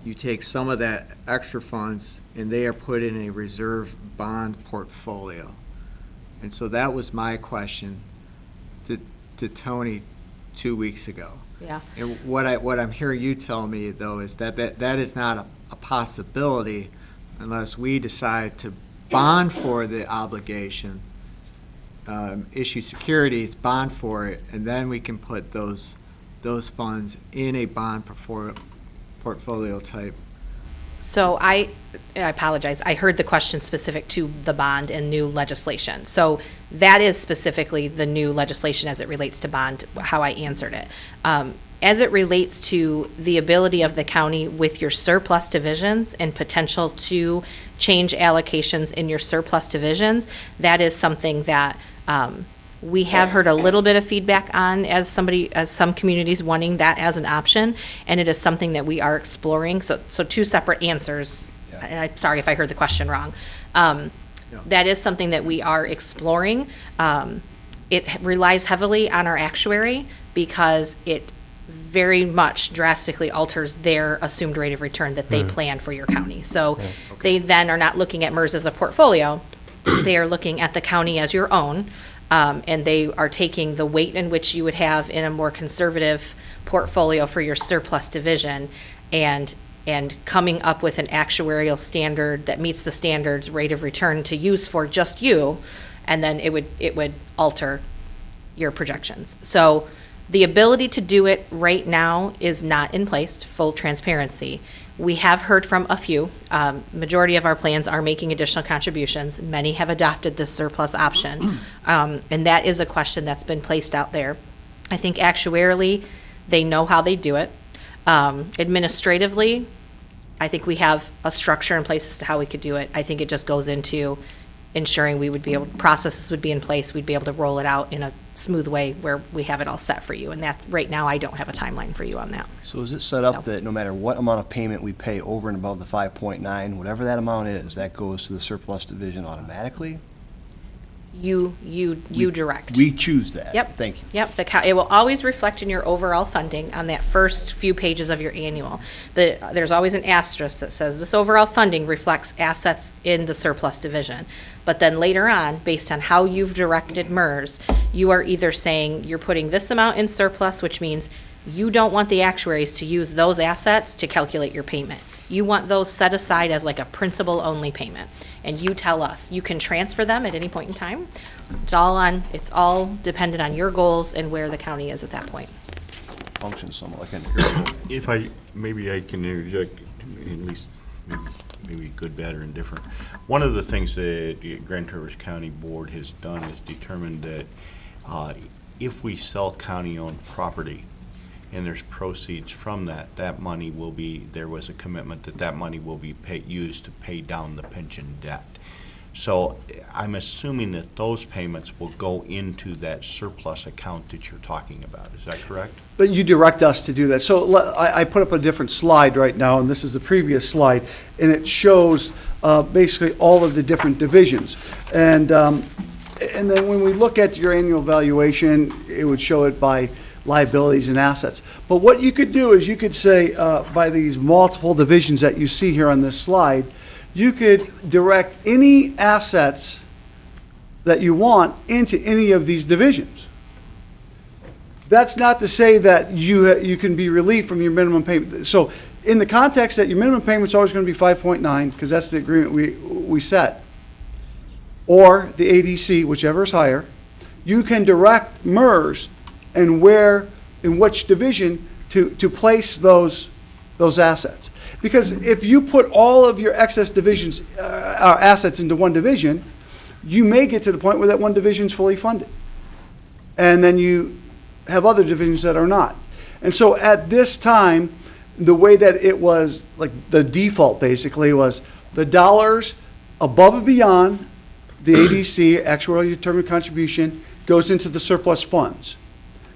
you take some of that extra funds and they are put in a reserve bond portfolio. And so that was my question to Tony 2 weeks ago. Yeah. And what I'm hearing you tell me, though, is that is not a possibility unless we decide to bond for the obligation, issue securities, bond for it, and then we can put those funds in a bond portfolio type. So I apologize. I heard the question specific to the bond and new legislation. So that is specifically the new legislation as it relates to bond, how I answered it. As it relates to the ability of the county with your surplus divisions and potential to change allocations in your surplus divisions, that is something that we have heard a little bit of feedback on as some communities wanting that as an option, and it is something that we are exploring. So two separate answers. And I'm sorry if I heard the question wrong. That is something that we are exploring. It relies heavily on our actuary because it very much drastically alters their assumed rate of return that they plan for your county. So they then are not looking at MERS as a portfolio. They are looking at the county as your own. And they are taking the weight in which you would have in a more conservative portfolio for your surplus division and coming up with an actuarial standard that meets the standards rate of return to use for just you, and then it would alter your projections. So the ability to do it right now is not in place, full transparency. We have heard from a few. Majority of our plans are making additional contributions. Many have adopted this surplus option. And that is a question that's been placed out there. I think actuarially, they know how they do it. Administratively, I think we have a structure in place as to how we could do it. I think it just goes into ensuring we would be able, processes would be in place, we'd be able to roll it out in a smooth way where we have it all set for you. And that, right now, I don't have a timeline for you on that. So is it set up that no matter what amount of payment we pay over and above the 5.9, whatever that amount is, that goes to the surplus division automatically? You direct. We choose that? Yep. Thank you. Yep, it will always reflect in your overall funding on that first few pages of your annual. There's always an asterisk that says this overall funding reflects assets in the surplus division. But then later on, based on how you've directed MERS, you are either saying you're putting this amount in surplus, which means you don't want the actuaries to use those assets to calculate your payment. You want those set aside as like a principal-only payment. And you tell us, you can transfer them at any point in time. It's all dependent on your goals and where the county is at that point. Functions somewhat like an If maybe I can interject, at least maybe good, bad, or indifferent. One of the things that the Grand Traverse County Board has done is determined that if we sell county-owned property and there's proceeds from that, that money will be, there was a commitment that that money will be used to pay down the pension debt. So I'm assuming that those payments will go into that surplus account that you're talking about. Is that correct? But you direct us to do that. So I put up a different slide right now, and this is the previous slide, and it shows basically all of the different divisions. And then when we look at your annual valuation, it would show it by liabilities and assets. But what you could do is you could say by these multiple divisions that you see here on this slide, you could direct any assets that you want into any of these divisions. That's not to say that you can be relieved from your minimum payment. So in the context that your minimum payment's always going to be 5.9, because that's the agreement we set, or the ADC, whichever is higher, you can direct MERS and where, in which division to place those assets. Because if you put all of your excess divisions, assets into one division, you may get to the point where that one division is fully funded. And then you have other divisions that are not. And so at this time, the way that it was, like the default basically was the dollars above and beyond the ADC, actuarially determined contribution, goes into the surplus funds.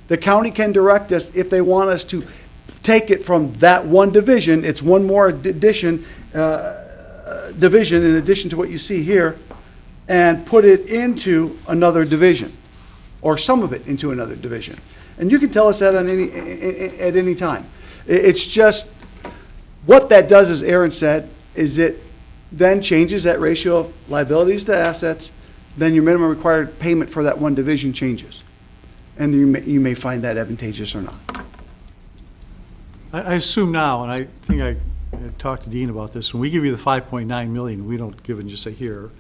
The county can direct us if they want us to take it from that one division, it's one more division in addition to what you see here, and put it into another division, or some of it into another division. And you can tell us that at any time. It's just, what that does, as Aaron said, is it then changes that ratio of liabilities to assets, then your minimum required payment for that one division changes. And you may find that advantageous or not. I assume now, and I think I talked to Dean about this, when we give you the 5.9 million, we don't give it and just say here.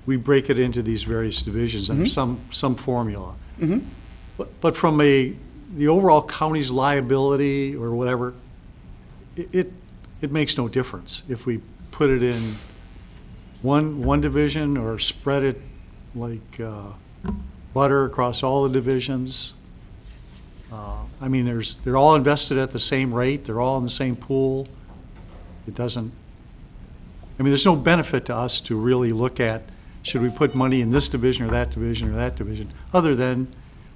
We break it into these various divisions under some formula. But from the overall county's liability or whatever, it makes no difference if we put it in one division or spread it like butter across all the divisions. I mean, they're all invested at the same rate. They're all in the same pool. It doesn't, I mean, there's no benefit to us to really look at, should we put money in this division or that division or that division, other than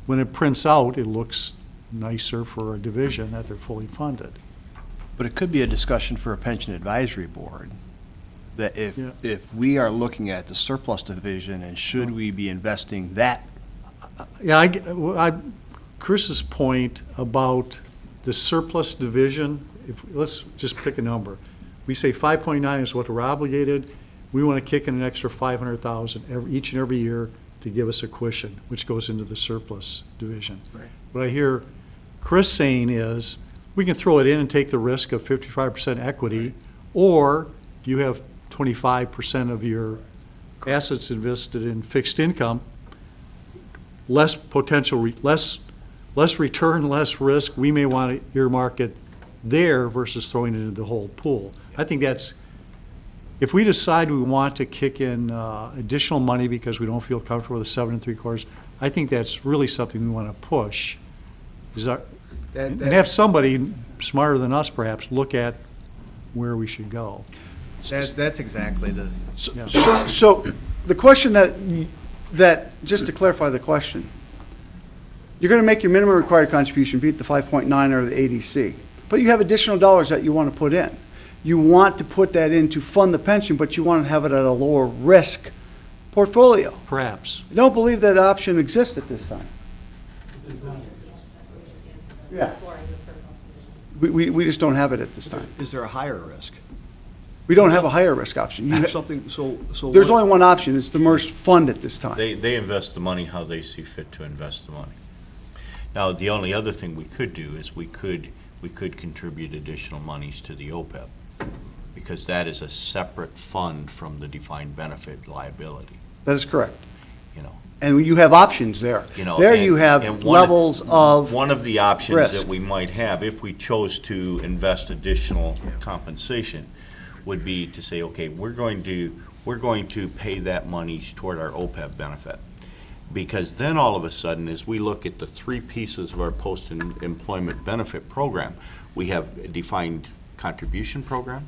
when it prints out, it looks nicer for a division that they're fully funded. But it could be a discussion for a pension advisory board, that if we are looking at the surplus division and should we be investing that. Yeah, Chris's point about the surplus division, let's just pick a number. We say 5.9 is what we're obligated. We want to kick in an extra 500,000 each and every year to give us a cushion, which goes into the surplus division. Right. What I hear Chris saying is, we can throw it in and take the risk of 55% equity, or you have 25% of your assets invested in fixed income, less potential, less return, less risk. We may want to earmark it there versus throwing it into the whole pool. I think that's, if we decide we want to kick in additional money because we don't feel comfortable with the 7 3/4, I think that's really something we want to push. And have somebody smarter than us perhaps look at where we should go. That's exactly the. So the question that, just to clarify the question, you're going to make your minimum required contribution beat the 5.9 or the ADC, but you have additional dollars that you want to put in. You want to put that in to fund the pension, but you want to have it at a lower risk portfolio. Perhaps. I don't believe that option exists at this time. Yeah. We just don't have it at this time. Is there a higher risk? We don't have a higher risk option. There's only one option, it's the MERS fund at this time. They invest the money how they see fit to invest the money. Now, the only other thing we could do is we could contribute additional monies to the OPEB, because that is a separate fund from the defined benefit liability. That is correct. You know. And you have options there. You know, there and- you have and levels of One of the options risk. that we might have, if we chose to invest additional compensation, would be to say, okay, we're going to pay that money toward our OPEB benefit. Because then all of a sudden, as we look at the three pieces of our post-employment benefit program, we have a defined contribution program,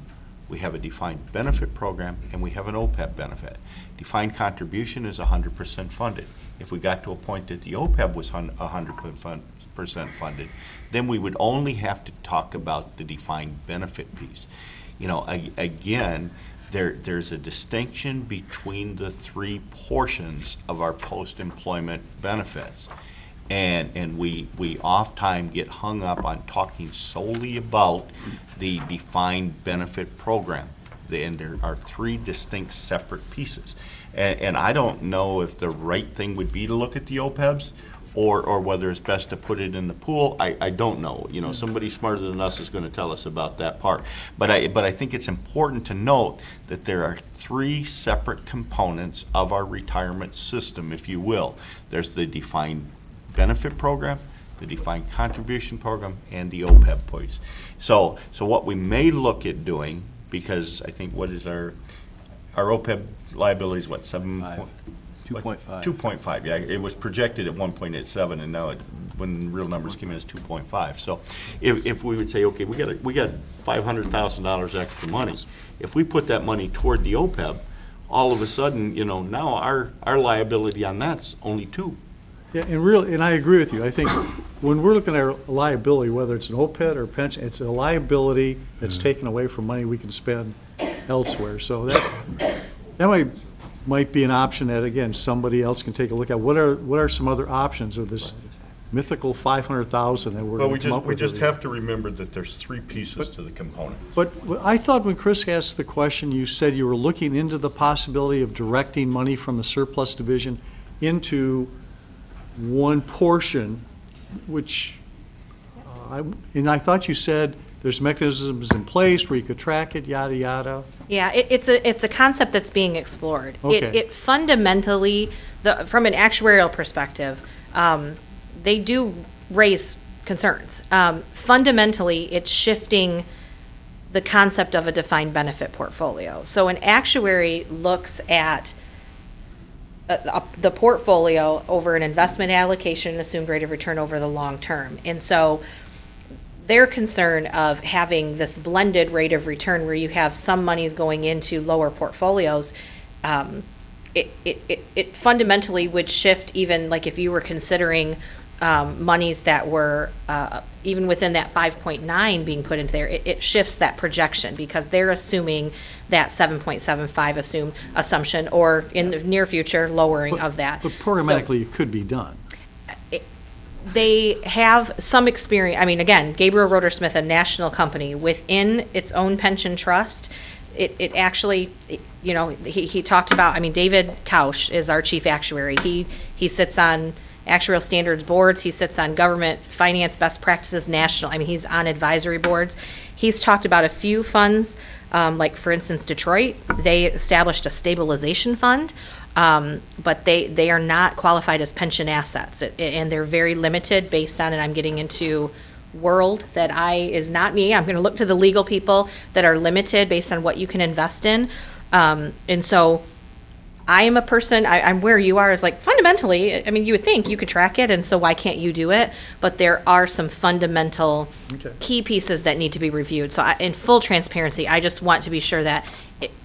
we have a defined benefit program, and we have an OPEB benefit. Defined contribution is 100% funded. If we got to a point that the OPEB was 100% funded, then we would only have to talk about the defined benefit piece. You know, again, there's a distinction between the three portions of our post-employment benefits. And we oftentimes get hung up on talking solely about the defined benefit program. And there are three distinct separate pieces. And I don't know if the right thing would be to look at the OPEBs or whether it's best to put it in the pool. I don't know. You know, somebody smarter than us is going to tell us about that part. But I think it's important to note that there are three separate components of our retirement system, if you will. There's the defined benefit program, the defined contribution program, and the OPEB piece. So what we may look at doing, because I think what is our OPEB liability is what, 2.5. 2.5, yeah. It was projected at 1.87, and now when real numbers came in, it's 2.5. So if we would say, okay, we got $500,000 extra money, if we put that money toward the OPEB, all of a sudden, you know, now our liability on that's only 2. Yeah, and I agree with you. I think when we're looking at our liability, whether it's an OPEB or pension, it's a liability that's taken away from money we can spend elsewhere. So that might be an option that, again, somebody else can take a look at. What are some other options of this mythical 500,000 that we're Well, going to come up with? we just have to remember that there's three pieces to the component. But I thought when Chris asked the question, you said you were looking into the possibility of directing money from the surplus division into one portion, which, I thought you said there's mechanisms in place where you could track it, yada, yada. Yeah, it's a concept that's being explored. Okay. It fundamentally, from an actuarial perspective, they do raise concerns. Fundamentally, it's shifting the concept of a defined benefit portfolio. So an actuary looks at the portfolio over an investment allocation and assumed rate of return over the long term. And so their concern of having this blended rate of return where you have some monies going into lower portfolios, it fundamentally would shift, even like if you were considering monies that were even within that 5.9 being put into there, it shifts that projection because they're assuming that 7.75 assumption, or in the near future, lowering of that. But programmatically, it could be done. They have some experience. I mean, again, Gabriel Roeder Smith, a national company within its own pension trust, it actually, you know, he talked about, I mean, David Kausch is our chief actuary. He sits on actuarial standards boards. He sits on government finance best practices national. I mean, he's on advisory boards. He's talked about a few funds, like for instance, Detroit. They established a stabilization fund, but they are not qualified as pension assets, and they're very limited based on, and I'm getting into world that is not me. I'm going to look to the legal people that are limited based on what you can invest in, and so I am a person, I'm where you are, is like fundamentally, I mean, you would think you could track it, and so why can't you do it? But there are some fundamental key pieces that need to be reviewed. So in full transparency, I just want to be sure that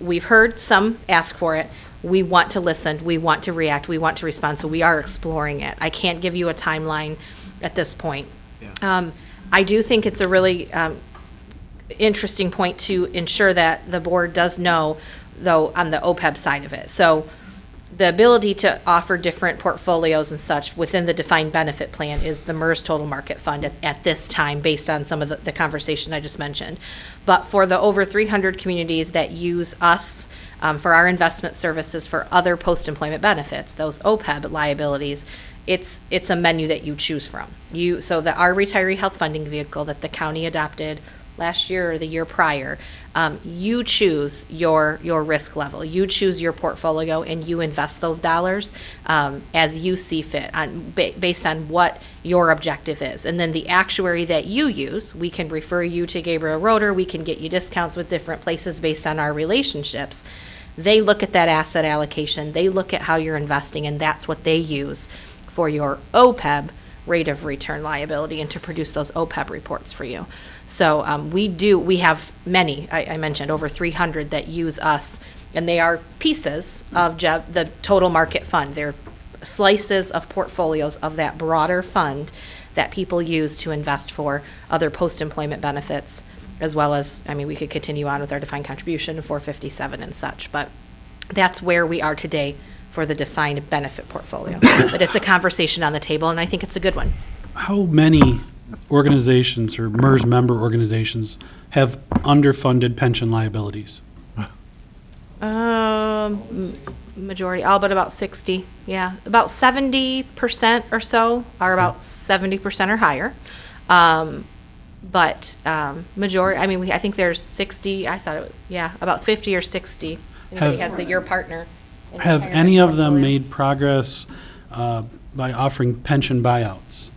we've heard some ask for it. We want to listen, we want to react, we want to respond, so we are exploring it. I can't give you a timeline at this point. I do think it's a really interesting point to ensure that the board does know, though, on the OPEB side of it. So the ability to offer different portfolios and such within the defined benefit plan is the MERS Total Market Fund at this time, based on some of the conversation I just mentioned. But for the over 300 communities that use us for our investment services for other post-employment benefits, those OPEB liabilities, it's a menu that you choose from. So our retiree health funding vehicle that the county adopted last year or the year prior, you choose your risk level, you choose your portfolio, and you invest those dollars as you see fit, based on what your objective is. And then the actuary that you use, we can refer you to Gabriel Roeder, we can get you discounts with different places based on our relationships. They look at that asset allocation, they look at how you're investing, and that's what they use for your OPEB, rate of return liability, and to produce those OPEB reports for you. So we have many, I mentioned, over 300 that use us, and they are pieces of the total market fund. They're slices of portfolios of that broader fund that people use to invest for other post-employment benefits, as well as, I mean, we could continue on with our defined contribution, 457 and such, but that's where we are today for the defined benefit portfolio. But it's a conversation on the table, and I think it's a good one. How many organizations or MERS member organizations have underfunded pension liabilities? Majority, all but about 60, yeah. About 70% or so are about 70% or higher. But majority, I mean, I think there's 60, about 50 or 60. Anybody has your partner. Have any of them made progress by offering pension buyouts?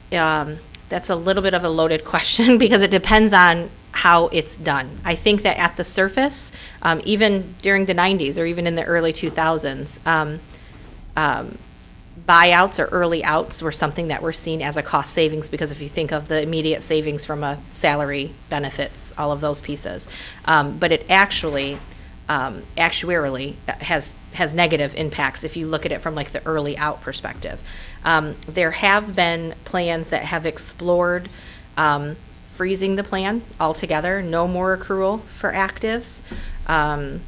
That's a little bit of a loaded question because it depends on how it's done. I think that at the surface, even during the 90s or even in the early 2000s, buyouts or early outs were something that were seen as a cost savings, because if you think of the immediate savings from a salary, benefits, all of those pieces. But it actually, actuarially, has negative impacts if you look at it from like the early out perspective. There have been plans that have explored freezing the plan altogether, no more accrual for actives. And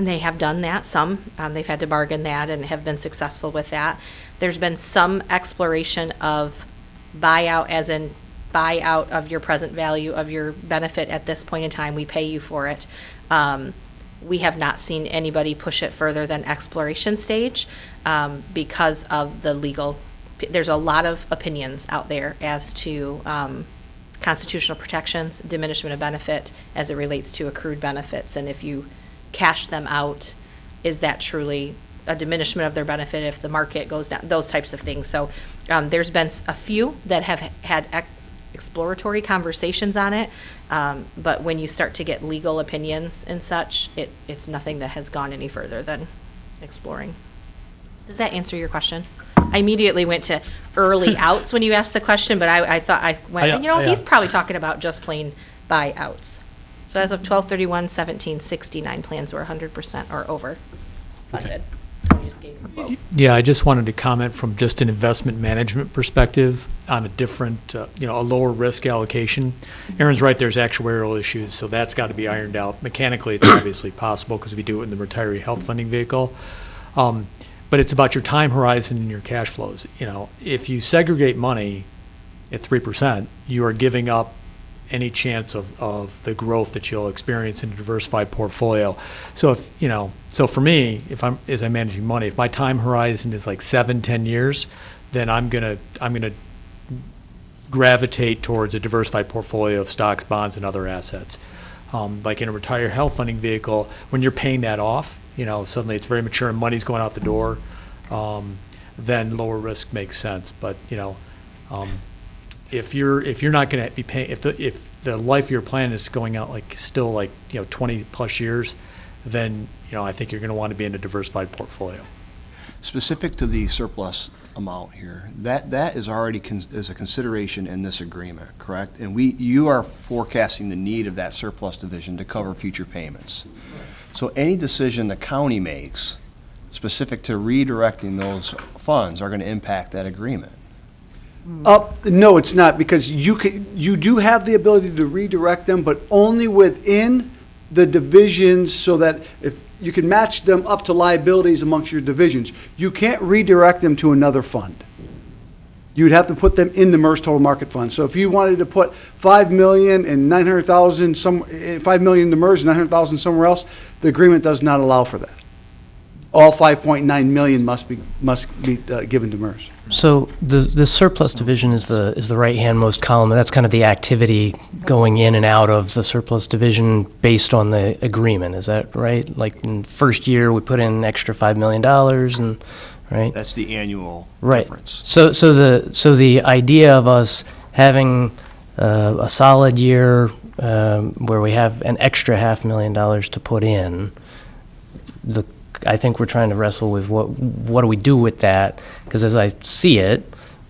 they have done that, some. They've had to bargain that and have been successful with that. There's been some exploration of buyout, as in buyout of your present value of your benefit at this point in time. We pay you for it. We have not seen anybody push it further than exploration stage because of the legal. There's a lot of opinions out there as to constitutional protections, diminishment of benefit as it relates to accrued benefits, and if you cash them out, is that truly a diminishment of their benefit if the market goes down, those types of things. So there's been a few that have had exploratory conversations on it, but when you start to get legal opinions and such, it's nothing that has gone any further than exploring. Does that answer your question? I immediately went to early outs when you asked the question, but I thought I went, he's probably talking about just plain buyouts. So as of 12/31/17, 69 plans were 100% or over funded. Yeah, I just wanted to comment from just an investment management perspective on a different, a lower risk allocation. Aaron's right, there's actuarial issues, so that's got to be ironed out. Mechanically, it's obviously possible because we do it in the retiree health funding vehicle. But it's about your time horizon and your cash flows. If you segregate money at 3%, you are giving up any chance of the growth that you'll experience in a diversified portfolio. So so for me, as I'm managing money, if my time horizon is like 7-10 years, then I'm gonna gravitate towards a diversified portfolio of stocks, bonds, and other assets. Like in a retired health funding vehicle, when you're paying that off, suddenly it's very mature and money's going out the door, then lower risk makes sense. But if you're not going to be paying, if the life of your plan is going out still 20 plus years, then I think you're going to want to be in a diversified portfolio. Specific to the surplus amount here, that is already is a consideration in this agreement, correct? And you are forecasting the need of that surplus division to cover future payments. So any decision the county makes specific to redirecting those funds are going to impact that agreement. No, it's not, because you do have the ability to redirect them, but only within the divisions, so that if you can match them up to liabilities amongst your divisions. You can't redirect them to another fund. You'd have to put them in the MERS Total Market Fund. So if you wanted to put $5 million and $900,000 $5 million in the MERS and $900,000 somewhere else, the agreement does not allow for that. All $5.9 million must be given to MERS. So the surplus division is the right-handmost column. That's kind of the activity going in and out of the surplus division based on the agreement. Is that right? Like in the first year, we put in an extra $5 million, and right. That's the annual Right. difference. So the idea of us having a solid year, where we have an extra $500,000 to put in, I think we're trying to wrestle with what do we do with that? Because as I see it,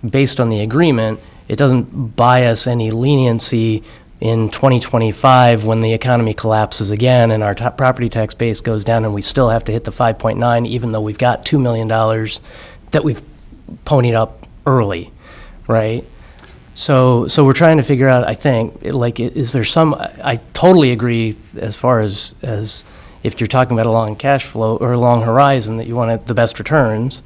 based on the agreement, it doesn't buy us any leniency in 2025 when the economy collapses again and our property tax base goes down and we still have to hit the 5.9 even though we've got $2 million that we've ponied up early, right? So we're trying to figure out, I think, is there some, I totally agree as far as if you're talking about a long cash flow or a long horizon that you want the best returns.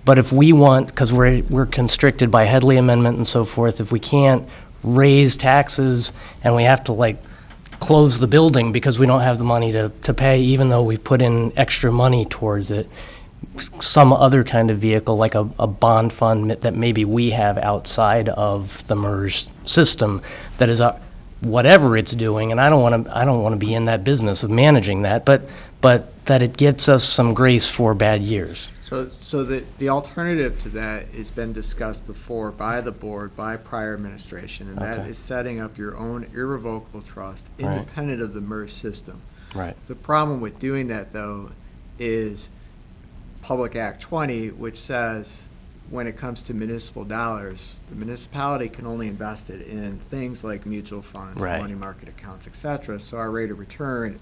But if we want, because we're constricted by Headley Amendment and so forth, if we can't raise taxes and we have to close the building because we don't have the money to pay, even though we put in extra money towards it, some other kind of vehicle, like a bond fund that maybe we have outside of the MERS system that is whatever it's doing, and I don't want to be in that business of managing that, but that it gets us some grace for bad years. So the alternative to that has been discussed before by the board, by prior administration, and that is setting up your own irrevocable trust independent of the MERS system. Right. The problem with doing that, though, is Public Act 20, which says when it comes to municipal dollars, the municipality can only invest it in things like mutual funds, money market accounts, et cetera. So our rate of return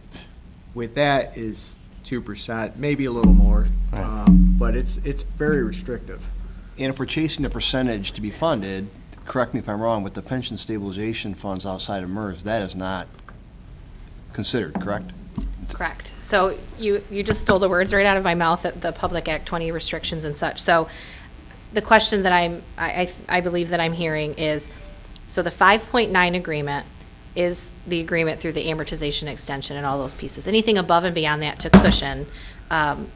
with that is 2%, maybe a little more, but it's very restrictive. And if we're chasing the percentage to be funded, correct me if I'm wrong, with the pension stabilization funds outside of MERS, that is not considered, correct? Correct. So you just stole the words right out of my mouth, at the Public Act 20 restrictions and such. So the question that I believe that I'm hearing is, so the 5.9 agreement is the agreement through the amortization extension and all those pieces. Anything above and beyond that to cushion,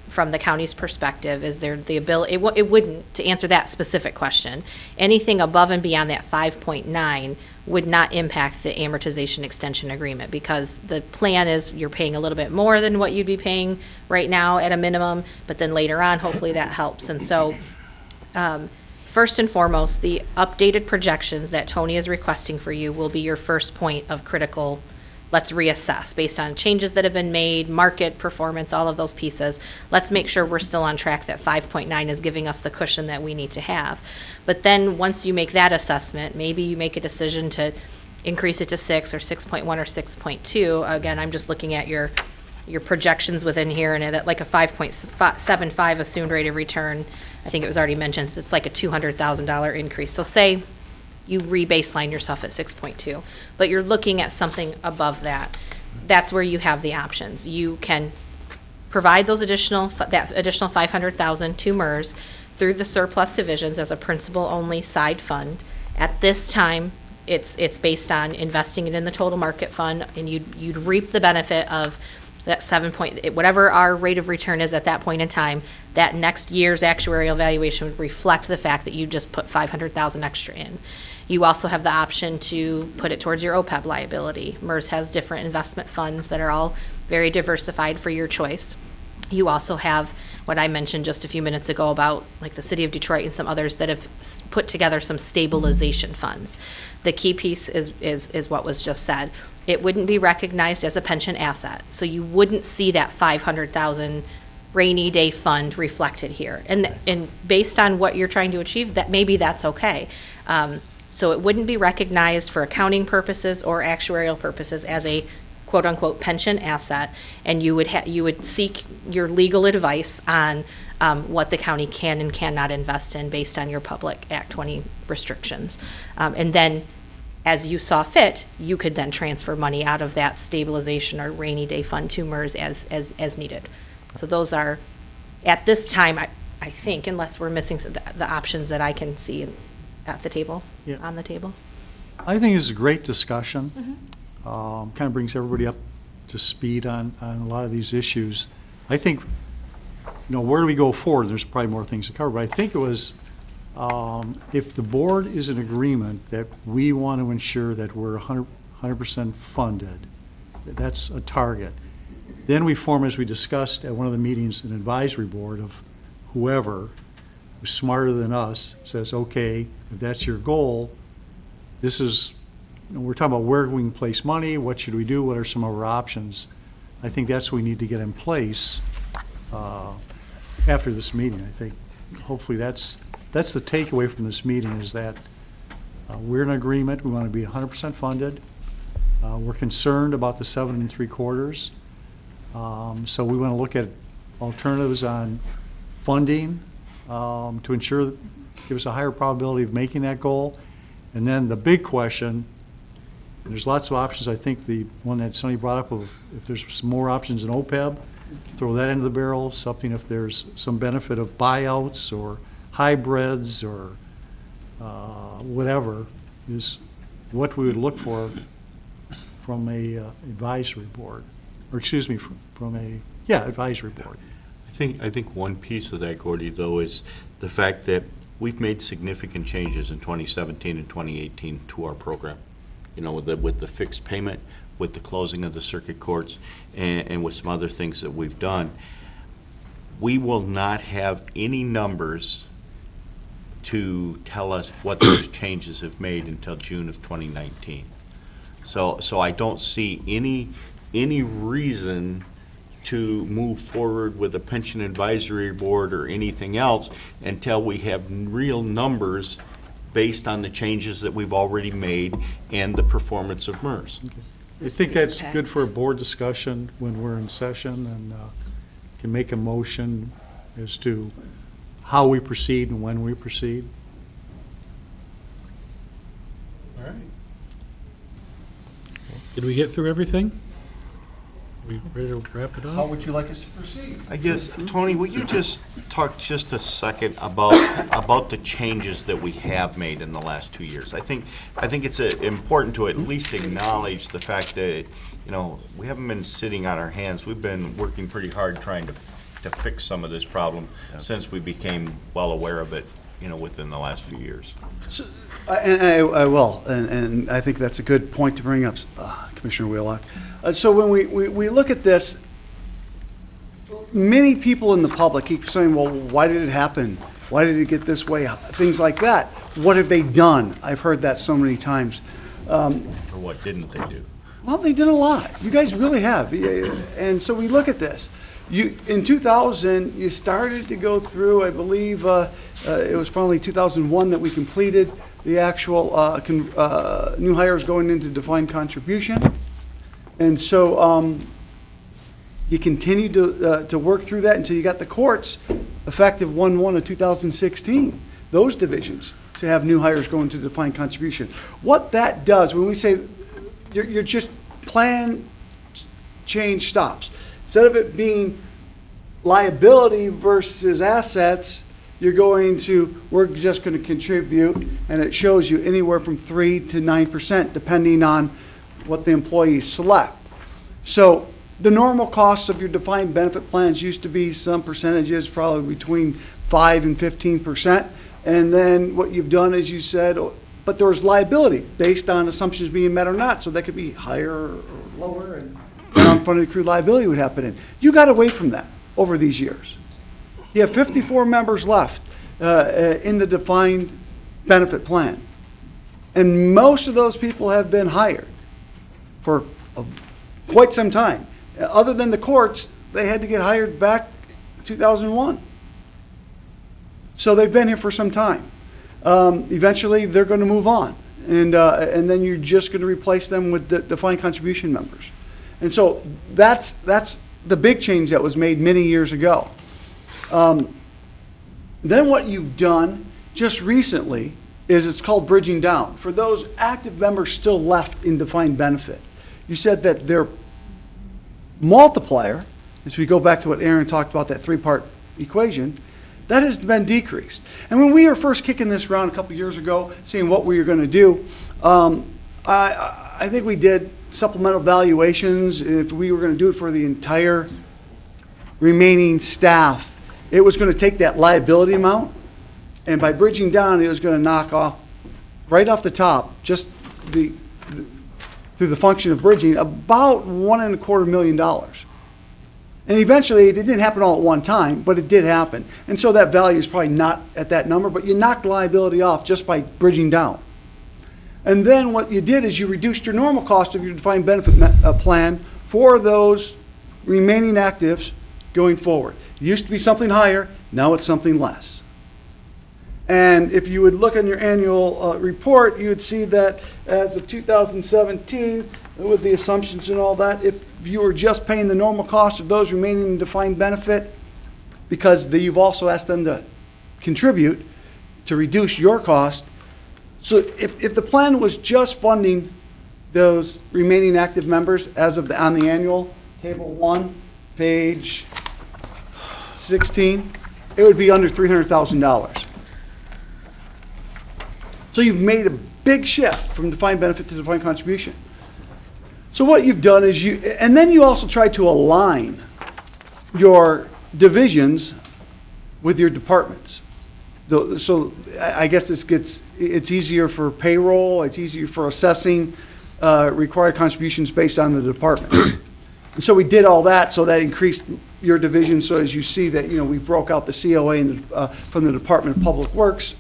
from the county's perspective, is there the ability, it wouldn't, to answer that specific question, anything above and beyond that 5.9 would not impact the amortization extension agreement, because the plan is you're paying a little bit more than what you'd be paying right now at a minimum, but then later on, hopefully that helps. And so, first and foremost, the updated projections that Tony is requesting for you will be your first point of critical, let's reassess based on changes that have been made, market performance, all of those pieces. Let's make sure we're still on track, that 5.9 is giving us the cushion that we need to have. But then once you make that assessment, maybe you make a decision to increase it to 6 or 6.1 or 6.2. Again, I'm just looking at your projections within here, and at like a 5.75 assumed rate of return, I think it was already mentioned, it's like a $200,000 increase. So say you re-baseline yourself at 6.2, but you're looking at something above that. That's where you have the options. You can provide that additional $500,000 to MERS through the surplus divisions as a principal-only side fund. At this time, it's based on investing it in the total market fund, and you'd reap the benefit of that whatever our rate of return is at that point in time. That next year's actuarial valuation would reflect the fact that you just put $500,000 extra in. You also have the option to put it towards your OPEB liability. MERS has different investment funds that are all very diversified for your choice. You also have what I mentioned just a few minutes ago about like the City of Detroit and some others that have put together some stabilization funds. The key piece is what was just said. It wouldn't be recognized as a pension asset, so you wouldn't see that $500,000 rainy day fund reflected here. And based on what you're trying to achieve, that maybe that's okay. So it wouldn't be recognized for accounting purposes or actuarial purposes as a quote-unquote pension asset, and you would seek your legal advice on what the county can and cannot invest in based on your Public Act 20 restrictions. And then, as you saw fit, you could then transfer money out of that stabilization or rainy day fund to MERS as needed. So those are, at this time, I think, unless we're missing the options that I can see at the table, on the table. I think it's a great discussion. Kind of brings everybody up to speed on a lot of these issues. I think, where do we go forward? There's probably more things to cover, but I think it was, if the board is in agreement that we want to ensure that we're 100% funded, that's a target. Then we form, as we discussed at one of the meetings, an advisory board of whoever who's smarter than us says, okay, if that's your goal, this is we're talking about where we can place money, what should we do, what are some of our options. I think that's what we need to get in place after this meeting. I think hopefully that's the takeaway from this meeting, is that we're in agreement. We want to be 100% funded. We're concerned about the 7 3/4. So we want to look at alternatives on funding to ensure, give us a higher probability of making that goal. And then the big question, and there's lots of options. I think the one that Sonny brought up of if there's some more options in OPEB, throw that into the barrel. Something if there's some benefit of buyouts or hybrids or whatever is what we would look for from a advisory board, or excuse me, from a advisory board. I think one piece of that, Gordy, though, is the fact that we've made significant changes in 2017 and 2018 to our program. You know, with the fixed payment, with the closing of the circuit courts, and with some other things that we've done. We will not have any numbers to tell us what those changes have made until June of 2019. So I don't see any reason to move forward with a pension advisory board or anything else until we have real numbers based on the changes that we've already made and the performance of MERS. I think that's good for a board discussion when we're in session, and can make a motion as to how we proceed and when we proceed. All right. Did we get through everything? Are we ready to wrap it up? How would you like us to proceed? I guess, Tony, will you just talk just a second about the changes that we have made in the last 2 years? I think it's important to at least acknowledge the fact that, you know, we haven't been sitting on our hands. We've been working pretty hard trying to fix some of this problem since we became well aware of it, you know, within the last few years. So, I will, and I think that's a good point to bring up, Commissioner Wheelock. So when we look at this, many people in the public keep saying, well, why did it happen? Why did it get this way? Things like that. What have they done? I've heard that so many times. Or what didn't they do? Well, they did a lot. You guys really have. And so we look at this. In 2000, you started to go through, I believe, it was finally 2001 that we completed the actual new hires going into defined contribution. And so you continued to work through that until you got the courts effective 1/1 of 2016, those divisions, to have new hires go into defined contribution. What that does, when we say you're just plan change stops, instead of it being liability versus assets, we're just going to contribute, and it shows you anywhere from 3 to 9%, depending on what the employees select. So the normal costs of your defined benefit plans used to be some percentages, probably between 5 and 15%. And then what you've done is you said, but there was liability based on assumptions being met or not. So that could be higher or lower, and unfunded accrued liability would happen in. You got away from that over these years. You have 54 members left in the defined benefit plan. And most of those people have been hired for quite some time. Other than the courts, they had to get hired back in 2001. So they've been here for some time. Eventually, they're going to move on. And then you're just going to replace them with defined contribution members. And so that's the big change that was made many years ago. Then what you've done just recently is it's called bridging down. For those active members still left in defined benefit, you said that their multiplier, as we go back to what Aaron talked about, that 3-part equation, that has been decreased. And when we were first kicking this around a couple years ago, seeing what we were going to do, I think we did supplemental valuations. If we were going to do it for the entire remaining staff, it was going to take that liability amount, and by bridging down, it was going to knock off, right off the top, just through the function of bridging, about $1.25 million. And eventually, it didn't happen all at one time, but it did happen. And so that value is probably not at that number, but you knocked liability off just by bridging down. And then what you did is you reduced your normal cost of your defined benefit plan for those remaining actives going forward. It used to be something higher, now it's something less. And if you would look on your annual report, you would see that as of 2017, with the assumptions and all that, if you were just paying the normal cost of those remaining in defined benefit, because you've also asked them to contribute to reduce your cost. So if the plan was just funding those remaining active members as of on the annual, table 1, page 16, it would be under $300,000. So you've made a big shift from defined benefit to defined contribution. So what you've done is and then you also try to align your divisions with your departments. So I guess it's easier for payroll, it's easier for assessing required contributions based on the department. And so we did all that, so that increased your division. So as you see that, we broke out the COA from the Department of Public Works,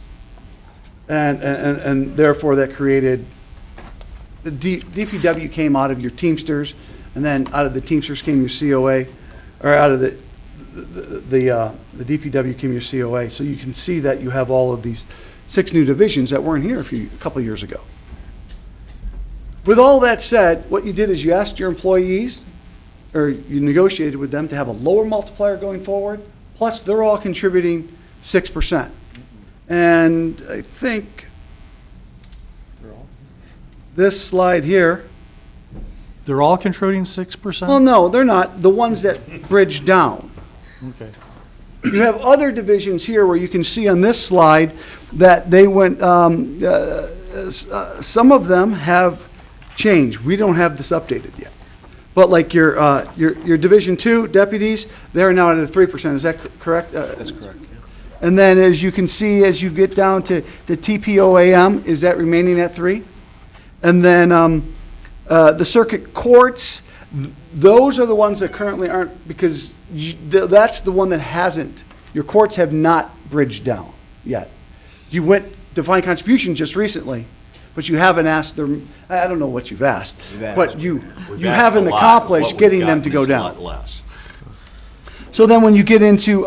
and therefore that created, the DPW came out of your Teamsters, and then out of the Teamsters came your COA, or out of the DPW came your COA. So you can see that you have all of these 6 new divisions that weren't here a couple years ago. With all that said, what you did is you asked your employees, or you negotiated with them to have a lower multiplier going forward, plus they're all contributing 6%. And I think this slide here. They're all contributing 6%? Well, no, they're not. The ones that bridge down. Okay. You have other divisions here where you can see on this slide that they went, some of them have changed. We don't have this updated yet. But like your Division 2 deputies, they're now at a 3%. Is that correct? That's correct. And then as you can see, as you get down to the TPOAM, is that remaining at 3? And then the circuit courts, those are the ones that currently aren't, because that's the one that hasn't. Your courts have not bridged down yet. You went defined contribution just recently, but you haven't asked them. I don't know what you've asked, but you haven't accomplished getting them to go down. So then when you get into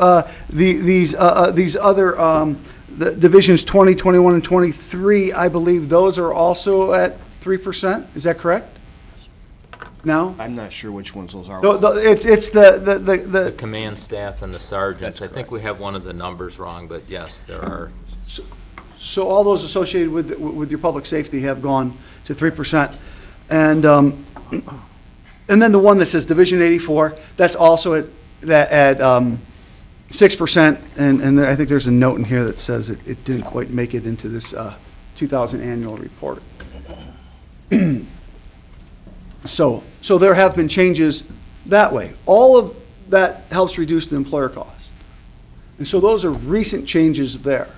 these other the divisions 20, 21, and 23, I believe those are also at 3%. Is that correct? No? I'm not sure which ones those are. It's The command staff and the sergeants. I think we have one of the numbers wrong, but yes, there are. So all those associated with your public safety have gone to 3%. And then the one that says Division 84, that's also at 6%. And I think there's a note in here that says it didn't quite make it into this 2000 annual report. So there have been changes that way. All of that helps reduce the employer cost. And so those are recent changes there.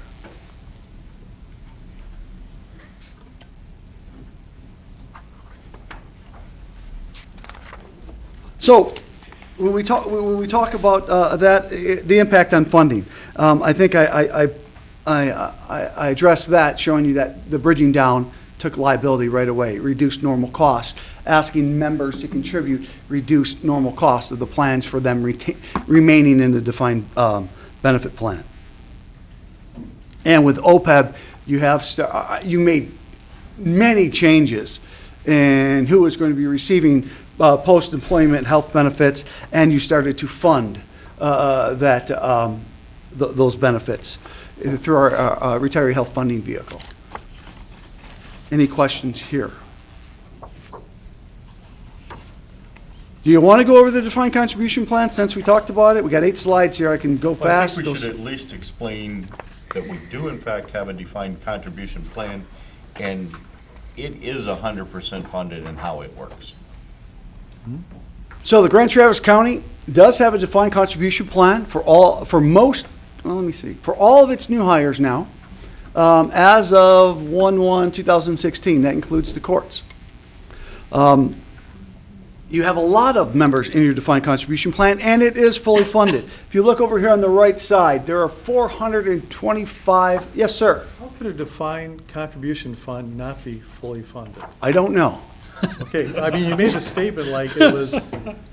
So when we talk about the impact on funding, I think I addressed that, showing you that the bridging down took liability right away, reduced normal cost. Asking members to contribute reduced normal cost of the plans for them remaining in the defined benefit plan. And with OPEB, you made many changes in who was going to be receiving post-employment health benefits, and you started to fund those benefits through our retiree health funding vehicle. Any questions here? Do you want to go over the defined contribution plan since we talked about it? We got 8 slides here. I can go fast. I think we should at least explain that we do in fact have a defined contribution plan, and it is 100% funded in how it works. So the Grand Traverse County does have a defined contribution plan for all of its new hires now, as of 1/1/2016. That includes the courts. You have a lot of members in your defined contribution plan, and it is fully funded. If you look over here on the right side, there are 425. Yes, sir. How could a defined contribution fund not be fully funded? I don't know. Okay, I mean, you made the statement like it was.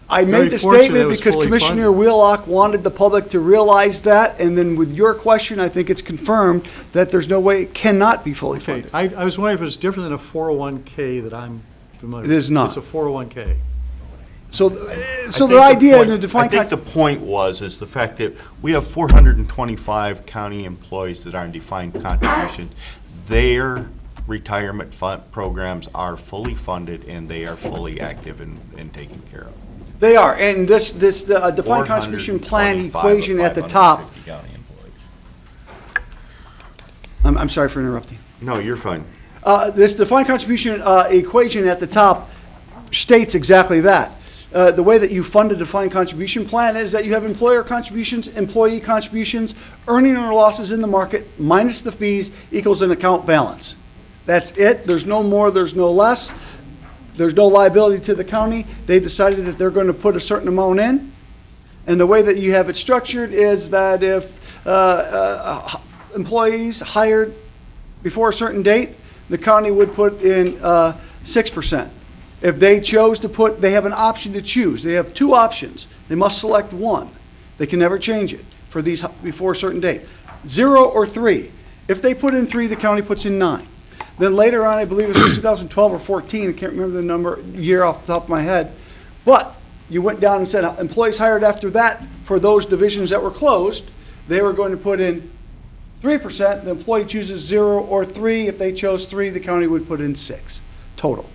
I very made the fortunate it statement was because fully Commissioner funded. Wheelock wanted the public to realize that, and then with your question, I think it's confirmed that there's no way it cannot be fully Okay, funded. I was wondering if it's different than a 401K that I'm familiar with. It is not. It's a 401K. So, I the think the idea in point- the defined I think the point is the fact that we have 425 county employees that are in defined contribution. Their retirement fund programs are fully funded and they are fully active and taken care of. They are, and this defined contribution plan 425 equation of at the top. 550 county employees. I'm sorry for interrupting. No, you're fine. This defined contribution equation at the top states exactly that. The way that you fund a defined contribution plan is that you have employer contributions, employee contributions, earning or losses in the market, minus the fees, equals an account balance. That's it. There's no more, there's no less. There's no liability to the county. They decided that they're going to put a certain amount in. And the way that you have it structured is that if employees hired before a certain date, the county would put in 6%. If they chose to put, they have an option to choose. They have two options. They must select one. They can never change it for these before a certain date. 0 or 3. If they put in 3, the county puts in 9. Then later on, I believe it was in 2012 or 14, I can't remember the year off the top of my head, but you went down and said employees hired after that for those divisions that were closed, they were going to put in 3%. The employee chooses 0 or 3. If they chose 3, the county would put in 6 total.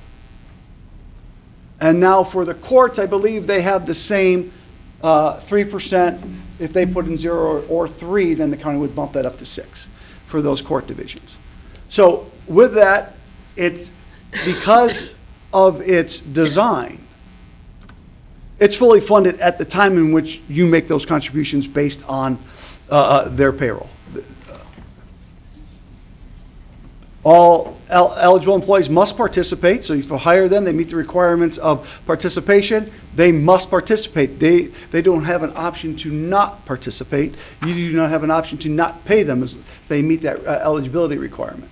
And now for the courts, I believe they have the same 3%. If they put in 0 or 3, then the county would bump that up to 6 for those court divisions. So with that, it's because of its design, it's fully funded at the time in which you make those contributions based on their payroll. All eligible employees must participate, so if you hire them, they meet the requirements of participation, they must participate. They don't have an option to not participate. You do not have an option to not pay them as they meet that eligibility requirement.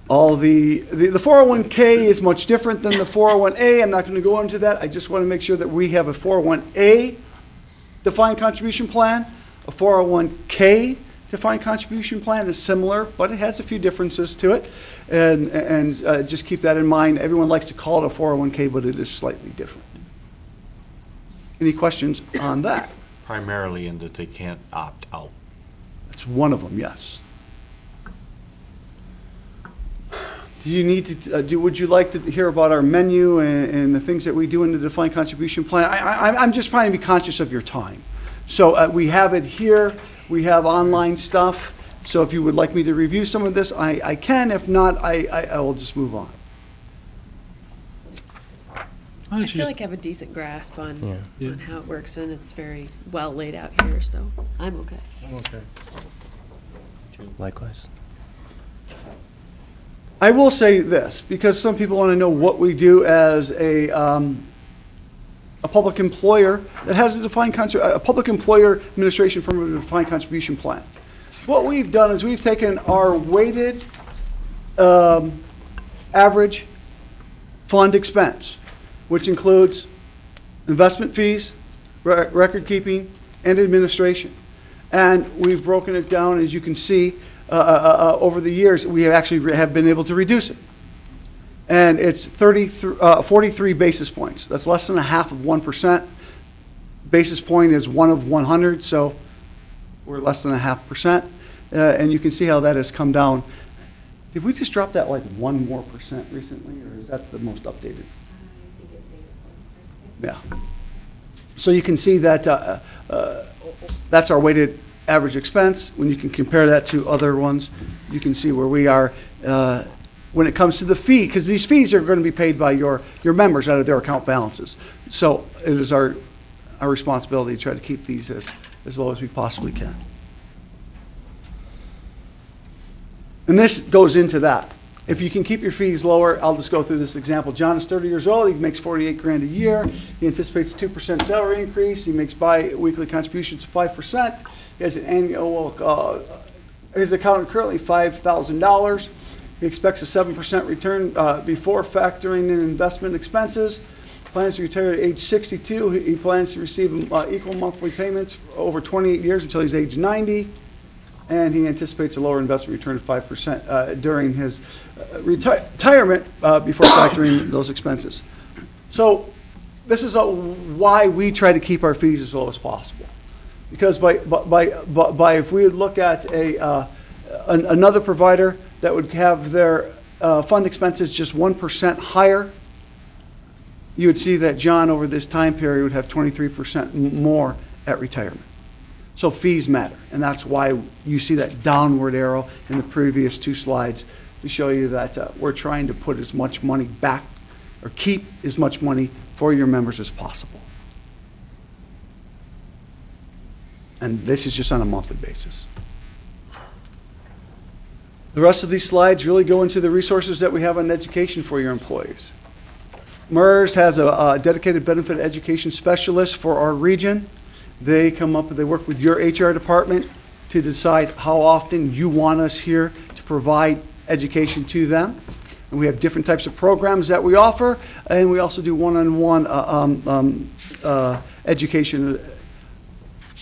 The 401K is much different than the 401A. I'm not going to go into that. I just want to make sure that we have a 401A defined contribution plan. A 401K defined contribution plan is similar, but it has a few differences to it. And just keep that in mind. Everyone likes to call it a 401K, but it is slightly different. Any questions on that? Primarily in that they can't opt out. That's one of them, yes. Do you need to, would you like to hear about our menu and the things that we do in the defined contribution plan? I'm just trying to be conscious of your time. So we have it here. We have online stuff. So if you would like me to review some of this, I can. If not, I will just move on. I feel like I have a decent grasp on how it works, and it's very well laid out here, so I'm okay. Okay. Likewise. I will say this, because some people want to know what we do as a public employer that has a public employer administration firm with a defined contribution plan. What we've done is we've taken our weighted average fund expense, which includes investment fees, record keeping, and administration. And we've broken it down, as you can see, over the years, we have been able to reduce it. And it's 43 basis points. That's less than a half of 1%. Basis point is 1 of 100, so we're less than a 0.5%. And you can see how that has come down. Did we just drop that like 1% more recently, or is that the most updated? Yeah. So you can see that that's our weighted average expense. When you can compare that to other ones, you can see where we are when it comes to the fee, because these fees are going to be paid by your members out of their account balances. So it is our responsibility to try to keep these as low as we possibly can. And this goes into that. If you can keep your fees lower, I'll just go through this example. John is 30 years old, he makes 48 grand a year. He anticipates a 2% salary increase. He makes bi-weekly contributions of 5%. He has an annual, his account currently $5,000. He expects a 7% return before factoring in investment expenses. Plans to retire at age 62. He plans to receive equal monthly payments over 28 years until he's age 90. And he anticipates a lower investment return of 5% during his retirement before factoring those expenses. So this is why we try to keep our fees as low as possible. Because by if we would look at another provider that would have their fund expenses just 1% higher, you would see that John over this time period would have 23% more at retirement. So fees matter, and that's why you see that downward arrow in the previous two slides to show you that we're trying to put as much money back or keep as much money for your members as possible. And this is just on a monthly basis. The rest of these slides really go into the resources that we have on education for your employees. MERS has a dedicated benefit education specialist for our region. They work with your HR department to decide how often you want us here to provide education to them. And we have different types of programs that we offer, and we also do one-on-one education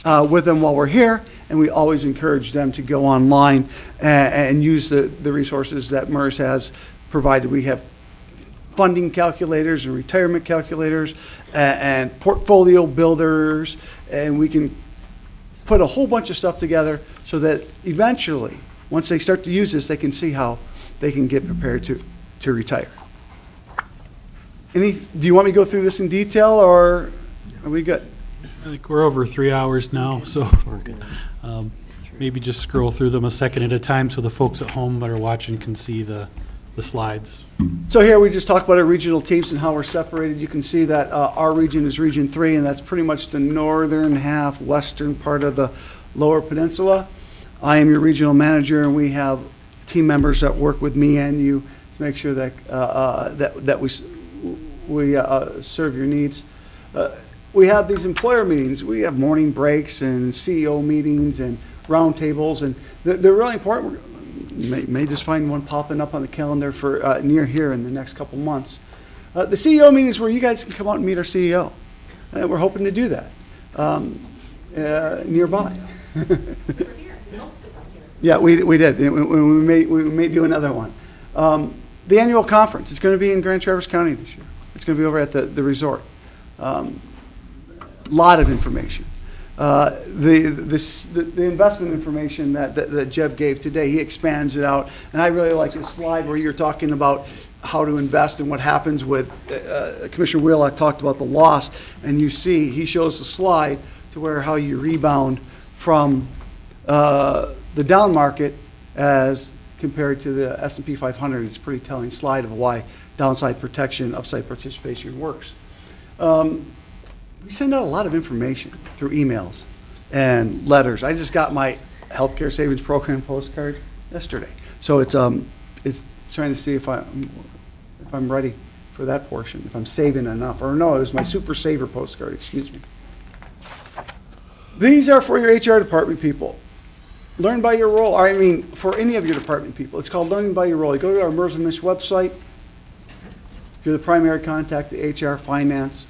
with them while we're here, and we always encourage them to go online and use the resources that MERS has provided. We have funding calculators and retirement calculators and portfolio builders, and we can put a whole bunch of stuff together so that eventually, once they start to use this, they can see how they can get prepared to retire. Do you want me to go through this in detail, or are we good? I think we're over 3 hours now, so maybe just scroll through them a second at a time so the folks at home that are watching can see the slides. So here we just talk about our regional teams and how we're separated. You can see that our region is Region 3, and that's pretty much the northern half, western part of the Lower Peninsula. I am your regional manager, and we have team members that work with me and you to make sure that that we serve your needs. We have these employer meetings. We have morning breaks and CEO meetings and roundtables, and they're really important. You may just find one popping up on the calendar for near here in the next couple months. The CEO meetings where you guys can come out and meet our CEO. We're hoping to do that nearby. Yeah, we did. We may do another one. The annual conference, it's going to be in Grand Traverse County this year. It's going to be over at the resort. Lot of information. The investment information that Jeb gave today, he expands it out. And I really like this slide where you're talking about how to invest and what happens with, Commissioner Wheelock talked about the loss, and you see, he shows the slide to where how you rebound from the down market as compared to the S&P 500. It's a pretty telling slide of why downside protection, upside participation works. We send out a lot of information through emails and letters. I just got my healthcare savings program postcard yesterday, so it's trying to see if I'm ready for that portion, if I'm saving enough. Or no, it was my Super Saver postcard. Excuse me. These are for your HR department people. Learn by your role. I mean, for any of your department people, it's called Learning by Your Role. You go to our MERS and MISH website. If you're the primary contact, the HR, finance,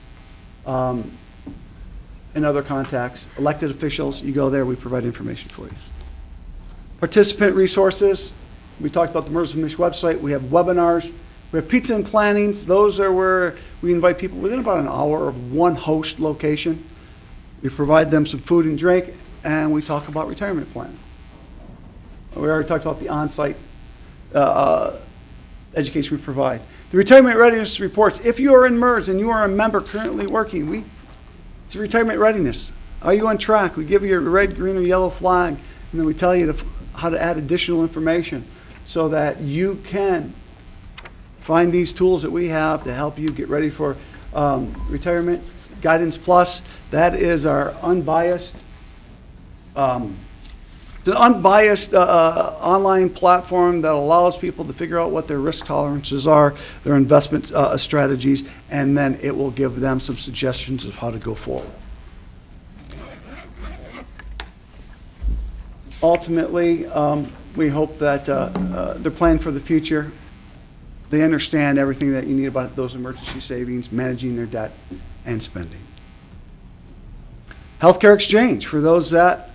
and other contacts, elected officials, you go there, we provide information for you. Participant resources, we talked about the MERS and MISH website. We have webinars. We have pizza and plannings. Those are where we invite people within about an hour of one host location. We provide them some food and drink, and we talk about retirement planning. We already talked about the on-site education we provide. The retirement readiness reports, if you are in MERS and you are a member currently working, it's retirement readiness. Are you on track? We give you a red, green, or yellow flag, and then we tell you how to add additional information so that you can find these tools that we have to help you get ready for retirement. Guidance Plus, that is our unbiased It's an unbiased online platform that allows people to figure out what their risk tolerances are, their investment strategies, and then it will give them some suggestions of how to go forward. Ultimately, we hope that they're planning for the future. They understand everything that you need about those emergency savings, managing their debt, and spending. Healthcare exchange for those that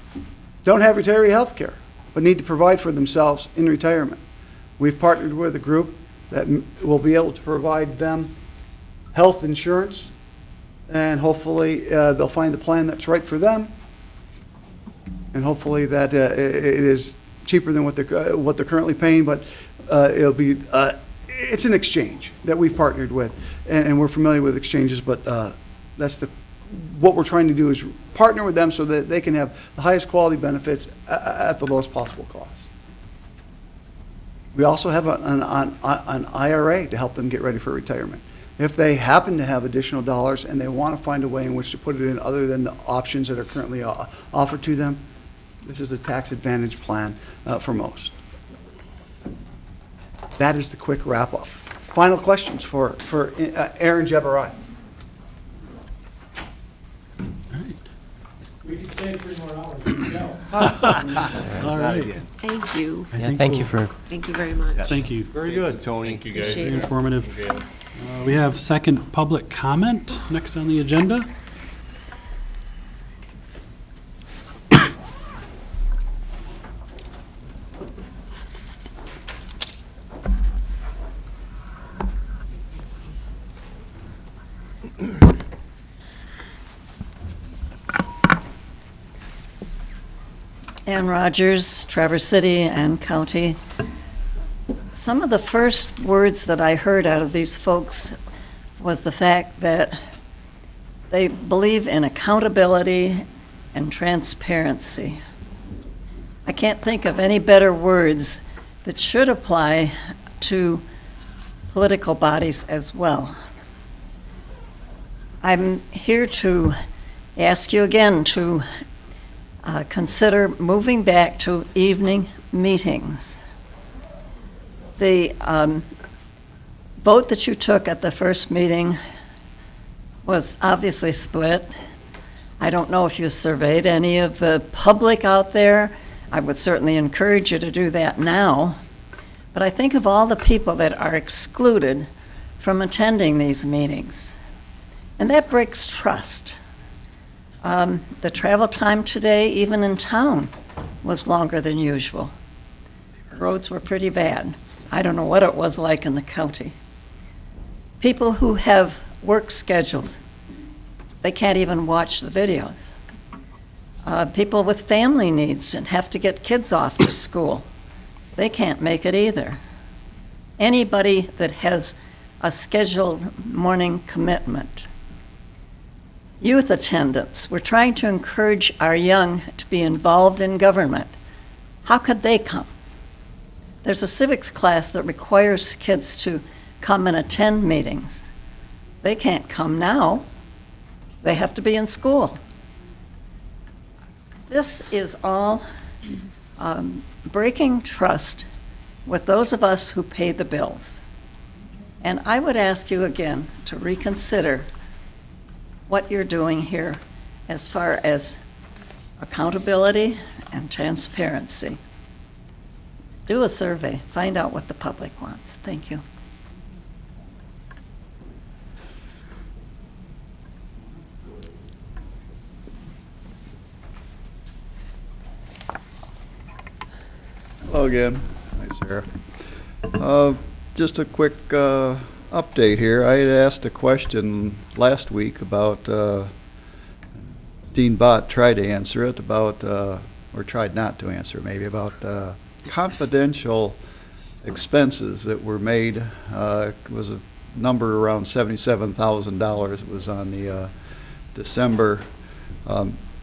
don't have retiree health care, but need to provide for themselves in retirement. We've partnered with a group that will be able to provide them health insurance, and hopefully they'll find the plan that's right for them, and hopefully that it is cheaper than what they're currently paying, but it'll be it's an exchange that we've partnered with, and we're familiar with exchanges, but that's what we're trying to do is partner with them so that they can have the highest quality benefits at the lowest possible cost. We also have an IRA to help them get ready for retirement. If they happen to have additional dollars and they want to find a way in which to put it in other than the options that are currently offered to them, this is a tax advantage plan for most. That is the quick wrap up. Final questions for Aaron Jebariah. We can stay 3 more hours. We can go. All right. Thank you. Yeah, thank you for. Thank you very much. Thank you. Very good, Tony. Thank you, guys. Appreciate Very it. informative. We have second public comment next on the agenda. Ann Rogers, Traverse City and County. Some of the first words that I heard out of these folks was the fact that they believe in accountability and transparency. I can't think of any better words that should apply to political bodies as well. I'm here to ask you again to consider moving back to evening meetings. The vote that you took at the first meeting was obviously split. I don't know if you surveyed any of the public out there. I would certainly encourage you to do that now. But I think of all the people that are excluded from attending these meetings, and that breaks trust. The travel time today, even in town, was longer than usual. Roads were pretty bad. I don't know what it was like in the county. People who have work scheduled, they can't even watch the videos. People with family needs and have to get kids off to school, they can't make it either. Anybody that has a scheduled morning commitment. Youth attendance. We're trying to encourage our young to be involved in government. How could they come? There's a civics class that requires kids to come and attend meetings. They can't come now. They have to be in school. This is all breaking trust with those of us who pay the bills. And I would ask you again to reconsider what you're doing here as far as accountability and transparency. Do a survey, find out what the public wants. Thank you. Hello again. Hi, Sarah. Just a quick update here. I had asked a question last week about, Dean Bott tried to answer it, about, or tried not to answer maybe, about confidential expenses that were made. It was a number around $77,000 was on the December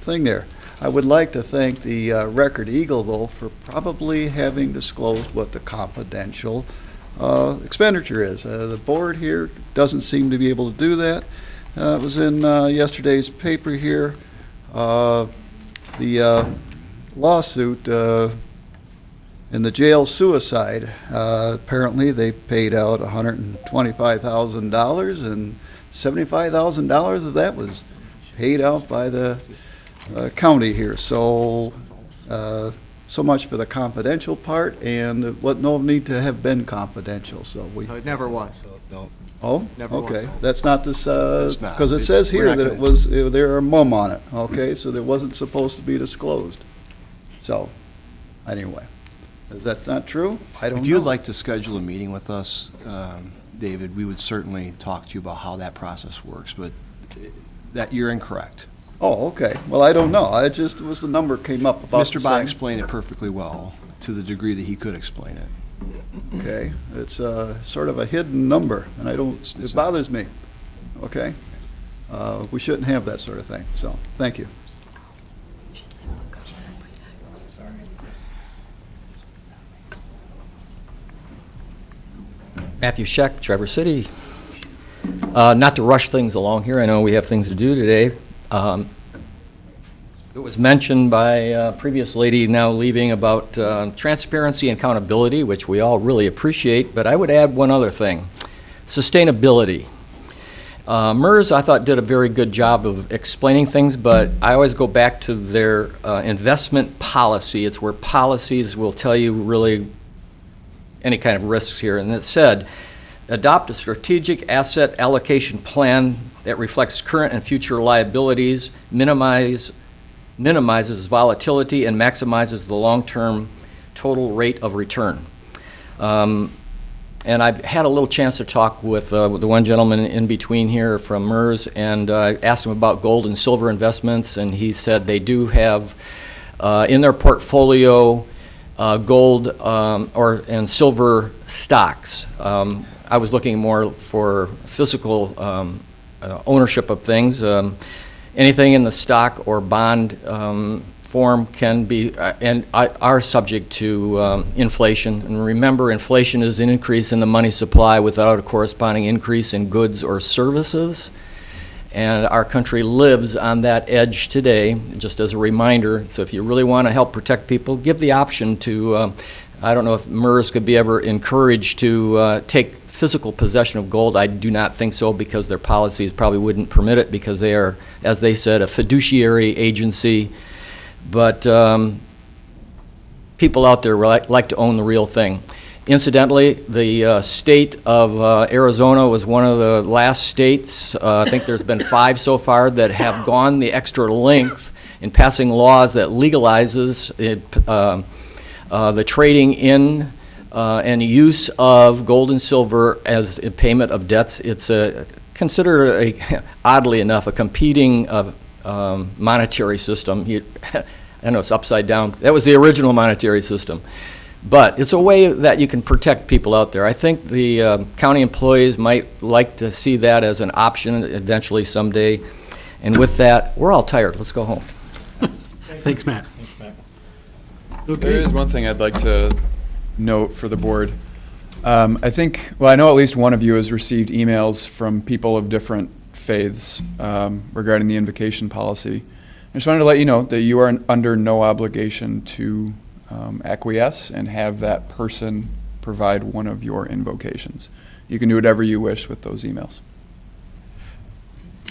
thing there. I would like to thank the Record Eagle, though, for probably having disclosed what the confidential expenditure is. The board here doesn't seem to be able to do that. It was in yesterday's paper here. The lawsuit in the jail suicide. Apparently, they paid out $125,000, and $75,000 of that was paid out by the county here. So, so much for the confidential part, and what no need to have been confidential. So we. It never was. Oh, Never was. okay. That's not this, It's not. because it says We're here not that gonna- it was, there are mum on it, okay? So that wasn't supposed to be disclosed. So, anyway, is that not true? I don't know. If you'd like to schedule a meeting with us, David, we would certainly talk to you about how that process works, but that, you're incorrect. Oh, okay. Well, I don't know. I just, was the number came up about the Mr. Bach same. explained it perfectly well, to the degree that he could explain it. Okay, it's sort of a hidden number, and I don't, it bothers me, okay? We shouldn't have that sort of thing, so, thank you. Matthew Scheck, Traverse City. Not to rush things along here, I know we have things to do today. It was mentioned by a previous lady now leaving about transparency and accountability, which we all really appreciate, but I would add one other thing, sustainability. MERS, I thought, did a very good job of explaining things, but I always go back to their investment policy. It's where policies will tell you really any kind of risks here. And it said, adopt a strategic asset allocation plan that reflects current and future liabilities, minimizes volatility, and maximizes the long-term total rate of return. And I've had a little chance to talk with the one gentleman in between here from MERS, and I asked him about gold and silver investments, and he said they do have in their portfolio gold and silver stocks. I was looking more for physical ownership of things. Anything in the stock or bond form can be and are subject to inflation. And remember, inflation is an increase in the money supply without a corresponding increase in goods or services. And our country lives on that edge today, just as a reminder. So if you really want to help protect people, give the option to, I don't know if MERS could be ever encouraged to take physical possession of gold. I do not think so, because their policies probably wouldn't permit it, because they are, as they said, a fiduciary agency. But people out there like to own the real thing. Incidentally, the state of Arizona was one of the last states, I think there's been 5 so far, that have gone the extra length in passing laws that legalizes the trading in and use of gold and silver as a payment of debts. It's considered, oddly enough, a competing monetary system. I know it's upside down. That was the original monetary system. But it's a way that you can protect people out there. I think the county employees might like to see that as an option eventually someday. And with that, we're all tired. Let's go home. Thanks, Matt. There is one thing I'd like to note for the board. I think, well, I know at least one of you has received emails from people of different faiths regarding the invocation policy. I just wanted to let you know that you are under no obligation to acquiesce and have that person provide one of your invocations. You can do whatever you wish with those emails.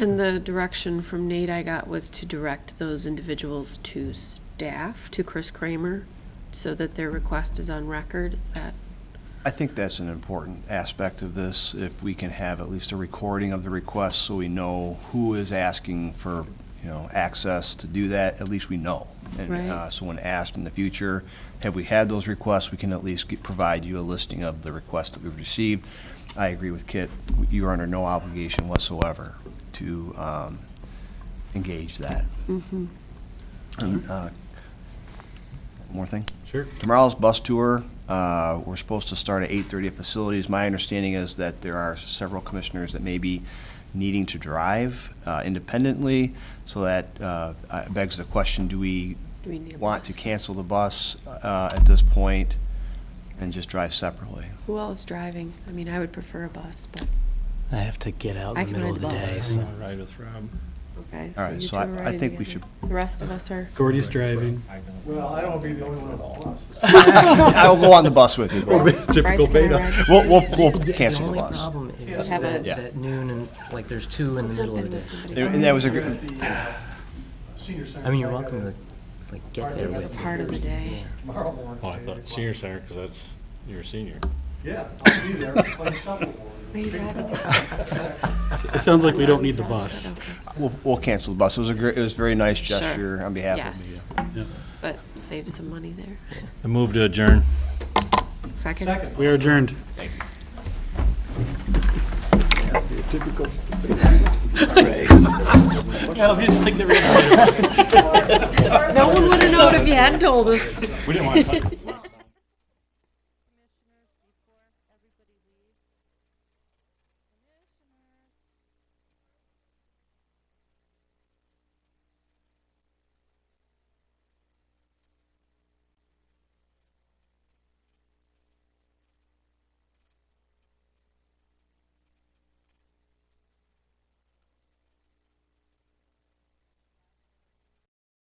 And the direction from Nate I got was to direct those individuals to staff, to Chris Kramer, so that their request is on record. Is that? I think that's an important aspect of this, if we can have at least a recording of the request so we know who is asking for, access to do that. At least we know. And Right. so when asked in the future, have we had those requests, we can at least provide you a listing of the requests that we've received. I agree with Kit. You are under no obligation whatsoever to engage that. Mm-hmm. And, more thing? Sure. Tomorrow's bus tour, we're supposed to start at 8:30 at facilities. My understanding is that there are several commissioners that may be needing to drive independently, so that begs the question, do we need a want bus? to cancel the bus at this point and just drive separately? Who else is driving? I mean, I would prefer a bus, but I have to get out I in the can middle of ride the the day. bus. So. Ride with Rob. Okay. All right, you so two are I riding think we together. should. The rest of us are. Gordy's driving. Well, I don't want to be the only one on the bus. I'll go on the bus with you. Typical beta. We'll The cancel the only bus. problem is Have that, a- Yeah. that noon and, like, there's two in the middle of the day. And that was a good, Senior center. I mean, you're welcome to, like, get there It's with. part of the day. Tomorrow morning. Well, I thought senior center, because that's, you're a senior. Yeah, I'll be there playing shuffleboard. Are you driving? It sounds like we don't need the bus. we'll cancel the bus. It was a great, it was a very nice Sure. gesture on behalf of Yes, the. Yep. but save some money there. I move to adjourn. Second? We are adjourned. Typical. Yeah, we just think that we're gonna- No one would have known if you hadn't told us. We didn't want to talk.